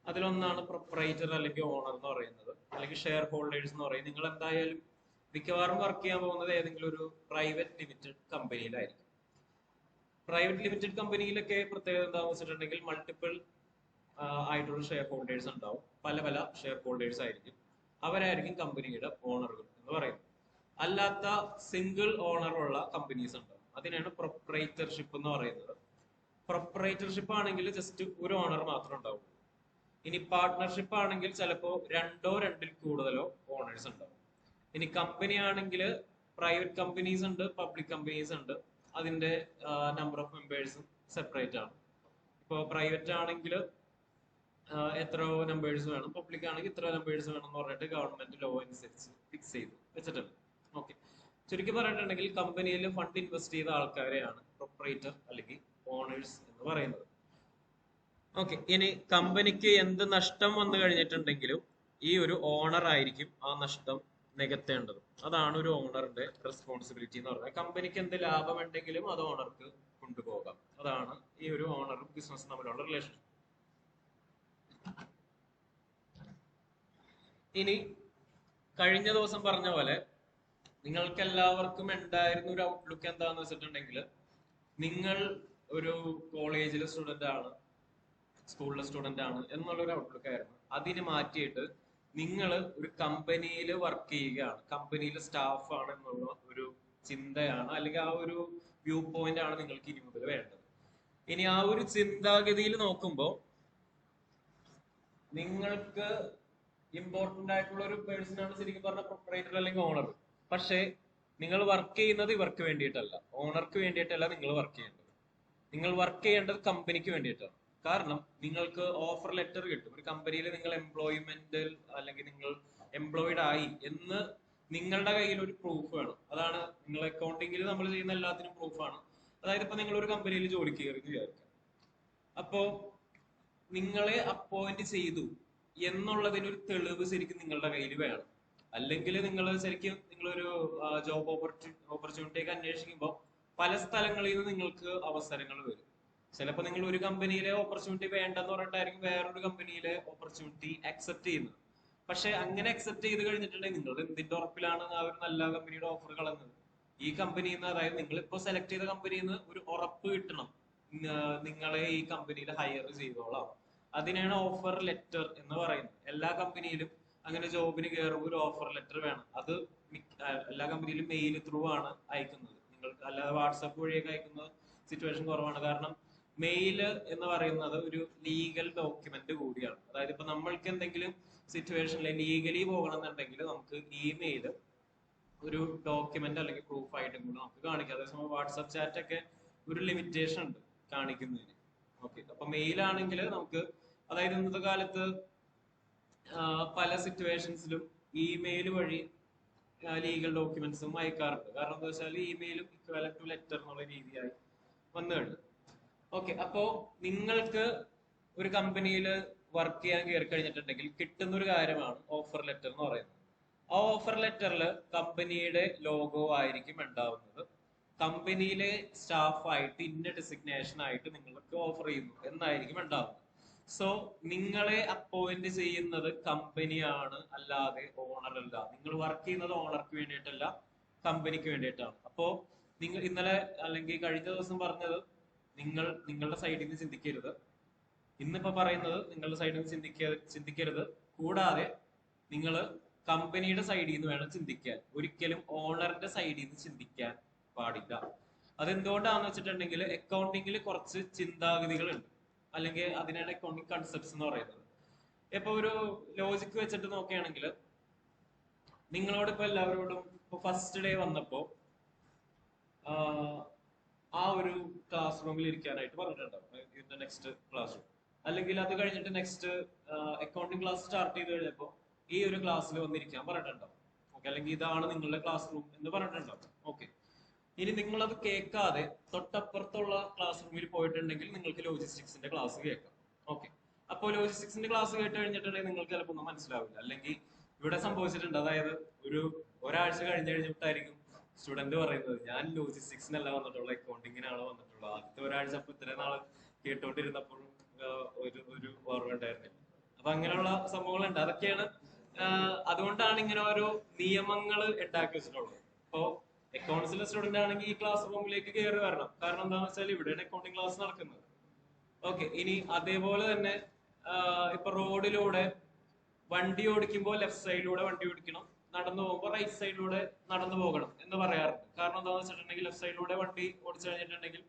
അതിലൊന്നാണ് പ്രൊപ്രൈറ്റർ അല്ലെങ്കിൽ ഓണർ എന്ന് പറയുന്നത്, അല്ലെങ്കിൽ ഷെയർ ഹോൾഡേഴ്സ് എന്ന് പറയുന്നത്. നിങ്ങൾ എന്തായാലും മിക്കവാറും വർക്ക് ചെയ്യാൻ പോകുന്നത് ഏതെങ്കിലും ഒരു പ്രൈവറ്റ് ലിമിറ്റഡ് കമ്പനിയിലായിരിക്കും. പ്രൈവറ്റ് ലിമിറ്റഡ് കമ്പനിയിലൊക്കെ പ്രത്യേകത എന്താണെന്ന് വെച്ചിട്ടുണ്ടെങ്കിൽ മൾട്ടിപ്പിൾ ആയിട്ടുള്ള ഷെയർ ഹോൾഡേഴ്സ് ഉണ്ടാവും. പല പല ഷെയർ ഹോൾഡേഴ്സ് ആയിരിക്കും. അവരായിരിക്കും കമ്പനിയുടെ ഓണറുകൾ എന്ന് പറയുന്നത്. അല്ലാത്ത സിംഗിൾ ഓണറുള്ള കമ്പനീസ് ഉണ്ടാവും. അതിനാണ് പ്രൊപ്രൈറ്റർഷിപ്പ് എന്ന് പറയുന്നത്. പ്രൊപ്രൈറ്റർഷിപ്പ് ആണെങ്കിൽ ജസ്റ്റ് ഒരു ഓണർ മാത്രം ഉണ്ടാവും. ഇനി പാർട്ട്ണർഷിപ്പ് ആണെങ്കിൽ ചിലപ്പോൾ രണ്ടിൽ കൂടുതലോ ഓണേഴ്സ് ഉണ്ടാവും. ഇനി കമ്പനി ആണെങ്കിൽ പ്രൈവറ്റ് കമ്പനീസ് ഉണ്ട്, പബ്ലിക് കമ്പനീസ് ഉണ്ട്. അതിന്റെ നമ്പർ ഓഫ് മെമ്പേഴ്സും സെപ്പറേറ്റ് ആണ്. ഇപ്പോൾ പ്രൈവറ്റ് ആണെങ്കിൽ എത്ര നമ്പേഴ്സ് വേണം, പബ്ലിക് ആണെങ്കിൽ ഇത്ര നമ്പേഴ്സ് വേണം എന്ന് പറഞ്ഞിട്ട് ഗവൺമെന്റ് ലോ അനുസരിച്ച് ഫിക്സ് ചെയ്ത് വെച്ചിട്ടുണ്ട്. ഓക്കെ, ചുരുക്കി പറഞ്ഞിട്ടുണ്ടെങ്കിൽ കമ്പനിയിൽ ഫണ്ട് ഇൻവെസ്റ്റ് ചെയ്ത ആൾക്കാരെയാണ് പ്രൊപ്പറേറ്റർ അല്ലെങ്കിൽ ഓണേഴ്സ് എന്ന് പറയുന്നത്. ഓക്കെ, ഇനി കമ്പനിക്ക് എന്ത് നഷ്ടം വന്നു കഴിഞ്ഞിട്ടുണ്ടെങ്കിലും ഈ ഒരു ഓണർ ആയിരിക്കും ആ നഷ്ടം നികത്തേണ്ടത്. അതാണ് ഒരു ഓണറിന്റെ റെസ്പോൺസിബിലിറ്റി എന്ന് പറയുന്നത്. കമ്പനിക്ക് എന്ത് ലാഭം ഉണ്ടെങ്കിലും അത് ഓണർക്ക് കൊണ്ടുപോകാം. അതാണ് ഈ ഒരു ഓണറും ബിസിനസ്സും തമ്മിലുള്ള റിലേഷൻ. ഇനി കഴിഞ്ഞ ദിവസം പറഞ്ഞ പോലെ നിങ്ങൾക്ക് എല്ലാവർക്കും ഉണ്ടായിരുന്ന ഒരു ഔട്ട്ലുക്ക് എന്താന്ന് വെച്ചിട്ടുണ്ടെങ്കിൽ, നിങ്ങൾ ഒരു കോളേജിലെ സ്റ്റുഡന്റ് ആണ്, സ്കൂളിലെ സ്റ്റുഡന്റ് ആണ് എന്നുള്ളൊരു ഔട്ട്ലുക്ക് ആയിരുന്നു. അതിന് മാറ്റിയിട്ട് നിങ്ങൾ ഒരു കമ്പനിയിൽ വർക്ക് ചെയ്യുകയാണ്, കമ്പനിയിൽ സ്റ്റാഫ് ആണ് എന്നുള്ള ഒരു ചിന്തയാണ്, അല്ലെങ്കിൽ ആ ഒരു വ്യൂ പോയിന്റ് ആണ് നിങ്ങൾക്ക് ഇനി മുതൽ വേണ്ടത്. ഇനി ആ ഒരു ചിന്താഗതിയിൽ നോക്കുമ്പോൾ നിങ്ങൾക്ക് ഇമ്പോർട്ടന്റ് ആയിട്ടുള്ള ഒരു പേഴ്സൺ ആണ് ശരിക്കും പറഞ്ഞ പ്രൊപ്പറേറ്റർ അല്ലെങ്കിൽ ഓണർ. പക്ഷേ നിങ്ങൾ വർക്ക് ചെയ്യുന്നത് ഇവർക്ക് വേണ്ടിയിട്ടല്ല, ഓണർക്ക് വേണ്ടിയിട്ടല്ല നിങ്ങൾ വർക്ക് ചെയ്യേണ്ടത്. നിങ്ങൾ വർക്ക് ചെയ്യേണ്ടത് കമ്പനിക്ക് വേണ്ടിയിട്ടാണ്. കാരണം നിങ്ങൾക്ക് ഓഫർ ലെറ്റർ കിട്ടും. ഒരു കമ്പനിയിൽ നിങ്ങൾ എംപ്ലോയ്മെന്റിൽ അല്ലെങ്കിൽ നിങ്ങൾ എംപ്ലോയിഡ് ആയി എന്ന് നിങ്ങളുടെ കയ്യിൽ ഒരു പ്രൂഫ് വേണം. അതാണ് നിങ്ങൾ അക്കൗണ്ടിങ്ങിൽ നമ്മൾ ചെയ്യുന്ന എല്ലാത്തിനും പ്രൂഫാണ്. അതായത് ഇപ്പൊ നിങ്ങൾ ഒരു കമ്പനിയിൽ ജോലിക്ക് കയറി വിചാരിക്കാം. അപ്പോ നിങ്ങളെ അപ്പോയിന്റ് ചെയ്തു എന്നുള്ളതിനൊരു തെളിവ് ശരിക്കും നിങ്ങളുടെ കയ്യിൽ വേണം. അല്ലെങ്കിൽ നിങ്ങൾ ശരിക്കും നിങ്ങളൊരു ജോബ് ഓപ്പർച്യൂണിറ്റി ഒക്കെ അന്വേഷിക്കുമ്പോൾ പല സ്ഥലങ്ങളിൽ നിന്ന് നിങ്ങൾക്ക് അവസരങ്ങൾ വരും. ചിലപ്പോൾ നിങ്ങൾ ഒരു കമ്പനിയിലെ ഓപ്പർച്യൂണിറ്റി വേണ്ടെന്ന് പറഞ്ഞിട്ടായിരിക്കും വേറൊരു കമ്പനിയിലെ ഓപ്പർച്യൂണിറ്റി അക്സെപ്റ്റ് ചെയ്യുന്നത്. പക്ഷെ അങ്ങനെ അക്സെപ്റ്റ് ചെയ്ത് കഴിഞ്ഞിട്ടുണ്ടെങ്കിൽ നിങ്ങൾ എന്തിന്റെ ഉറപ്പിലാണ് ആ ഒരു നല്ല കമ്പനിയുടെ ഓഫർ കളഞ്ഞത്? ഈ കമ്പനിയിൽ നിന്ന്, അതായത് നിങ്ങൾ ഇപ്പോൾ സെലക്ട് ചെയ്ത കമ്പനിയിൽ നിന്ന് ഒരു ഉറപ്പ് കിട്ടണം, നിങ്ങളെ ഈ കമ്പനിയിൽ ഹയർ ചെയ്തോളാം. അതിനാണ് ഓഫർ ലെറ്റർ എന്ന് പറയുന്നത്. എല്ലാ കമ്പനിയിലും അങ്ങനെ ജോബിന് കയറുമ്പോൾ ഒരു ഓഫർ ലെറ്റർ വേണം. അത് എല്ലാ കമ്പനിയിലും മെയിൽ ത്രൂ ആണ് അയക്കുന്നത്. നിങ്ങൾക്ക് അല്ലാതെ വാട്സപ്പ് വഴിയൊക്കെ അയക്കുന്ന സിറ്റുവേഷൻ കുറവാണ്. കാരണം മെയിൽ എന്ന് പറയുന്നത് ഒരു ലീഗൽ ഡോക്യുമെന്റ് കൂടിയാണ്. അതായത് ഇപ്പൊ നമ്മൾക്ക് എന്തെങ്കിലും സിറ്റുവേഷനിൽ ലീഗലി പോകണം എന്നുണ്ടെങ്കിൽ നമുക്ക് ഇമെയിൽ ഒരു ഡോക്യുമെന്റ് അല്ലെങ്കിൽ പ്രൂഫ് ആയിട്ടും കൂടി നമുക്ക് കാണിക്കാം. അതേസമയം വാട്സപ്പ് ചാറ്റ് ഒക്കെ ഒരു ലിമിറ്റേഷൻ ഉണ്ട് കാണിക്കുന്നതിന്. ഓക്കെ, അപ്പൊ മെയിൽ ആണെങ്കിൽ നമുക്ക്, അതായത് ഇന്നത്തെ കാലത്ത് പല സിറ്റുവേഷൻസിലും ഇമെയിൽ വഴി ലീഗൽ ഡോക്യുമെന്റ്സും അയക്കാറുണ്ട്. കാരണം എന്താ വെച്ചാൽ ഇമെയിലും ഇക്വലന്റ് ടു ലെറ്റർ എന്നുള്ള രീതിയായി വന്നു കഴിഞ്ഞു. ഓക്കെ, അപ്പോ നിങ്ങൾക്ക് ഒരു കമ്പനിയിൽ വർക്ക് ചെയ്യാൻ കയറി കഴിഞ്ഞിട്ടുണ്ടെങ്കിൽ കിട്ടുന്ന ഒരു കാര്യമാണ് ഓഫർ ലെറ്റർ എന്ന് പറയുന്നത്. ആ ഓഫർ ലെറ്ററിൽ കമ്പനിയുടെ ലോഗോ ആയിരിക്കും ഉണ്ടാവുന്നത്. കമ്പനിയിലെ സ്റ്റാഫായിട്ട് ഇന്ന ഡെസിഗ്നേഷൻ ആയിട്ട് നിങ്ങൾക്ക് ഓഫർ ചെയ്യുന്നു എന്നായിരിക്കും ഉണ്ടാവുന്നത്. സോ നിങ്ങളെ അപ്പോയിന്റ് ചെയ്യുന്നത് കമ്പനിയാണ്, അല്ലാതെ ഓണർ അല്ല. നിങ്ങൾ വർക്ക് ചെയ്യുന്നത് ഓണർക്ക് വേണ്ടിയിട്ടല്ല, കമ്പനിക്ക് വേണ്ടിയിട്ടാണ്. അപ്പോ നിങ്ങൾ ഇന്നലെ അല്ലെങ്കിൽ കഴിഞ്ഞ ദിവസം പറഞ്ഞത് നിങ്ങൾ നിങ്ങളുടെ സൈഡിൽ നിന്ന് ചിന്തിക്കരുത്. ഇന്നിപ്പോ പറയുന്നത് നിങ്ങളുടെ സൈഡിൽ നിന്ന് ചിന്തിക്കരുത്. കൂടാതെ നിങ്ങൾ കമ്പനിയുടെ സൈഡിൽ നിന്ന് വേണം ചിന്തിക്കാൻ. ഒരിക്കലും ഓണറിന്റെ സൈഡിൽ നിന്ന് ചിന്തിക്കാൻ പാടില്ല. അതെന്തുകൊണ്ടാന്ന് വെച്ചിട്ടുണ്ടെങ്കിൽ അക്കൗണ്ടിങ്ങിൽ കുറച്ച് ചിന്താഗതികളുണ്ട്, അല്ലെങ്കിൽ അതിനാണ് അക്കൗണ്ടിങ് കൺസെപ്റ്റ്സ് എന്ന് പറയുന്നത്. ഇപ്പൊ ഒരു ലോജിക്ക് വെച്ചിട്ട് നോക്കുകയാണെങ്കിൽ, നിങ്ങളോട് ഇപ്പൊ എല്ലാവരോടും ഇപ്പൊ ഫസ്റ്റ് ഡേ വന്നപ്പോ ആ ഒരു ക്ലാസ് റൂമിൽ ഇരിക്കാനായിട്ട് പറഞ്ഞിട്ടുണ്ടാവും, ഇതിന്റെ നെക്സ്റ്റ് ക്ലാസ് റൂം. അല്ലെങ്കിൽ അത് കഴിഞ്ഞിട്ട് നെക്സ്റ്റ് അക്കൗണ്ടിങ് ക്ലാസ് സ്റ്റാർട്ട് ചെയ്ത് കഴിഞ്ഞപ്പോ ഈ ഒരു ക്ലാസ്സിൽ വന്നിരിക്കാൻ പറഞ്ഞിട്ടുണ്ടാവും. ഓക്കെ, അല്ലെങ്കിൽ ഇതാണ് നിങ്ങളുടെ ക്ലാസ് റൂം എന്ന് പറഞ്ഞിട്ടുണ്ടാവും. ഓക്കെ, ഇനി നിങ്ങളത് കേൾക്കാതെ തൊട്ടപ്പുറത്തുള്ള ക്ലാസ് റൂമിൽ പോയിട്ടുണ്ടെങ്കിൽ നിങ്ങൾക്ക് ലോജിസ്റ്റിക്സിന്റെ ക്ലാസ് കേൾക്കാം. ഓക്കെ, അപ്പോൾ ലോജിസ്റ്റിക്സിന്റെ ക്ലാസ് കേട്ട് കഴിഞ്ഞിട്ടുണ്ടെങ്കിൽ നിങ്ങൾക്ക് ചിലപ്പോൾ ഒന്നും മനസ്സിലാവില്ല. അല്ലെങ്കിൽ ഇവിടെ സംഭവിച്ചിട്ടുണ്ട്, അതായത് ഒരാഴ്ച കഴിഞ്ഞിട്ടായിരിക്കും സ്റ്റുഡന്റ് പറയുന്നത്, ഞാൻ ലോജിസ്റ്റിക്സിനല്ല വന്നിട്ടുള്ള അക്കൗണ്ടിങ്ങിനാണ് വന്നിട്ടുള്ളത്. ആദ്യത്തെ ഒരാഴ്ച അപ്പൊ ഇത്രയും നാള് കേട്ടോണ്ടിരുന്നപ്പോഴും ഒരു ഓർമ്മ ഉണ്ടായിരുന്നില്ല. അപ്പൊ അങ്ങനെയുള്ള സംഭവങ്ങളുണ്ട്. അതൊക്കെയാണ് അതുകൊണ്ടാണ് ഇങ്ങനെ ഓരോ നിയമങ്ങൾ ഉണ്ടാക്കി വെച്ചിട്ടുള്ളത്. ഇപ്പോ അക്കൗണ്ട്സിലെ സ്റ്റുഡന്റ് ആണെങ്കിൽ ഈ ക്ലാസ് റൂമിലേക്ക് കയറി വരണം. കാരണം എന്താണെന്ന് വെച്ചാൽ ഇവിടെയാണ് അക്കൗണ്ടിങ് ക്ലാസ് നടക്കുന്നത്. ഓക്കെ, ഇനി അതേപോലെ തന്നെ ഇപ്പൊ റോഡിലൂടെ വണ്ടി ഓടിക്കുമ്പോൾ ലെഫ്റ്റ് സൈഡിലൂടെ വണ്ടി ഓടിക്കണം, നടന്നു പോകുമ്പോൾ റൈറ്റ് സൈഡിലൂടെ നടന്നു പോകണം എന്ന് പറയാറുണ്ട്. കാരണം എന്താണെന്ന് വെച്ചിട്ടുണ്ടെങ്കിൽ ലെഫ്റ്റ് സൈഡിലൂടെ വണ്ടി ഓടിച്ചു കഴിഞ്ഞിട്ടുണ്ടെങ്കിൽ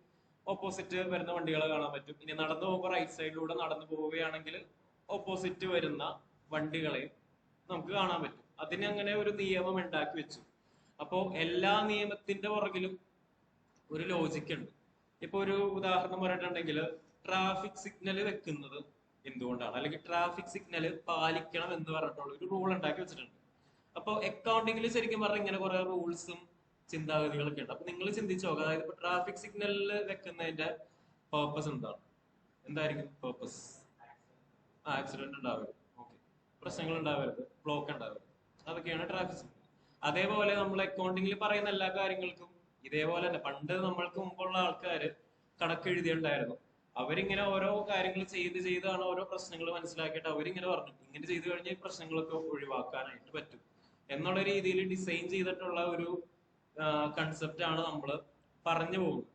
ഓപ്പോസിറ്റ് വരുന്ന വണ്ടികളെ കാണാൻ പറ്റും. ഇനി നടന്നു പോകുമ്പോൾ റൈറ്റ് സൈഡിലൂടെ നടന്നു പോവുകയാണെങ്കിൽ ഓപ്പോസിറ്റ് വരുന്ന വണ്ടികളെയും നമുക്ക് കാണാൻ പറ്റും. അതിനങ്ങനെ ഒരു നിയമം ഉണ്ടാക്കി വെച്ചു. അപ്പോ എല്ലാ നിയമത്തിന്റെ പുറകിലും ഒരു ലോജിക് ഉണ്ട്. ഇപ്പൊ ഒരു ഉദാഹരണം പറഞ്ഞിട്ടുണ്ടെങ്കിൽ ട്രാഫിക് സിഗ്നൽ വെക്കുന്നത് എന്തുകൊണ്ടാണ്, അല്ലെങ്കിൽ ട്രാഫിക് സിഗ്നൽ പാലിക്കണം എന്ന് പറഞ്ഞിട്ടുള്ള ഒരു റൂൾ ഉണ്ടാക്കി വെച്ചിട്ടുണ്ട്. അപ്പൊ അക്കൗണ്ടിങ്ങിൽ ശരിക്കും പറഞ്ഞാൽ ഇങ്ങനെ കുറെ റൂൾസും ചിന്താഗതികളൊക്കെ ഉണ്ട്. അപ്പൊ നിങ്ങൾ ചിന്തിച്ചു നോക്കുക, അതായത് ഇപ്പൊ ട്രാഫിക് സിഗ്നലിൽ വെക്കുന്നതിന്റെ പേർപ്പസ് എന്താണ്, എന്തായിരിക്കും പേർപ്പസ്? ആക്സിഡന്റ് ഉണ്ടാവരുത്, ഓക്കെ, പ്രശ്നങ്ങൾ ഉണ്ടാവരുത്, ബ്ലോക്ക് ഉണ്ടാവരുത്, അതൊക്കെയാണ് ട്രാഫിക് സിഗ്നൽ. അതേപോലെ നമ്മൾ അക്കൗണ്ടിങ്ങിൽ പറയുന്ന എല്ലാ കാര്യങ്ങൾക്കും ഇതേപോലെ തന്നെ പണ്ട് നമ്മൾക്ക് മുമ്പുള്ള ആൾക്കാർ കണക്ക് എഴുതിയുണ്ടായിരുന്നു. അവരിങ്ങനെ ഓരോ കാര്യങ്ങൾ ചെയ്താണ് ഓരോ പ്രശ്നങ്ങൾ മനസ്സിലാക്കിയിട്ട് അവരിങ്ങനെ പറഞ്ഞു, ഇങ്ങനെ ചെയ്തു കഴിഞ്ഞാൽ ഈ പ്രശ്നങ്ങളൊക്കെ ഒഴിവാക്കാനായിട്ട് പറ്റും എന്നുള്ള രീതിയിൽ ഡിസൈൻ ചെയ്തിട്ടുള്ള ഒരു കൺസെപ്റ്റ് ആണ് നമ്മൾ പറഞ്ഞു പോകുന്നത്.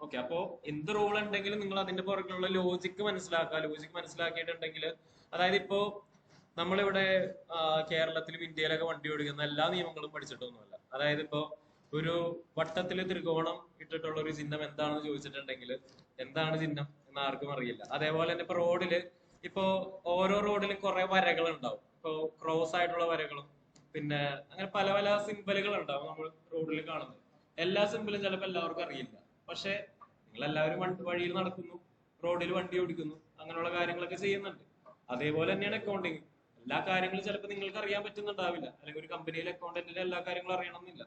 ഓക്കെ, അപ്പോ എന്ത് റൂൾ ഉണ്ടെങ്കിലും നിങ്ങൾ അതിന്റെ പുറകിലുള്ള ലോജിക്ക് മനസ്സിലാക്കുക. ലോജിക്ക് മനസ്സിലാക്കിയിട്ടുണ്ടെങ്കിൽ, അതായത് ഇപ്പോ നമ്മളിവിടെ കേരളത്തിലും ഇന്ത്യയിലൊക്കെ വണ്ടി ഓടിക്കുന്ന എല്ലാ നിയമങ്ങളും പഠിച്ചിട്ടൊന്നുമല്ല. അതായത് ഇപ്പോ ഒരു വട്ടത്തില് ത്രികോണം ഇട്ടിട്ടുള്ള ഒരു ചിഹ്നം എന്താണെന്ന് ചോദിച്ചിട്ടുണ്ടെങ്കിൽ എന്താണ് ചിഹ്നം എന്ന് ആർക്കും അറിയില്ല. അതേപോലെ തന്നെ ഇപ്പൊ റോഡില് ഇപ്പോ ഓരോ റോഡിലും കുറെ വരകൾ ഉണ്ടാവും. ഇപ്പോ ക്രോസ് ആയിട്ടുള്ള വരകളും പിന്നെ അങ്ങനെ പല പല സിമ്പലുകൾ ഉണ്ടാവും നമ്മൾ റോഡിൽ കാണുന്നത്. എല്ലാ സിമ്പലും ചിലപ്പോൾ എല്ലാവർക്കും അറിയില്ല. പക്ഷെ നിങ്ങൾ എല്ലാവരും വഴിയിൽ നടക്കുന്നു, റോഡിൽ വണ്ടി ഓടിക്കുന്നു, അങ്ങനെയുള്ള കാര്യങ്ങളൊക്കെ ചെയ്യുന്നുണ്ട്. അതേപോലെ തന്നെയാണ് അക്കൗണ്ടിങ്. എല്ലാ കാര്യങ്ങളും ചിലപ്പോൾ നിങ്ങൾക്ക് അറിയാൻ പറ്റുന്നുണ്ടാവില്ല, അല്ലെങ്കിൽ ഒരു കമ്പനിയിലെ അക്കൗണ്ടന്റിന് എല്ലാ കാര്യങ്ങളും അറിയണമെന്നില്ല.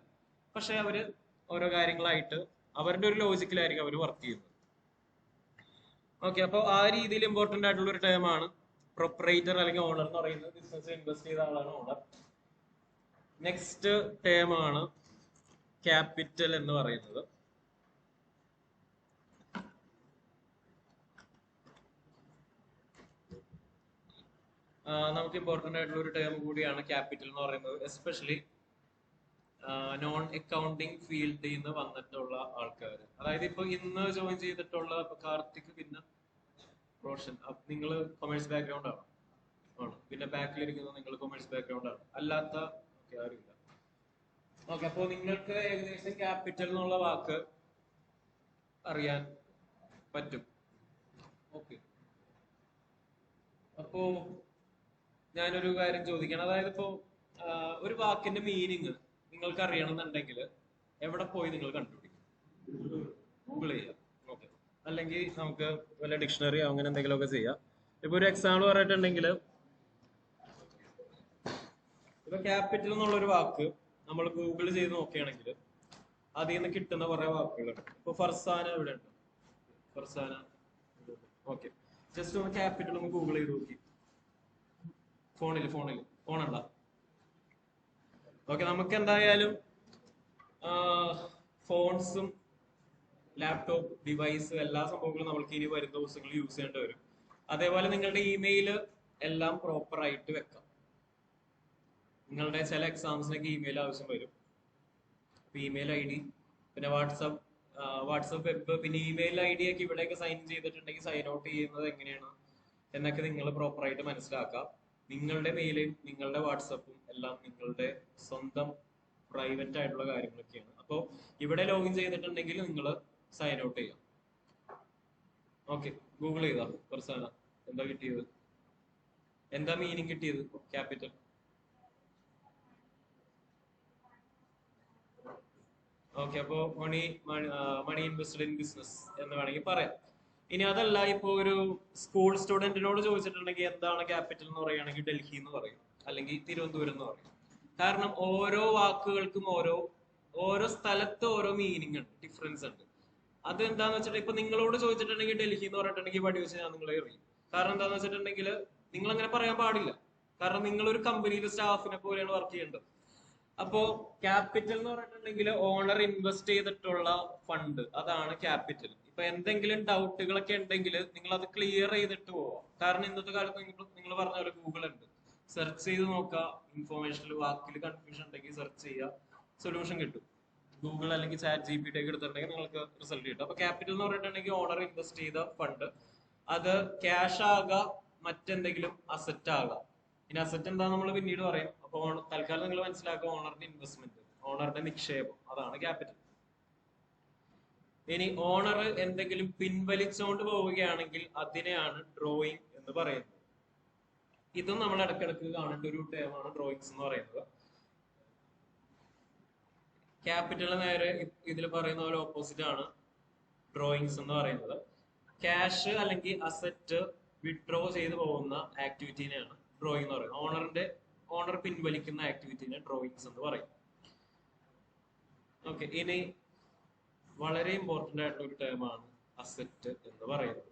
പക്ഷെ അവര് ഓരോ കാര്യങ്ങളായിട്ട് അവരുടെ ഒരു ലോജിക്കിലായിരിക്കും അവർ വർക്ക് ചെയ്യുന്നത്. ഓക്കെ, അപ്പോൾ ആ രീതിയിൽ ഇമ്പോർട്ടന്റ് ആയിട്ടുള്ള ഒരു ടേം ആണ് പ്രൊപ്പറേറ്റർ അല്ലെങ്കിൽ ഓണർ എന്ന് പറയുന്നത്. ബിസിനസ് ഇൻവെസ്റ്റ് ചെയ്ത ആളാണ് ഓണർ. നെക്സ്റ്റ് ടേം ആണ് ക്യാപിറ്റൽ എന്ന് പറയുന്നത്. നമുക്ക് ഇമ്പോർട്ടന്റ് ആയിട്ടുള്ള ഒരു ടേം കൂടിയാണ് ക്യാപിറ്റൽ എന്ന് പറയുന്നത്. എസ്പെഷ്യലി നോൺ അക്കൗണ്ടിങ് ഫീൽഡിൽ നിന്ന് വന്നിട്ടുള്ള ആൾക്കാർ, അതായത് ഇപ്പൊ ഇന്ന് ജോയിൻ ചെയ്തിട്ടുള്ള കാർത്തിക് പിന്നെ റോഷൻ, നിങ്ങൾ കൊമേഴ്സ് ബാക്ക്ഗ്രൗണ്ട് ആണ്, പിന്നെ ബാക്കിലിരിക്കുന്നത് നിങ്ങൾ കൊമേഴ്സ് ബാക്ക്ഗ്രൗണ്ട് ആണ്, അല്ലാത്ത ആരുമില്ല. ഓക്കെ, അപ്പോ നിങ്ങൾക്ക് ഏകദേശം ക്യാപിറ്റൽ എന്നുള്ള വാക്ക് അറിയാൻ പറ്റും. ഓക്കെ, അപ്പോ ഞാനൊരു കാര്യം ചോദിക്കണം. അതായത് ഇപ്പോ ഒരു വാക്കിന്റെ മീനിങ് നിങ്ങൾക്ക് അറിയണമെന്നുണ്ടെങ്കിൽ എവിടെ പോയി നിങ്ങൾ കണ്ടുപിടിക്കും? ഗൂഗിൾ ചെയ്യാം. ഓക്കെ, അല്ലെങ്കിൽ നമുക്ക് വല്ല ഡിക്ഷണറി അങ്ങനെ എന്തെങ്കിലുമൊക്കെ ചെയ്യാം. ഇപ്പൊ ഒരു എക്സാമ്പിൾ പറഞ്ഞിട്ടുണ്ടെങ്കിൽ, ഇപ്പൊ ക്യാപിറ്റൽ എന്നുള്ള ഒരു വാക്ക് നമ്മൾ ഗൂഗിൾ ചെയ്ത് നോക്കുകയാണെങ്കിൽ അതിൽ നിന്ന് കിട്ടുന്ന കുറെ വാക്കുകളുണ്ട്. ഇപ്പൊ ഫർസാന ഇവിടെ ഉണ്ട്, ഫർസാന. ഓക്കെ, ജസ്റ്റ് ഒന്ന് ക്യാപിറ്റൽ ഒന്ന് ഗൂഗിൾ ചെയ്ത് നോക്കി. ഫോണുണ്ട? ഓക്കെ, നമുക്ക് എന്തായാലും ഫോൺസും ലാപ്ടോപ്പ് ഡിവൈസ് എല്ലാ സംഭവങ്ങളും നമ്മൾക്ക് ഇനി വരുന്ന ദിവസങ്ങളിൽ യൂസ് ചെയ്യേണ്ടി വരും. അതേപോലെ നിങ്ങളുടെ ഇമെയിൽ എല്ലാം പ്രോപ്പർ ആയിട്ട് വെക്കാം. നിങ്ങളുടെ ചില എക്സാംസിനൊക്കെ ഇമെയിൽ ആവശ്യം വരും. ഇമെയിൽ ഐ ഡി, പിന്നെ വാട്സപ്പ് വെബ്, പിന്നെ ഇമെയിൽ ഐ ഡി ഒക്കെ ഇവിടെയൊക്കെ സൈൻ ചെയ്തിട്ടുണ്ടെങ്കിൽ സൈൻ ഔട്ട് ചെയ്യുന്നത് എങ്ങനെയാണ് എന്നൊക്കെ നിങ്ങൾ പ്രോപ്പർ ആയിട്ട് മനസ്സിലാക്കാം. നിങ്ങളുടെ മെയിലും നിങ്ങളുടെ വാട്സപ്പും എല്ലാം നിങ്ങളുടെ സ്വന്തം പ്രൈവറ്റ് ആയിട്ടുള്ള കാര്യങ്ങളൊക്കെയാണ്. അപ്പോൾ ഇവിടെ ലോഗിൻ ചെയ്തിട്ടുണ്ടെങ്കിൽ നിങ്ങൾ സൈൻ ഔട്ട് ചെയ്യാം. ഓക്കെ, ഗൂഗിൾ ചെയ്താ ഫർസാന, എന്താ കിട്ടിയത്? എന്താ മീനിങ് കിട്ടിയത് ക്യാപിറ്റൽ? ഓക്കെ, അപ്പോ മണി ഇൻവെസ്റ്റഡ് ഇൻ ബിസിനസ് എന്ന് വേണമെങ്കിൽ പറയാം. ഇനി അതല്ല, ഇപ്പോ ഒരു സ്കൂൾ സ്റ്റുഡന്റിനോട് ചോദിച്ചിട്ടുണ്ടെങ്കിൽ എന്താണ് ക്യാപിറ്റൽ എന്ന് പറയുകയാണെങ്കിൽ ഡൽഹി എന്ന് പറയും, അല്ലെങ്കിൽ തിരുവനന്തപുരം എന്ന് പറയും. കാരണം ഓരോ വാക്കുകൾക്കും ഓരോ സ്ഥലത്ത് ഓരോ മീനിങ് ഉണ്ട്, ഡിഫറൻസ് ഉണ്ട്. അത് എന്താന്ന് വെച്ചിട്ടുണ്ടെങ്കിൽ ഇപ്പൊ നിങ്ങളോട് ചോദിച്ചിട്ടുണ്ടെങ്കിൽ ഡൽഹി എന്ന് പറഞ്ഞിട്ടുണ്ടെങ്കിൽ വടി വെച്ച് ഞാൻ നിങ്ങളെ അറിയും. കാരണം എന്താന്ന് വെച്ചിട്ടുണ്ടെങ്കിൽ നിങ്ങൾ അങ്ങനെ പറയാൻ പാടില്ല. കാരണം നിങ്ങൾ ഒരു കമ്പനിയിലെ സ്റ്റാഫിനെ പോലെയാണ് വർക്ക് ചെയ്യേണ്ടത്. അപ്പോ ക്യാപിറ്റൽ എന്ന് പറഞ്ഞിട്ടുണ്ടെങ്കിൽ ഓണർ ഇൻവെസ്റ്റ് ചെയ്തിട്ടുള്ള ഫണ്ട്, അതാണ് ക്യാപിറ്റൽ. ഇപ്പൊ എന്തെങ്കിലും ഡൗട്ടുകളൊക്കെ ഉണ്ടെങ്കിൽ നിങ്ങൾ അത് ക്ലിയർ ചെയ്തിട്ട് പോവാം. കാരണം ഇന്നത്തെ കാലത്ത് നിങ്ങൾ പറഞ്ഞ പോലെ ഗൂഗിൾ ഉണ്ട്, സെർച്ച് ചെയ്ത് നോക്കുക. ഇൻഫോർമേഷനിൽ വാക്കിൽ കൺഫ്യൂഷൻ ഉണ്ടെങ്കിൽ സെർച്ച് ചെയ്യുക, സൊല്യൂഷൻ കിട്ടും. ഗൂഗിൾ അല്ലെങ്കിൽ ചാറ്റ് ജി പി ടി ഒക്കെ എടുത്തിട്ടുണ്ടെങ്കിൽ നിങ്ങൾക്ക് റിസൾട്ട് കിട്ടും. അപ്പൊ ക്യാപിറ്റൽ എന്ന് പറഞ്ഞിട്ടുണ്ടെങ്കിൽ ഓണർ ഇൻവെസ്റ്റ് ചെയ്ത ഫണ്ട്, അത് ക്യാഷ് ആകാം, മറ്റെന്തെങ്കിലും അസറ്റ് ആകാം. ഇനി അസറ്റ് എന്താ നമ്മൾ പിന്നീട് പറയും. അപ്പൊ തൽക്കാലം നിങ്ങൾ മനസ്സിലാക്കുക, ഓണറിന്റെ ഇൻവെസ്റ്റ്മെന്റ്, ഓണറുടെ നിക്ഷേപം, അതാണ് ക്യാപിറ്റൽ. ഇനി ഓണർ എന്തെങ്കിലും പിൻവലിച്ചുകൊണ്ട് പോവുകയാണെങ്കിൽ അതിനെയാണ് ഡ്രോയിങ് എന്ന് പറയുന്നത്. ഇതും നമ്മൾ ഇടയ്ക്കിടയ്ക്ക് കാണേണ്ട ഒരു ടേമാണ് ഡ്രോയിങ്സ് എന്ന് പറയുന്നത്. ക്യാപിറ്റൽ നേരെ ഇതിൽ പറയുന്ന പോലെ ഓപ്പോസിറ്റ് ആണ് ഡ്രോയിങ്സ് എന്ന് പറയുന്നത്. ക്യാഷ് അല്ലെങ്കിൽ അസറ്റ് വിഡ്രോ ചെയ്തു പോകുന്ന ആക്ടിവിറ്റിനെയാണ് ഡ്രോയിങ് എന്ന് പറയുന്നത്. ഓണർ പിൻവലിക്കുന്ന ആക്ടിവിറ്റിനെ ഡ്രോയിങ്സ് എന്ന് പറയും. ഓക്കെ, ഇനി വളരെ ഇമ്പോർട്ടന്റ് ആയിട്ടുള്ള ഒരു ടേമാണ് അസറ്റ് എന്ന് പറയുന്നത്.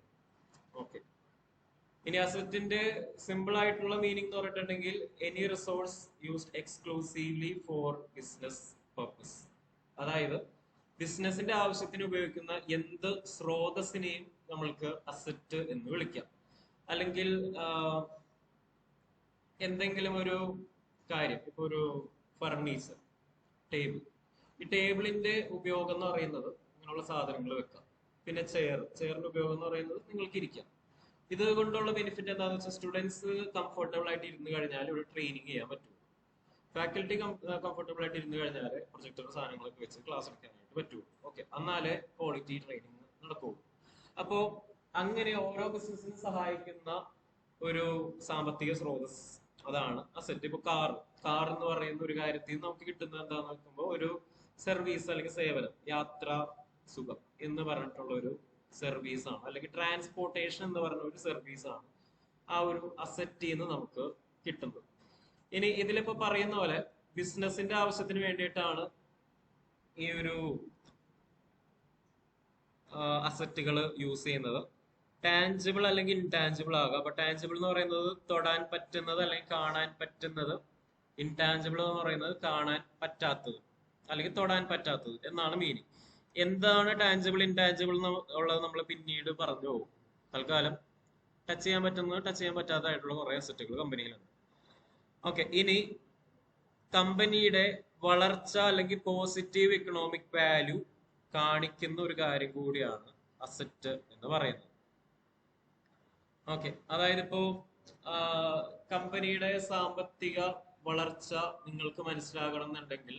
ഓക്കെ, ഇനി അസറ്റിന്റെ സിമ്പിൾ ആയിട്ടുള്ള മീനിങ് എന്ന് പറഞ്ഞിട്ടുണ്ടെങ്കിൽ any resource used exclusively for business purpose. അതായത് ബിസിനസിന്റെ ആവശ്യത്തിന് ഉപയോഗിക്കുന്ന എന്ത് സ്രോതസ്സിനെയും നമ്മൾക്ക് അസറ്റ് എന്ന് വിളിക്കാം. അല്ലെങ്കിൽ എന്തെങ്കിലും ഒരു കാര്യം, ഇപ്പൊ ഒരു ഫർണിച്ചർ, ടേബിൾ, ഈ ടേബിളിന്റെ ഉപയോഗം എന്ന് പറയുന്നത് ഇങ്ങനെയുള്ള സാധനങ്ങൾ വെക്കാം. പിന്നെ ചെയറിന്റെ ഉപയോഗം എന്ന് പറയുന്നത് നിങ്ങൾക്ക് ഇരിക്കാം. ഇത് കൊണ്ടുള്ള ബെനിഫിറ്റ് എന്താണെന്ന് വെച്ചാൽ സ്റ്റുഡൻസ് കംഫർട്ടബിൾ ആയിട്ട് ഇരുന്ന് കഴിഞ്ഞാൽ ഇവിടെ ട്രെയിനിങ് ചെയ്യാൻ പറ്റും. ഫാക്കൽറ്റി കംഫർട്ടബിൾ ആയിട്ട് ഇരുന്ന് കഴിഞ്ഞാൽ പ്രൊജക്ടർ സാധനങ്ങളൊക്കെ വെച്ച് ക്ലാസ് എടുക്കാനായിട്ട് പറ്റുള്ളൂ. ഓക്കെ, എന്നാലേ ക്വാളിറ്റി ട്രെയിനിങ് നടക്കുള്ളൂ. അപ്പോ അങ്ങനെ ഓരോ ബിസിനസിനും സഹായിക്കുന്ന ഒരു സാമ്പത്തിക സ്രോതസ്, അതാണ് അസറ്റ്. ഇപ്പൊ കാർ എന്ന് പറയുന്ന ഒരു കാര്യത്തിൽ നമുക്ക് കിട്ടുന്നത് എന്താന്ന് നോക്കുമ്പോൾ ഒരു സർവീസ് അല്ലെങ്കിൽ സേവനം, യാത്ര സുഖം എന്ന് പറഞ്ഞിട്ടുള്ള ഒരു സർവീസ് ആണ്, അല്ലെങ്കിൽ ട്രാൻസ്പോർട്ടേഷൻ എന്ന് പറഞ്ഞ ഒരു സർവീസ് ആണ് ആ ഒരു അസറ്റിൽ നിന്ന് നമുക്ക് കിട്ടുന്നത്. ഇനി ഇതിലിപ്പോ പറയുന്ന പോലെ ബിസിനസിന്റെ ആവശ്യത്തിന് വേണ്ടിയിട്ടാണ് ഈ ഒരു അസറ്റുകൾ യൂസ് ചെയ്യുന്നത്. ടാഞ്ചിബിൾ അല്ലെങ്കിൽ ഇൻടാഞ്ചിബിൾ ആകാം. അപ്പൊ ടാഞ്ചിബിൾ എന്ന് പറയുന്നത് തൊടാൻ പറ്റുന്നത് അല്ലെങ്കിൽ കാണാൻ പറ്റുന്നത്, ഇൻടാഞ്ചിബിൾ എന്ന് പറയുന്നത് കാണാൻ പറ്റാത്തത് അല്ലെങ്കിൽ തൊടാൻ പറ്റാത്തത് എന്നാണ് മീനിങ്. എന്താണ് ടാഞ്ചിബിൾ ഇൻടാഞ്ചിബിൾ ഉള്ളത് നമ്മൾ പിന്നീട് പറഞ്ഞു പോകും. തൽക്കാലം ടച്ച് ചെയ്യാൻ പറ്റുന്നത്, ടച്ച് ചെയ്യാൻ പറ്റാത്തതായിട്ടുള്ള കുറെ അസറ്റുകൾ കമ്പനിയിലുണ്ട്. ഓക്കെ, ഇനി കമ്പനിയുടെ വളർച്ച അല്ലെങ്കിൽ പോസിറ്റീവ് ഇക്കണോമിക് വാല്യൂ കാണിക്കുന്ന ഒരു കാര്യം കൂടിയാണ് അസറ്റ് എന്ന് പറയുന്നത്. ഓക്കെ, അതായത് ഇപ്പോ കമ്പനിയുടെ സാമ്പത്തിക വളർച്ച നിങ്ങൾക്ക് മനസ്സിലാകണം എന്നുണ്ടെങ്കിൽ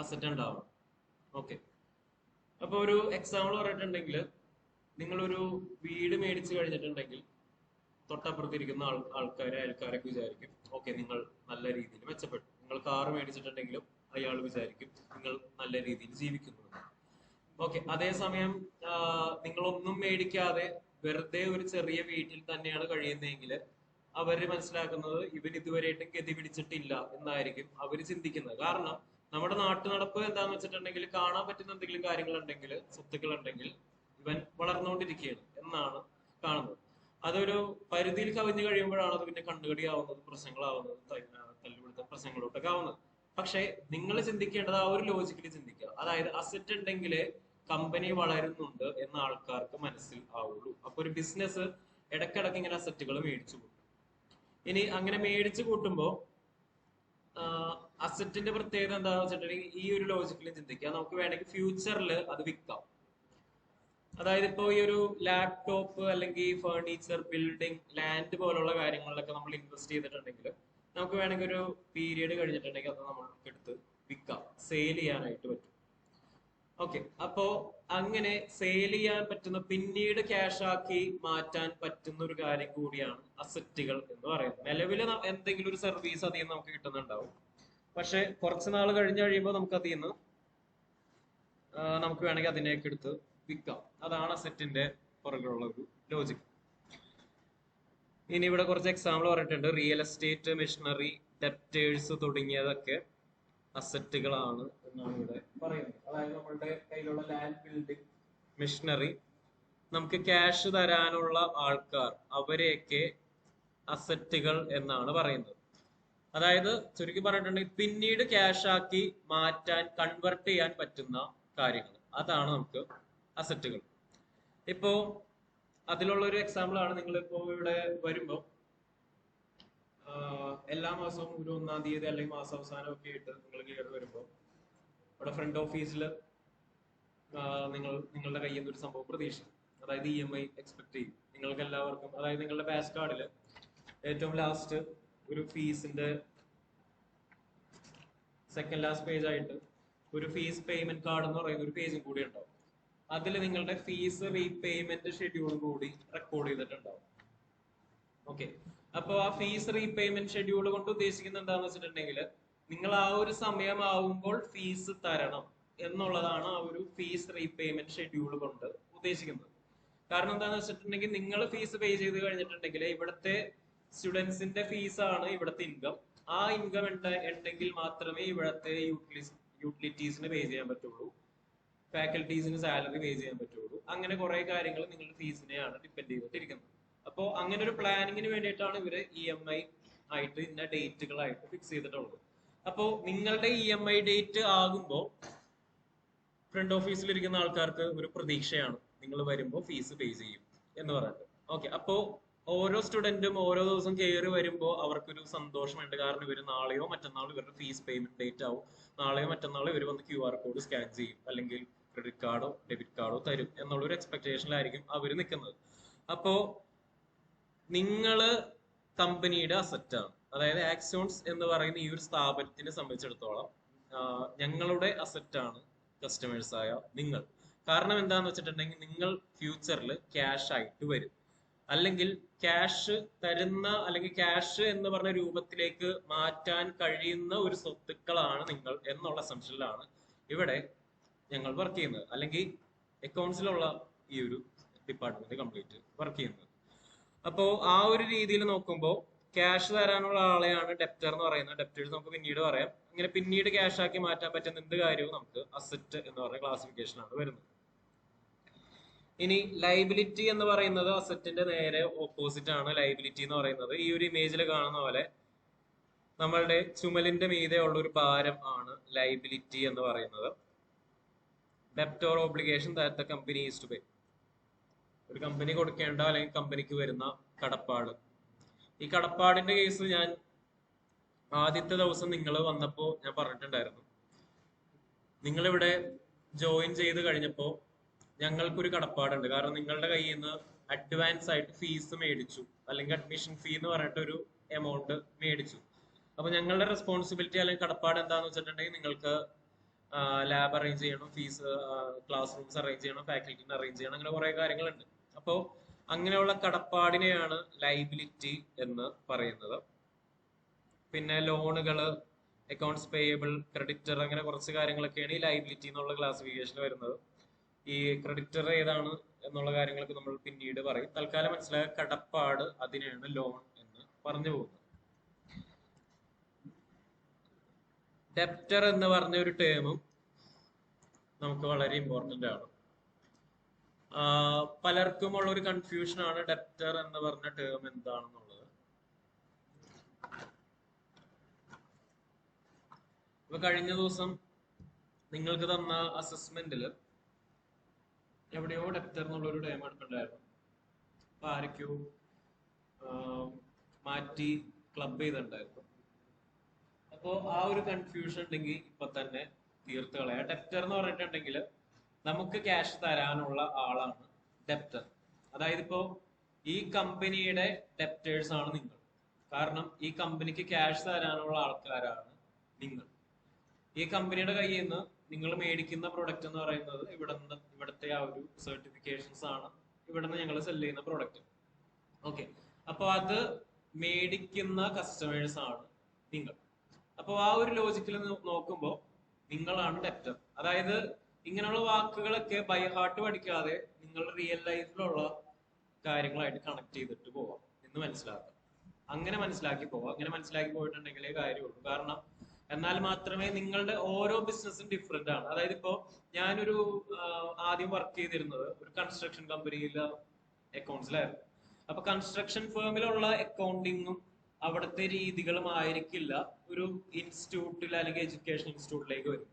അസറ്റ് ഉണ്ടാവണം. ഓക്കെ, അപ്പൊ ഒരു എക്സാമ്പിൾ പറഞ്ഞിട്ടുണ്ടെങ്കിൽ നിങ്ങളൊരു വീട് മേടിച്ചു കഴിഞ്ഞിട്ടുണ്ടെങ്കിൽ തൊട്ടപ്പുറത്തിരിക്കുന്ന അയൽക്കാരൊക്കെ വിചാരിക്കും ഓക്കെ നിങ്ങൾ നല്ല രീതിയിൽ മെച്ചപ്പെട്ടു. നിങ്ങൾ കാറ് മേടിച്ചിട്ടുണ്ടെങ്കിലും അയാൾ വിചാരിക്കും നിങ്ങൾ നല്ല രീതിയിൽ ജീവിക്കുന്നു. ഓക്കെ, അതേസമയം നിങ്ങളൊന്നും മേടിക്കാതെ വെറുതെ ഒരു ചെറിയ വീട്ടിൽ തന്നെയാണ് കഴിയുന്നതെങ്കിൽ അവര് മനസ്സിലാക്കുന്നത് ഇവൻ ഇതുവരെയായിട്ടും ഗതി പിടിച്ചിട്ടില്ല എന്നായിരിക്കും അവര് ചിന്തിക്കുന്നത്. കാരണം നമ്മുടെ നാട്ടു നടപ്പ് എന്താന്ന് വെച്ചിട്ടുണ്ടെങ്കിൽ കാണാൻ പറ്റുന്ന എന്തെങ്കിലും കാര്യങ്ങളുണ്ടെങ്കിൽ, സ്വത്തുക്കൾ ഉണ്ടെങ്കിൽ ഇവൻ വളർന്നുകൊണ്ടിരിക്കുകയാണ് എന്നാണ് കാണുന്നത്. അതൊരു പരിധിയിൽ കവിഞ്ഞു കഴിയുമ്പോഴാണ് അത് പിന്നെ കണ്ണുകടിയാവുന്നത്, പ്രശ്നങ്ങളാവുന്നത്, തല്ലുപിടുത്ത പ്രശ്നങ്ങളോട്ടൊക്കെ ആവുന്നത്. പക്ഷെ നിങ്ങൾ ചിന്തിക്കേണ്ടത് ആ ഒരു ലോജിക്കലി ചിന്തിക്കുക. അതായത് അസറ്റ് ഉണ്ടെങ്കിലേ കമ്പനി വളരുന്നുണ്ട് എന്ന ആൾക്കാർക്ക് മനസ്സിൽ ആവുള്ളൂ. അപ്പൊ ഒരു ബിസിനസ് ഇടക്കിടക്ക് ഇങ്ങനെ അസറ്റുകൾ മേടിച്ചു കൂട്ടും. ഇനി അങ്ങനെ മേടിച്ചു കൂട്ടുമ്പോൾ അസറ്റിന്റെ പ്രത്യേകത എന്താണെന്ന് വെച്ചിട്ടുണ്ടെങ്കിൽ ഈ ഒരു ലോജിക്കലി ചിന്തിക്കുക. നമുക്ക് വേണമെങ്കിൽ ഫ്യൂച്ചറിൽ അത് വിൽക്കാം. അതായത് ഇപ്പോ ഈ ഒരു ലാപ്ടോപ്പ് അല്ലെങ്കിൽ ഫർണിച്ചർ, ബിൽഡിംഗ്, ലാൻഡ് പോലുള്ള കാര്യങ്ങളിലൊക്കെ നമ്മൾ ഇൻവെസ്റ്റ് ചെയ്തിട്ടുണ്ടെങ്കിൽ നമുക്ക് വേണമെങ്കിൽ ഒരു പീരീഡ് കഴിഞ്ഞിട്ടുണ്ടെങ്കിൽ അത് നമ്മൾക്ക് എടുത്ത് വിൽക്കാം, സെയിൽ ചെയ്യാനായിട്ട് പറ്റും. ഓക്കെ, അപ്പോ അങ്ങനെ സെയിൽ ചെയ്യാൻ പറ്റുന്ന, പിന്നീട് ക്യാഷ് ആക്കി മാറ്റാൻ പറ്റുന്ന ഒരു കാര്യം കൂടിയാണ് അസറ്റുകൾ എന്ന് പറയുന്നത്. നിലവിൽ എന്തെങ്കിലും ഒരു സർവീസ് അതിൽ നിന്ന് നമുക്ക് കിട്ടുന്നുണ്ടാവും. പക്ഷെ കുറച്ച് നാൾ കഴിഞ്ഞ് കഴിയുമ്പോൾ നമുക്ക് അതിൽ നിന്ന് നമുക്ക് വേണമെങ്കിൽ അതിനെയൊക്കെ എടുത്ത് വിൽക്കാം. അതാണ് അസറ്റിന്റെ പുറകെയുള്ള ഒരു ലോജിക്. ഇനി ഇവിടെ കുറച്ച് എക്സാമ്പിൾ പറഞ്ഞിട്ടുണ്ട്. റിയൽ എസ്റ്റേറ്റ്, മെഷീനറി, ഡെപ്റ്റേഴ്സ് തുടങ്ങിയതൊക്കെ അസറ്റുകളാണ് എന്നാണ് ഇവിടെ പറയുന്നത്. അതായത് നമ്മളുടെ കയ്യിലുള്ള ലാൻഡ്, ബിൽഡിംഗ്, മെഷീനറി, നമുക്ക് ക്യാഷ് തരാനുള്ള ആൾക്കാർ, അവരെയൊക്കെ അസറ്റുകൾ എന്നാണ് പറയുന്നത്. അതായത് ചുരുക്കി പറഞ്ഞിട്ടുണ്ടെങ്കിൽ പിന്നീട് ക്യാഷ് ആക്കി മാറ്റാൻ, കൺവെർട്ട് ചെയ്യാൻ പറ്റുന്ന കാര്യങ്ങൾ, അതാണ് നമുക്ക് അസറ്റുകൾ. ഇപ്പോ അതിലുള്ള ഒരു എക്സാമ്പിൾ ആണ്, നിങ്ങളിപ്പോ ഇവിടെ വരുമ്പോ എല്ലാ മാസവും ഒരു 1-ാം തീയതി അല്ലെങ്കിൽ മാസാവസാനം ഒക്കെ ആയിട്ട് നിങ്ങൾ കയറി വരുമ്പോൾ ഇവിടെ ഫ്രണ്ട് ഓഫീസിൽ നിങ്ങളുടെ കയ്യിൽ നിന്ന് ഒരു സംഭവം പ്രതീക്ഷിക്കും, അതായത് EMI എക്സ്പെക്ട് ചെയ്യും നിങ്ങൾക്ക് എല്ലാവർക്കും. അതായത് നിങ്ങളുടെ ബാച്ച് കാർഡിൽ ഏറ്റവും ലാസ്റ്റ് ഒരു ഫീസിന്റെ സെക്കൻഡ് ലാസ്റ്റ് പേജ് ആയിട്ട് ഒരു ഫീസ് പേയ്മെന്റ് കാർഡ് എന്ന് പറയുന്ന ഒരു പേജും കൂടി ഉണ്ടാവും. അതിൽ നിങ്ങളുടെ ഫീസ് റീപേയ്മെന്റ് ഷെഡ്യൂളും കൂടി റെക്കോർഡ് ചെയ്തിട്ടുണ്ടാവും. ഓക്കെ, അപ്പൊ ആ ഫീസ് റീപേയ്മെന്റ് ഷെഡ്യൂൾ കൊണ്ട് ഉദ്ദേശിക്കുന്നത് എന്താണെന്ന് വെച്ചിട്ടുണ്ടെങ്കിൽ നിങ്ങൾ ആ ഒരു സമയമാവുമ്പോൾ ഫീസ് തരണം എന്നുള്ളതാണ് ആ ഒരു ഫീസ് റീപേയ്മെന്റ് ഷെഡ്യൂൾ കൊണ്ട് ഉദ്ദേശിക്കുന്നത്. കാരണം എന്താണെന്ന് വെച്ചിട്ടുണ്ടെങ്കിൽ നിങ്ങൾ ഫീസ് പേ ചെയ്ത് കഴിഞ്ഞിട്ടുണ്ടെങ്കിൽ ഇവിടുത്തെ സ്റ്റുഡൻസിന്റെ ഫീസാണ് ഇവിടുത്തെ ഇൻകം. ആ ഇൻകം ഉണ്ടെങ്കിൽ മാത്രമേ ഇവിടുത്തെ യൂട്ടിലിറ്റീസിന് പേ ചെയ്യാൻ പറ്റുള്ളൂ, ഫാക്കൽറ്റീസിന് സാലറി പേ ചെയ്യാൻ പറ്റുള്ളൂ. അങ്ങനെ കുറെ കാര്യങ്ങൾ നിങ്ങളുടെ ഫീസിനെയാണ് ഡിപ്പെൻഡ് ചെയ്തിട്ടിരിക്കുന്നത്. അപ്പോൾ അങ്ങനെ ഒരു പ്ലാനിങ്ങിന് വേണ്ടിയിട്ടാണ് ഇവര് EMI ആയിട്ട് ഇന്ന ഡേറ്റുകളായിട്ട് ഫിക്സ് ചെയ്തിട്ടുള്ളത്. അപ്പോൾ നിങ്ങളുടെ EMI ഡേറ്റ് ആകുമ്പോൾ ഫ്രണ്ട് ഓഫീസിൽ ഇരിക്കുന്ന ആൾക്കാർക്ക് ഒരു പ്രതീക്ഷയാണ് നിങ്ങൾ വരുമ്പോൾ ഫീസ് പേ ചെയ്യും എന്ന് പറഞ്ഞിട്ട്. ഓക്കെ, അപ്പോൾ ഓരോ സ്റ്റുഡന്റും ഓരോ ദിവസം കയറി വരുമ്പോൾ അവർക്കൊരു സന്തോഷമുണ്ട്. കാരണം ഇവർ നാളെയോ മറ്റന്നാളോ ഇവരുടെ ഫീസ് പേയ്മെന്റ് ഡേറ്റ് ആവും, നാളെയോ മറ്റന്നാളോ ഇവർ വന്ന് QR കോഡ് സ്കാൻ ചെയ്യും, അല്ലെങ്കിൽ ക്രെഡിറ്റ് കാർഡോ ഡെബിറ്റ് കാർഡോ തരും എന്നുള്ളൊരു എക്സ്പെക്ടേഷനിലായിരിക്കും അവർ നിൽക്കുന്നത്. അപ്പോ നിങ്ങള് കമ്പനിയുടെ അസറ്റാണ്. അതായത് ആക്സോൺസ് എന്ന് പറയുന്ന ഈ ഒരു സ്ഥാപനത്തിനെ സംബന്ധിച്ചിടത്തോളം ഞങ്ങളുടെ അസറ്റാണ് കസ്റ്റമേഴ്സായ നിങ്ങൾ. കാരണം എന്താന്ന് വെച്ചിട്ടുണ്ടെങ്കിൽ നിങ്ങൾ ഫ്യൂച്ചറിൽ ക്യാഷ് ആയിട്ട് വരും, അല്ലെങ്കിൽ ക്യാഷ് തരുന്ന അല്ലെങ്കിൽ ക്യാഷ് എന്ന് പറഞ്ഞ രൂപത്തിലേക്ക് മാറ്റാൻ കഴിയുന്ന ഒരു സ്വത്തുക്കളാണ് നിങ്ങൾ എന്നുള്ള അസംഷനിലാണ് ഇവിടെ ഞങ്ങൾ വർക്ക് ചെയ്യുന്നത്, അല്ലെങ്കിൽ അക്കൗണ്ട്സിലുള്ള ഈ ഒരു ഡിപ്പാർട്ട്മെന്റ് കംപ്ലീറ്റ് വർക്ക് ചെയ്യുന്നത്. അപ്പോൾ ആ ഒരു രീതിയിൽ നോക്കുമ്പോൾ ക്യാഷ് തരാനുള്ള ആളെയാണ് ഡെപ്റ്റർ എന്ന് പറയുന്നത്. ഡെപ്റ്റേഴ്സ് നമുക്ക് പിന്നീട് പറയാം. അങ്ങനെ പിന്നീട് ക്യാഷ് ആക്കി മാറ്റാൻ പറ്റുന്ന എന്ത് കാര്യവും നമുക്ക് അസറ്റ് എന്ന് പറയുന്ന ക്ലാസിഫിക്കേഷനാണ് വരുന്നത്. ഇനി ലൈബിലിറ്റി എന്ന് പറയുന്നത് അസറ്റിന്റെ നേരെ ഓപ്പോസിറ്റ് ആണ്. ലൈബിലിറ്റി എന്ന് പറയുന്നത് ഈ ഒരു ഇമേജിൽ കാണുന്ന പോലെ നമ്മളുടെ ചുമലിന്റെ മീതെ ഉള്ള ഒരു ഭാരം ആണ് ലൈബിലിറ്റി എന്ന് പറയുന്നത്. ഡെപ്റ്റ് or obligation that the company is to pay. ഒരു കമ്പനി കൊടുക്കേണ്ട അല്ലെങ്കിൽ കമ്പനിക്ക് വരുന്ന കടപ്പാട്. ഈ കടപ്പാടിന്റെ കേസ് ഞാൻ ആദ്യത്തെ ദിവസം നിങ്ങൾ വന്നപ്പോൾ ഞാൻ പറഞ്ഞിട്ടുണ്ടായിരുന്നു. നിങ്ങളിവിടെ ജോയിൻ ചെയ്ത് കഴിഞ്ഞപ്പോൾ ഞങ്ങൾക്കൊരു കടപ്പാടുണ്ട്. കാരണം നിങ്ങളുടെ കയ്യിൽ നിന്ന് അഡ്വാൻസ് ആയിട്ട് ഫീസ് മേടിച്ചു, അല്ലെങ്കിൽ അഡ്മിഷൻ ഫീ എന്ന് പറഞ്ഞിട്ട് ഒരു എമൗണ്ട് മേടിച്ചു. അപ്പൊ ഞങ്ങളുടെ റെസ്പോൺസിബിലിറ്റി അല്ലെങ്കിൽ കടപ്പാട് എന്താന്ന് വെച്ചിട്ടുണ്ടെങ്കിൽ നിങ്ങൾക്ക് ലാബ് അറേഞ്ച് ചെയ്യണം, ഫീസ് ക്ലാസ് റൂംസ് അറേഞ്ച് ചെയ്യണം, ഫാക്കൽറ്റിനെ അറേഞ്ച് ചെയ്യണം, അങ്ങനെ കുറെ കാര്യങ്ങളുണ്ട്. അപ്പോൾ അങ്ങനെയുള്ള കടപ്പാടിനെയാണ് ലൈബിലിറ്റി എന്ന് പറയുന്നത്. പിന്നെ ലോണുകള്, അക്കൗണ്ട്സ് പേയബിൾ, ക്രെഡിറ്റർ, അങ്ങനെ കുറച്ച് കാര്യങ്ങളൊക്കെയാണ് ഈ ലൈബിലിറ്റി എന്നുള്ള ക്ലാസിഫിക്കേഷൻ വരുന്നത്. ഈ ക്രെഡിറ്റർ ഏതാണ് എന്നുള്ള കാര്യങ്ങളൊക്കെ നമ്മൾ പിന്നീട് പറയും. തൽക്കാലം മനസ്സിലായ കടപ്പാട്, അതിനെയാണ് ലോൺ എന്ന് പറഞ്ഞു പോകുന്നത്. ഡെപ്റ്റർ എന്ന് പറഞ്ഞ ഒരു ടേമും നമുക്ക് വളരെ ഇമ്പോർട്ടന്റ് ആണ്. പലർക്കും ഉള്ള ഒരു കൺഫ്യൂഷൻ ആണ് ഡെപ്റ്റർ എന്ന് പറഞ്ഞ ടേം എന്താണെന്നുള്ളത്. ഇപ്പൊ കഴിഞ്ഞ ദിവസം നിങ്ങൾക്ക് തന്ന അസസ്മെന്റില് എവിടെയോ ഡെപ്റ്റർ എന്നുള്ള ഒരു ടേം എടുക്കണ്ടായിരുന്നു. അപ്പൊ ആരൊക്കെയോ മാറ്റി ക്ലബ് ചെയ്തിട്ടുണ്ടായിരുന്നു. അപ്പോ ആ ഒരു കൺഫ്യൂഷൻ ഉണ്ടെങ്കിൽ ഇപ്പൊ തന്നെ തീർത്ത് കളയാം. ഡെപ്റ്റർ എന്ന് പറഞ്ഞിട്ടുണ്ടെങ്കിൽ നമുക്ക് ക്യാഷ് തരാനുള്ള ആളാണ് ഡെപ്റ്റർ. അതായത് ഇപ്പോ ഈ കമ്പനിയുടെ ഡെപ്റ്റേഴ്സ് ആണ് നിങ്ങൾ. കാരണം ഈ കമ്പനിക്ക് ക്യാഷ് തരാനുള്ള ആൾക്കാരാണ് നിങ്ങൾ. ഈ കമ്പനിയുടെ കയ്യിൽ നിന്ന് നിങ്ങൾ മേടിക്കുന്ന പ്രൊഡക്റ്റ് എന്ന് പറയുന്നത് ഇവിടുത്തെ ആ ഒരു സർട്ടിഫിക്കേഷൻസ് ആണ് ഇവിടുന്ന് ഞങ്ങൾ സെല് ചെയ്യുന്ന പ്രൊഡക്റ്റ്. ഓക്കെ, അപ്പൊ അത് മേടിക്കുന്ന കസ്റ്റമേഴ്സ് ആണ് നിങ്ങൾ. അപ്പൊ ആ ഒരു ലോജിക്കിൽ നോക്കുമ്പോൾ നിങ്ങളാണ് ഡെപ്റ്റർ. അതായത് ഇങ്ങനെയുള്ള വാക്കുകളൊക്കെ ബൈ ഹാർട്ട് പഠിക്കാതെ നിങ്ങൾ റിയൽ ലൈഫിലുള്ള കാര്യങ്ങളായിട്ട് കണക്ട് ചെയ്തിട്ട് പോവാം എന്ന് മനസ്സിലാക്കാം. അങ്ങനെ മനസ്സിലാക്കി പോവാം. അങ്ങനെ മനസ്സിലാക്കി പോയിട്ടുണ്ടെങ്കിലേ കാര്യമുള്ളൂ. കാരണം എന്നാൽ മാത്രമേ നിങ്ങളുടെ ഓരോ ബിസിനസ്സും ഡിഫറെന്റ് ആണ്. അതായത് ഇപ്പോ ഞാനൊരു ആദ്യം വർക്ക് ചെയ്തിരുന്നത് ഒരു കൺസ്ട്രക്ഷൻ കമ്പനിയിലെ അക്കൗണ്ട്സിലായിരുന്നു. അപ്പൊ കൺസ്ട്രക്ഷൻ ഫേമിലുള്ള അക്കൗണ്ടിങ്ങും അവിടുത്തെ രീതികളും ആയിരിക്കില്ല ഒരു ഇൻസ്റ്റിറ്റ്യൂട്ടിൽ അല്ലെങ്കിൽ എഡ്യൂക്കേഷൻ ഇൻസ്റ്റിറ്റ്യൂട്ടിലേക്ക് വരുമ്പോൾ.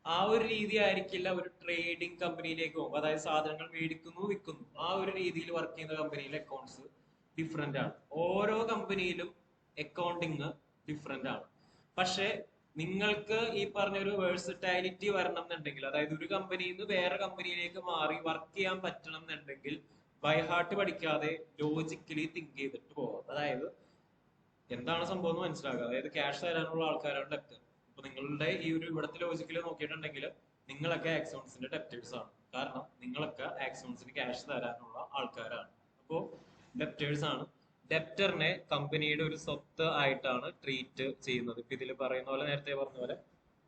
ആ ഒരു രീതി ആയിരിക്കില്ല ഒരു ട്രേഡിംഗ് കമ്പനിയിലേക്ക് പോകുമ്പോൾ. അതായത് സാധനങ്ങൾ മേടിക്കുന്നു വിൽക്കുന്നു, ആ ഒരു രീതിയിൽ വർക്ക് ചെയ്യുന്ന കമ്പനിയിലെ അക്കൗണ്ട്സ് ഡിഫറെന്റ് ആണ്. ഓരോ കമ്പനിയിലും അക്കൗണ്ടിങ് ഡിഫറെന്റ് ആണ്. പക്ഷെ നിങ്ങൾക്ക് ഈ പറഞ്ഞൊരു വേഴ്സറ്റാലിറ്റി വരണം എന്നുണ്ടെങ്കിൽ, അതായത് ഒരു കമ്പനിയിൽ നിന്ന് വേറെ കമ്പനിയിലേക്ക് മാറി വർക്ക് ചെയ്യാൻ പറ്റണം എന്നുണ്ടെങ്കിൽ ബൈ ഹാർട്ട് പഠിക്കാതെ ലോജിക്കലി തിങ്ക് ചെയ്തിട്ട് പോവാം. അതായത് എന്താണ് സംഭവം എന്ന് മനസ്സിലാക്കുക. അതായത് ക്യാഷ് തരാനുള്ള ആൾക്കാരാണ് ഡെപ്റ്റർ. അപ്പൊ നിങ്ങളുടെ ഈ ഒരു ഇവിടത്തെ ലോജിക്കലി നോക്കിയിട്ടുണ്ടെങ്കിൽ നിങ്ങളൊക്കെ ആക്സോൺസിന്റെ ഡെപ്റ്റേഴ്സ് ആണ്. കാരണം നിങ്ങളൊക്കെ ആക്സോൺസിന് ക്യാഷ് തരാനുള്ള ആൾക്കാരാണ്. അപ്പോ ഡെപ്റ്റേഴ്സ് ആണ്. ഡെപ്റ്ററിനെ കമ്പനിയുടെ ഒരു സ്വത്ത് ആയിട്ടാണ് ട്രീറ്റ് ചെയ്യുന്നത്. ഇപ്പൊ ഇതിൽ പറയുന്ന പോലെ, നേരത്തെ പറഞ്ഞ പോലെ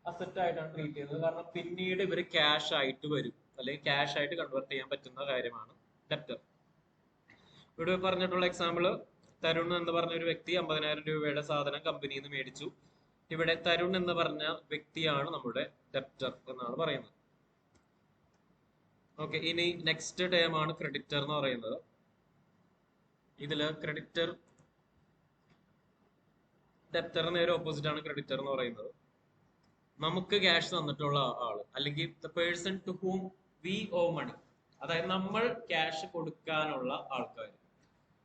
അസറ്റ് ആയിട്ടാണ് ട്രീറ്റ് ചെയ്യുന്നത്. കാരണം പിന്നീട് ഇവർ ക്യാഷ് ആയിട്ട് വരും, അല്ലെങ്കിൽ ക്യാഷ് ആയിട്ട് കൺവേർട്ട് ചെയ്യാൻ പറ്റുന്ന കാര്യമാണ് ഡെപ്റ്റർ. ഇവിടെ പറഞ്ഞിട്ടുള്ള എക്സാമ്പിള്, തരുൺ എന്ന് പറഞ്ഞ ഒരു വ്യക്തി 50,000 രൂപയുടെ സാധനം കമ്പനിയിൽ നിന്ന് മേടിച്ചു. ഇവിടെ തരുൺ എന്ന് പറഞ്ഞ വ്യക്തിയാണ് നമ്മുടെ ഡെപ്റ്റർ എന്നാണ് പറയുന്നത്. ഓക്കെ, ഇനി നെക്സ്റ്റ് ടേം ആണ് ക്രെഡിറ്റർ എന്ന് പറയുന്നത്. ഇതില് ക്രെഡിറ്റർ ഡെപ്റ്ററിന് നേരെ ഓപ്പോസിറ്റ് ആണ് ക്രെഡിറ്റർ എന്ന് പറയുന്നത്. നമുക്ക് ക്യാഷ് തന്നിട്ടുള്ള ആള്, അല്ലെങ്കിൽ the person to whom we owe money, അതായത് നമ്മൾ ക്യാഷ് കൊടുക്കാനുള്ള ആൾക്കാർ,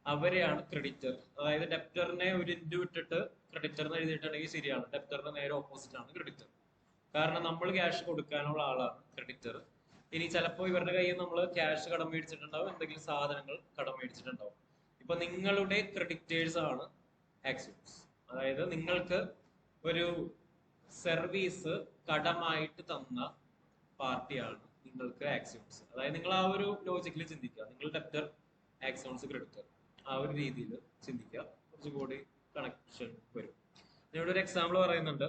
അവരെയാണ് ക്രെഡിറ്റർ. അതായത് ഡെപ്റ്ററിനെ ഒരു ഇൻറ്റു വിട്ടിട്ട് ക്രെഡിറ്ററിന് എഴുതിയിട്ടുണ്ടെങ്കിൽ ശരിയാണ്. ഡെപ്റ്ററിന് നേരെ ഓപ്പോസിറ്റ് ആണ് ക്രെഡിറ്റർ. കാരണം നമ്മൾ ക്യാഷ് കൊടുക്കാനുള്ള ആളാണ് ക്രെഡിറ്റർ. ഇനി ചിലപ്പോൾ ഇവരുടെ കയ്യിൽ നമ്മൾ ക്യാഷ് കടം മേടിച്ചിട്ടുണ്ടാവും, എന്തെങ്കിലും സാധനങ്ങൾ കടം മേടിച്ചിട്ടുണ്ടാവും. ഇപ്പൊ നിങ്ങളുടെ ക്രെഡിറ്റേഴ്സ് ആണ് ആക്സിയോൺസ്. അതായത് നിങ്ങൾക്ക് ഒരു സർവീസ് കടമായിട്ട് തന്ന പാർട്ടിയാണ് നിങ്ങൾക്ക് ആക്സിയോൺസ്. അതായത് നിങ്ങൾ ആ ഒരു ലോജിക്കിൽ ചിന്തിക്കുക. നിങ്ങൾ ഡെപ്റ്റർ, ആക്സിയോൺസ്, ക്രെഡിറ്റർ, ആ ഒരു രീതിയിൽ ചിന്തിക്കുക. കുറച്ചുകൂടി കണക്ഷൻ വരും. ഇവിടെ ഒരു എക്സാമ്പിൾ പറയുന്നുണ്ട്.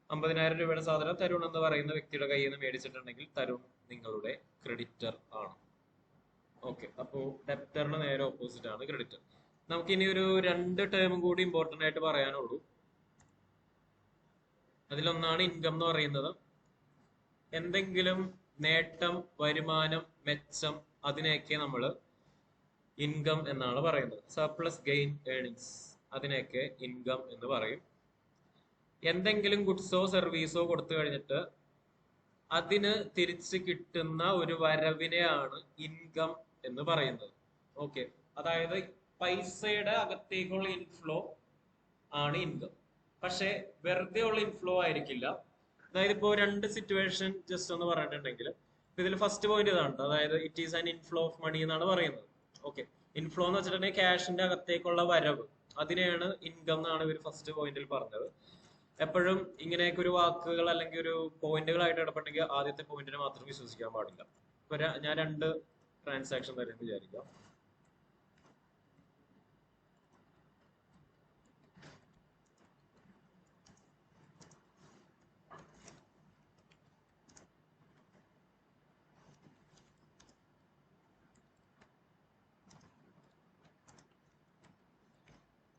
50,000 രൂപയുടെ സാധനം തരുൺ എന്ന് പറയുന്ന വ്യക്തിയുടെ കയ്യിൽ നിന്ന് മേടിച്ചിട്ടുണ്ടെങ്കിൽ തരുൺ നിങ്ങളുടെ ക്രെഡിറ്റർ ആണ്. ഓക്കെ, അപ്പോ ഡെപ്റ്ററിന് നേരെ ഓപ്പോസിറ്റ് ആണ് ക്രെഡിറ്റർ. നമുക്കിനി ഒരു 2 ടേമും കൂടി ഇമ്പോർട്ടന്റ് ആയിട്ട് പറയാനുള്ളൂ. അതിലൊന്നാണ് ഇൻകം എന്ന് പറയുന്നത്. എന്തെങ്കിലും നേട്ടം, വരുമാനം, മെച്ചം, അതിനെയൊക്കെ നമ്മൾ ഇൻകം എന്നാണ് പറയുന്നത്. സർപ്ലസ് ഗെയിൻ ഏർണിങ്സ്, അതിനെയൊക്കെ ഇൻകം എന്ന് പറയും. എന്തെങ്കിലും ഗുഡ്സോ സർവീസോ കൊടുത്തു കഴിഞ്ഞിട്ട് അതിന് തിരിച്ച് കിട്ടുന്ന ഒരു വരവിനെയാണ് ഇൻകം എന്ന് പറയുന്നത്. ഓക്കെ, അതായത് പൈസയുടെ അകത്തേക്കുള്ള ഇൻഫ്ലോ ആണ് ഇൻകം. പക്ഷെ വെറുതെ ഉള്ള ഇൻഫ്ലോ ആയിരിക്കില്ല. അതായത് ഇപ്പോ 2 സിറ്റുവേഷൻ ജസ്റ്റ് ഒന്ന് പറഞ്ഞിട്ടുണ്ടെങ്കിൽ, ഇതിൽ ഫസ്റ്റ് പോയിന്റ് ഇതാണ്. അതായത് it is an inflow of money എന്നാണ് പറയുന്നത്. ഓക്കെ, ഇൻഫ്ലോ എന്ന് വെച്ചിട്ടുണ്ടെങ്കിൽ ക്യാഷിന്റെ അകത്തേക്കുള്ള വരവ്, അതിനെയാണ് ഇൻകം എന്നാണ് ഇവർ ഫസ്റ്റ് പോയിന്റിൽ പറഞ്ഞത്. എപ്പോഴും ഇങ്ങനെയൊക്കെ ഒരു വാക്കുകൾ അല്ലെങ്കിൽ ഒരു പോയിന്റുകളായിട്ട് ഇടപെട്ടെങ്കിൽ ആദ്യത്തെ പോയിന്റിനെ മാത്രം വിശ്വസിക്കാൻ പാടില്ല. ഇപ്പൊ ഞാൻ 2 ട്രാൻസാക്ഷൻ തരുമെന്ന് വിചാരിക്കാം.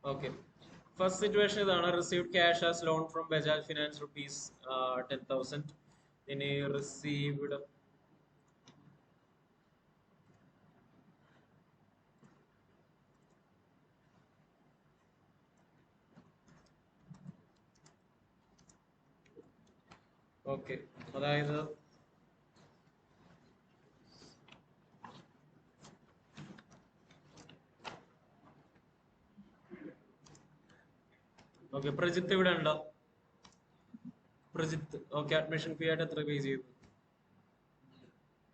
ഓക്കെ, ഫസ്റ്റ് സിറ്റുവേഷൻ ഇതാണ്. Received cash as loan from Bajaj finance rupees 10,000. ഇനി റിസീവ്ഡ് ഓക്കെ, അതായത് ഓക്കെ, പ്രജിത്ത് ഇവിടെ ഉണ്ടോ? പ്രജിത്ത്, ഓക്കെ, അഡ്മിഷൻ ഫീ ആയിട്ട് എത്ര പേ ചെയ്തു?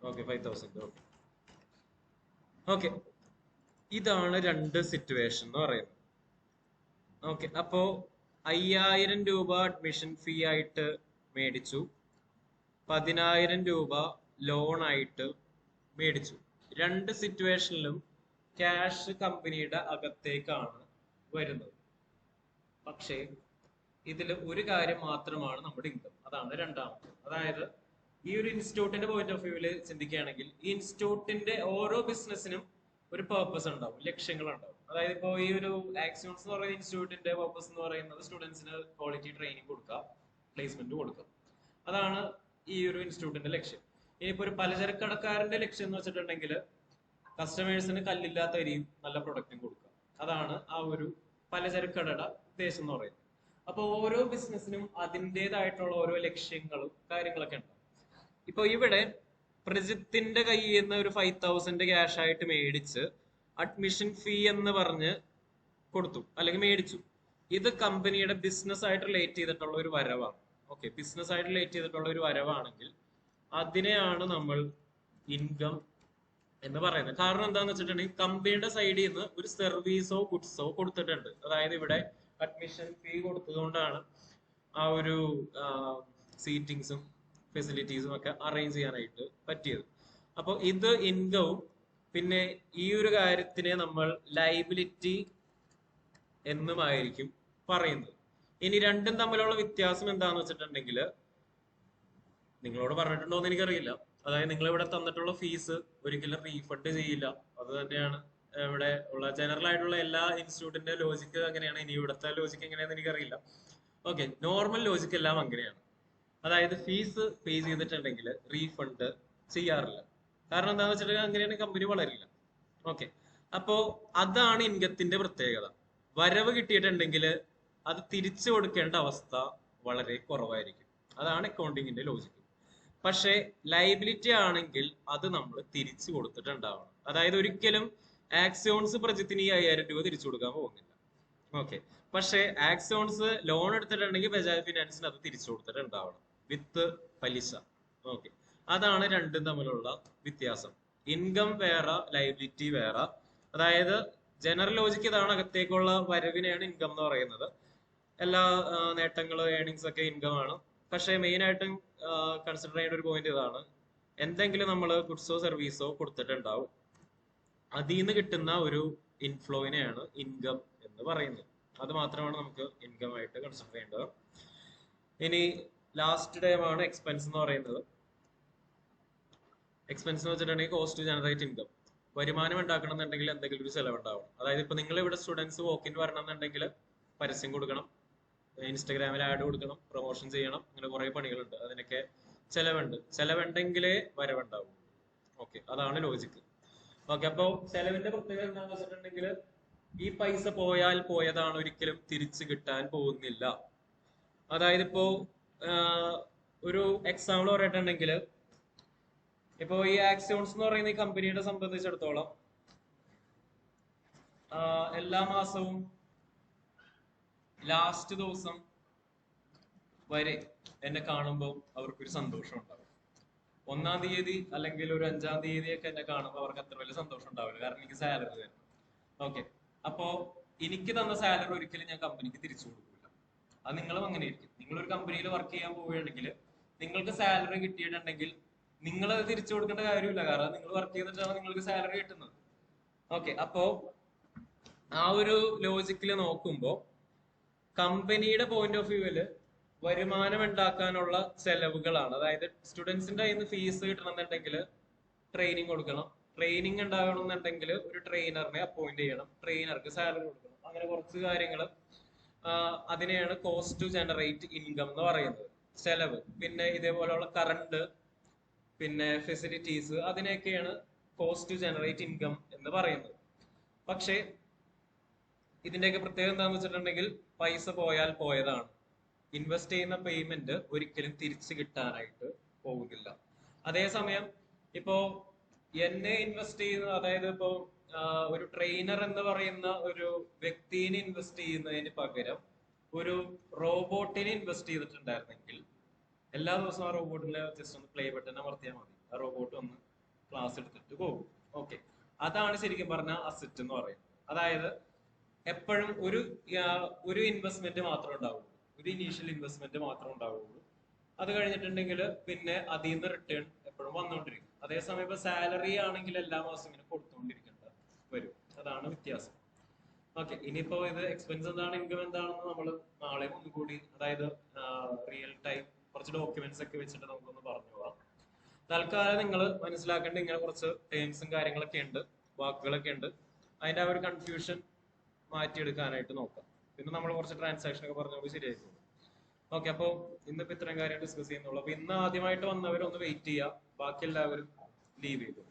ഓക്കെ, 5,000. ഓക്കെ, ഓക്കെ, ഇതാണ് 2 സിറ്റുവേഷൻ എന്ന് പറയുന്നത്. ഓക്കെ, അപ്പോ 5,000 രൂപ അഡ്മിഷൻ ഫീ ആയിട്ട് മേടിച്ചു, 10,000 രൂപ ലോൺ ആയിട്ട് മേടിച്ചു. 2 സിറ്റുവേഷനിലും ക്യാഷ് കമ്പനിയുടെ അകത്തേക്കാണ് വരുന്നത്. പക്ഷേ ഇതിൽ ഒരു കാര്യം മാത്രമാണ് നമ്മുടെ ഇൻകം. അതാണ് രണ്ടാമത്. അതായത് ഈ ഒരു ഇൻസ്റ്റിറ്റ്യൂട്ടിന്റെ പോയിന്റ് ഓഫ് വ്യൂവിൽ ചിന്തിക്കുകയാണെങ്കിൽ, ഈ ഇൻസ്റ്റിറ്റ്യൂട്ടിന്റെ ഓരോ ബിസിനസ്സിനും ഒരു പേർപ്പസ് ഉണ്ടാവും, ലക്ഷ്യങ്ങൾ ഉണ്ടാവും. അതായത് ഇപ്പോൾ ഈ ഒരു ആക്സിയോൺസ് എന്ന് പറയുന്ന ഇൻസ്റ്റിറ്റ്യൂട്ടിന്റെ പേർപ്പസ് എന്ന് പറയുന്നത് സ്റ്റുഡൻസിന് ക്വാളിറ്റി ട്രെയിനിങ് കൊടുക്കുക, പ്ലേസ്മെന്റ് കൊടുക്കുക. അതാണ് ഈ ഒരു ഇൻസ്റ്റിറ്റ്യൂട്ടിന്റെ ലക്ഷ്യം. ഇനിയിപ്പോ ഒരു പലചരക്കടക്കാരന്റെ ലക്ഷ്യം എന്ന് വെച്ചിട്ടുണ്ടെങ്കിൽ കസ്റ്റമേഴ്സിന് കല്ലില്ലാത്ത അരിയും നല്ല പ്രൊഡക്റ്റും കൊടുക്കുക. അതാണ് ആ ഒരു പലചരക്കടയുടെ ഉദ്ദേശം എന്ന് പറയുന്നത്. അപ്പൊ ഓരോ ബിസിനസ്സിനും അതിൻ്റെതായിട്ടുള്ള ഓരോ ലക്ഷ്യങ്ങളും കാര്യങ്ങളൊക്കെ ഉണ്ട്. ഇപ്പൊ ഇവിടെ പ്രജിത്തിന്റെ കയ്യിൽ നിന്ന് ഒരു 5,000 ക്യാഷ് ആയിട്ട് മേടിച്ച് അഡ്മിഷൻ ഫീ എന്ന് പറഞ്ഞ് കൊടുത്തു, അല്ലെങ്കിൽ മേടിച്ചു. ഇത് കമ്പനിയുടെ ബിസിനസ് ആയിട്ട് റിലേറ്റ് ചെയ്തിട്ടുള്ള ഒരു വരവാണ്. ഓക്കെ, ബിസിനസ് ആയിട്ട് റിലേറ്റ് ചെയ്തിട്ടുള്ള ഒരു വരവാണെങ്കിൽ അതിനെയാണ് നമ്മൾ ഇൻകം എന്ന് പറയുന്നത്. കാരണം എന്താന്ന് വെച്ചിട്ടുണ്ടെങ്കിൽ കമ്പനിയുടെ സൈഡിൽ നിന്ന് ഒരു സർവീസോ ഗുഡ്സോ കൊടുത്തിട്ടുണ്ട്. അതായത് ഇവിടെ അഡ്മിഷൻ ഫീ കൊടുത്തതുകൊണ്ടാണ് ആ ഒരു സീറ്റിങ്സും ഫെസിലിറ്റീസും ഒക്കെ അറേഞ്ച് ചെയ്യാനായിട്ട് പറ്റിയത്. അപ്പോൾ ഇത് ഇൻകവും പിന്നെ ഈ ഒരു കാര്യത്തിനെ നമ്മൾ ലൈബിലിറ്റി എന്നുമായിരിക്കും പറയുന്നത്. ഇനി രണ്ടും തമ്മിലുള്ള വ്യത്യാസം എന്താന്ന് വെച്ചിട്ടുണ്ടെങ്കിൽ നിങ്ങളോട് പറഞ്ഞിട്ടുണ്ടോ എന്ന് എനിക്കറിയില്ല. അതായത് നിങ്ങൾ ഇവിടെ തന്നിട്ടുള്ള ഫീസ് ഒരിക്കലും റീഫണ്ട് ചെയ്യില്ല. അത് തന്നെയാണ് ഇവിടെ ഉള്ള ജനറൽ ആയിട്ടുള്ള എല്ലാ ഇൻസ്റ്റിറ്റ്യൂട്ടിന്റെ ലോജിക്ക് അങ്ങനെയാണ്. ഇനി ഇവിടുത്തെ ലോജിക്ക് എങ്ങനെയാണെന്ന് എനിക്കറിയില്ല. ഓക്കെ, നോർമൽ ലോജിക്ക് എല്ലാം അങ്ങനെയാണ്. അതായത് ഫീസ് പേ ചെയ്തിട്ടുണ്ടെങ്കിൽ റീഫണ്ട് ചെയ്യാറില്ല. കാരണം എന്താണെന്ന് വെച്ചിട്ടുണ്ടെങ്കിൽ അങ്ങനെയാണ് കമ്പനി വളരില്ല. ഓക്കെ, അപ്പോ അതാണ് ഇൻകത്തിന്റെ പ്രത്യേകത. വരവ് കിട്ടിയിട്ടുണ്ടെങ്കിൽ അത് തിരിച്ചു കൊടുക്കേണ്ട അവസ്ഥ വളരെ കുറവായിരിക്കും. അതാണ് അക്കൗണ്ടിങ്ങിന്റെ ലോജിക്ക്. പക്ഷേ ലൈബിലിറ്റി ആണെങ്കിൽ അത് നമ്മൾ തിരിച്ചു കൊടുത്തിട്ടുണ്ടാവണം. അതായത് ഒരിക്കലും ആക്സിയോൺസ് പ്രജിത്തിന് ഈ 5000 രൂപ തിരിച്ചു കൊടുക്കാൻ പോകുന്നില്ല. ഓക്കെ, പക്ഷേ ആക്സിയോൺസ് ലോൺ എടുത്തിട്ടുണ്ടെങ്കിൽ ബജാജ് ഫിനാൻസിന് അത് തിരിച്ചു കൊടുത്തിട്ടുണ്ടാവണം വിത്ത് പലിശ. ഓക്കെ, അതാണ് രണ്ടും തമ്മിലുള്ള വ്യത്യാസം. ഇൻകം വേറെ, ലൈബിലിറ്റി വേറെ. അതായത് ജനറൽ ലോജിക്ക് ഇതാണ്, അകത്തേക്കുള്ള വരവിനെയാണ് ഇൻകം എന്ന് പറയുന്നത്. എല്ലാ നേട്ടങ്ങളും ഏണിങ്സ് ഒക്കെ ഇൻകം ആണ്. പക്ഷേ മെയിൻ ആയിട്ടും കൺസിഡർ ചെയ്യേണ്ട ഒരു പോയിന്റ് ഇതാണ്, എന്തെങ്കിലും നമ്മൾ ഗുഡ്സോ സർവീസോ കൊടുത്തിട്ടുണ്ടാവും, അതിൽ നിന്ന് കിട്ടുന്ന ഒരു ഇൻഫ്ലോയിനെയാണ് ഇൻകം എന്ന് പറയുന്നത്. അത് മാത്രമാണ് നമുക്ക് ഇൻകം ആയിട്ട് കൺസിഡർ ചെയ്യേണ്ടത്. ഇനി ലാസ്റ്റ് ടൈമാണ് എക്സ്പെൻസ് എന്ന് പറയുന്നത്. എക്സ്പെൻസ് എന്ന് വെച്ചിട്ടുണ്ടെങ്കിൽ കോസ്റ്റ് ടു ജനറേറ്റ് ഇൻകം. വരുമാനം ഉണ്ടാക്കണം എന്നുണ്ടെങ്കിൽ എന്തെങ്കിലും ഒരു ചെലവ് ഉണ്ടാവും. അതായത് ഇപ്പൊ നിങ്ങൾ ഇവിടെ സ്റ്റുഡൻസ് വോക്കിൻ വരണം എന്നുണ്ടെങ്കിൽ പരസ്യം കൊടുക്കണം, ഇൻസ്റ്റാഗ്രാമിൽ ആഡ് കൊടുക്കണം, പ്രൊമോഷൻ ചെയ്യണം, അങ്ങനെ കുറെ പണികളുണ്ട്. അതിനൊക്കെ ചെലവുണ്ട്. ചെലവുണ്ടെങ്കിലേ വരവുണ്ടാവും. ഓക്കെ, അതാണ് ലോജിക്ക്. ഓക്കെ, അപ്പോ ചെലവിന്റെ പ്രത്യേകത എന്താണെന്ന് വെച്ചിട്ടുണ്ടെങ്കിൽ ഈ പൈസ പോയാൽ പോയതാണ്, ഒരിക്കലും തിരിച്ചു കിട്ടാൻ പോകുന്നില്ല. അതായത് ഇപ്പോ ഒരു എക്സാമ്പിൾ പറയട്ടുണ്ടെങ്കിൽ, ഇപ്പോ ഈ ആക്സിയോൺസ് എന്ന് പറയുന്ന ഈ കമ്പനിയെ സംബന്ധിച്ചിടത്തോളം എല്ലാ മാസവും ലാസ്റ്റ് ദിവസം വരെ എന്നെ കാണുമ്പോൾ അവർക്കൊരു സന്തോഷം ഉണ്ടാവും. 1-ാം തീയതി അല്ലെങ്കിൽ ഒരു 5-ാം തീയതിയൊക്കെ എന്നെ കാണുമ്പോൾ അവർക്ക് അത്ര വലിയ സന്തോഷം ഉണ്ടാവില്ല. കാരണം എനിക്ക് സാലറി തരണം. ഓക്കെ, അപ്പോ എനിക്ക് തന്ന സാലറി ഒരിക്കലും ഞാൻ കമ്പനിക്ക് തിരിച്ചു കൊടുക്കില്ല. അത് നിങ്ങളും അങ്ങനെ ആയിരിക്കും. നിങ്ങളൊരു കമ്പനിയിൽ വർക്ക് ചെയ്യാൻ പോവുകയാണെങ്കിൽ നിങ്ങൾക്ക് സാലറി കിട്ടിയിട്ടുണ്ടെങ്കിൽ നിങ്ങൾ അത് തിരിച്ചു കൊടുക്കേണ്ട കാര്യമില്ല. കാരണം നിങ്ങൾ വർക്ക് ചെയ്തിട്ടാണ് നിങ്ങൾക്ക് സാലറി കിട്ടുന്നത്. ഓക്കെ, അപ്പോ ആ ഒരു ലോജിക്കിൽ നോക്കുമ്പോൾ കമ്പനിയുടെ പോയിന്റ് ഓഫ് വ്യൂവില് വരുമാനം ഉണ്ടാക്കാനുള്ള ചെലവുകളാണ്. അതായത് സ്റ്റുഡൻസിന്റെ കയ്യിൽ നിന്ന് ഫീസ് കിട്ടണമെന്നുണ്ടെങ്കിൽ ട്രെയിനിങ് കൊടുക്കണം, ട്രെയിനിങ് ഉണ്ടാകണമെന്നുണ്ടെങ്കിൽ ഒരു ട്രെയിനറിനെ അപ്പോയിന്റ് ചെയ്യണം, ട്രെയിനർക്ക് സാലറി കൊടുക്കണം, അങ്ങനെ കുറച്ച് കാര്യങ്ങൾ. അതിനെയാണ് കോസ്റ്റ് ടു ജനറേറ്റ് ഇൻകം എന്ന് പറയുന്നത്, ചെലവ്. പിന്നെ ഇതേപോലെയുള്ള കറണ്ട്, പിന്നെ ഫെസിലിറ്റീസ്, അതിനെയൊക്കെയാണ് കോസ്റ്റ് ടു ജനറേറ്റ് ഇൻകം എന്ന് പറയുന്നത്. പക്ഷേ ഇതിന്റെയൊക്കെ പ്രത്യേകത എന്താണെന്ന് വെച്ചിട്ടുണ്ടെങ്കിൽ പൈസ പോയാൽ പോയതാണ്. ഇൻവെസ്റ്റ് ചെയ്യുന്ന പേയ്മെന്റ് ഒരിക്കലും തിരിച്ചു കിട്ടാനായിട്ട് പോകുന്നില്ല. അതേസമയം ഇപ്പോ എന്നെ ഇൻവെസ്റ്റ് ചെയ്യുന്ന, അതായത് ഇപ്പോ ഒരു ട്രെയിനർ എന്ന് പറയുന്ന ഒരു വ്യക്തിനെ ഇൻവെസ്റ്റ് ചെയ്യുന്നതിന് പകരം ഒരു റോബോട്ടിനെ ഇൻവെസ്റ്റ് ചെയ്തിട്ടുണ്ടായിരുന്നെങ്കിൽ എല്ലാ ദിവസവും ആ റോബോട്ടിലെ ജസ്റ്റ് ഒന്ന് പ്ലേ ബട്ടൺ അമർത്തിയാൽ മതി, ആ റോബോട്ട് ഒന്ന് ക്ലാസ് എടുത്തിട്ട് പോകും. ഓക്കെ, അതാണ് ശരിക്കും പറഞ്ഞ അസറ്റ് എന്ന് പറയുന്നത്. അതായത് എപ്പോഴും ഒരു ഇൻവെസ്റ്റ്മെന്റ് മാത്രമേ ഉണ്ടാവുള്ളൂ, ഒരു ഇനീഷ്യൽ ഇൻവെസ്റ്റ്മെന്റ് മാത്രമേ ഉണ്ടാവുള്ളൂ. അത് കഴിഞ്ഞിട്ടുണ്ടെങ്കിൽ പിന്നെ അതിൽ നിന്ന് റിട്ടേൺ എപ്പോഴും വന്നുകൊണ്ടിരിക്കും. അതേസമയം ഇപ്പൊ സാലറി ആണെങ്കിൽ എല്ലാ മാസം ഇങ്ങനെ കൊടുത്തുകൊണ്ടിരിക്കേണ്ട വരും. അതാണ് വ്യത്യാസം. ഓക്കെ, ഇനിയിപ്പോ ഇത് എക്സ്പെൻസ് എന്താണ്, ഇൻകം എന്താണെന്ന് നമ്മൾ നാളെ ഒന്നുകൂടി, അതായത് റിയൽ ടൈം കുറച്ച് ഡോക്യുമെന്റ്സ് ഒക്കെ വെച്ചിട്ട് നമുക്കൊന്ന് പറഞ്ഞു പോവാം. തൽക്കാലം നിങ്ങൾ മനസ്സിലാക്കേണ്ട ഇങ്ങനെ കുറച്ച് ടേംസും കാര്യങ്ങളൊക്കെ ഉണ്ട്, വാക്കുകളൊക്കെ ഉണ്ട്. അതിന്റെ ആ ഒരു കൺഫ്യൂഷൻ മാറ്റിയെടുക്കാനായിട്ട് നോക്കാം. പിന്നെ നമ്മൾ കുറച്ച് ട്രാൻസാക്ഷൻ ഒക്കെ പറഞ്ഞാൽ ശരിയായിരിക്കും. ഓക്കെ, അപ്പോൾ ഇന്നിപ്പോ ഇത്രയും കാര്യം ഡിസ്കസ് ചെയ്യുന്നുള്ളൂ. അപ്പൊ ഇന്ന് ആദ്യമായിട്ട് വന്നവരൊന്ന് വെയിറ്റ് ചെയ്യുക, ബാക്കി എല്ലാവരും ലീവ് ചെയ്തു.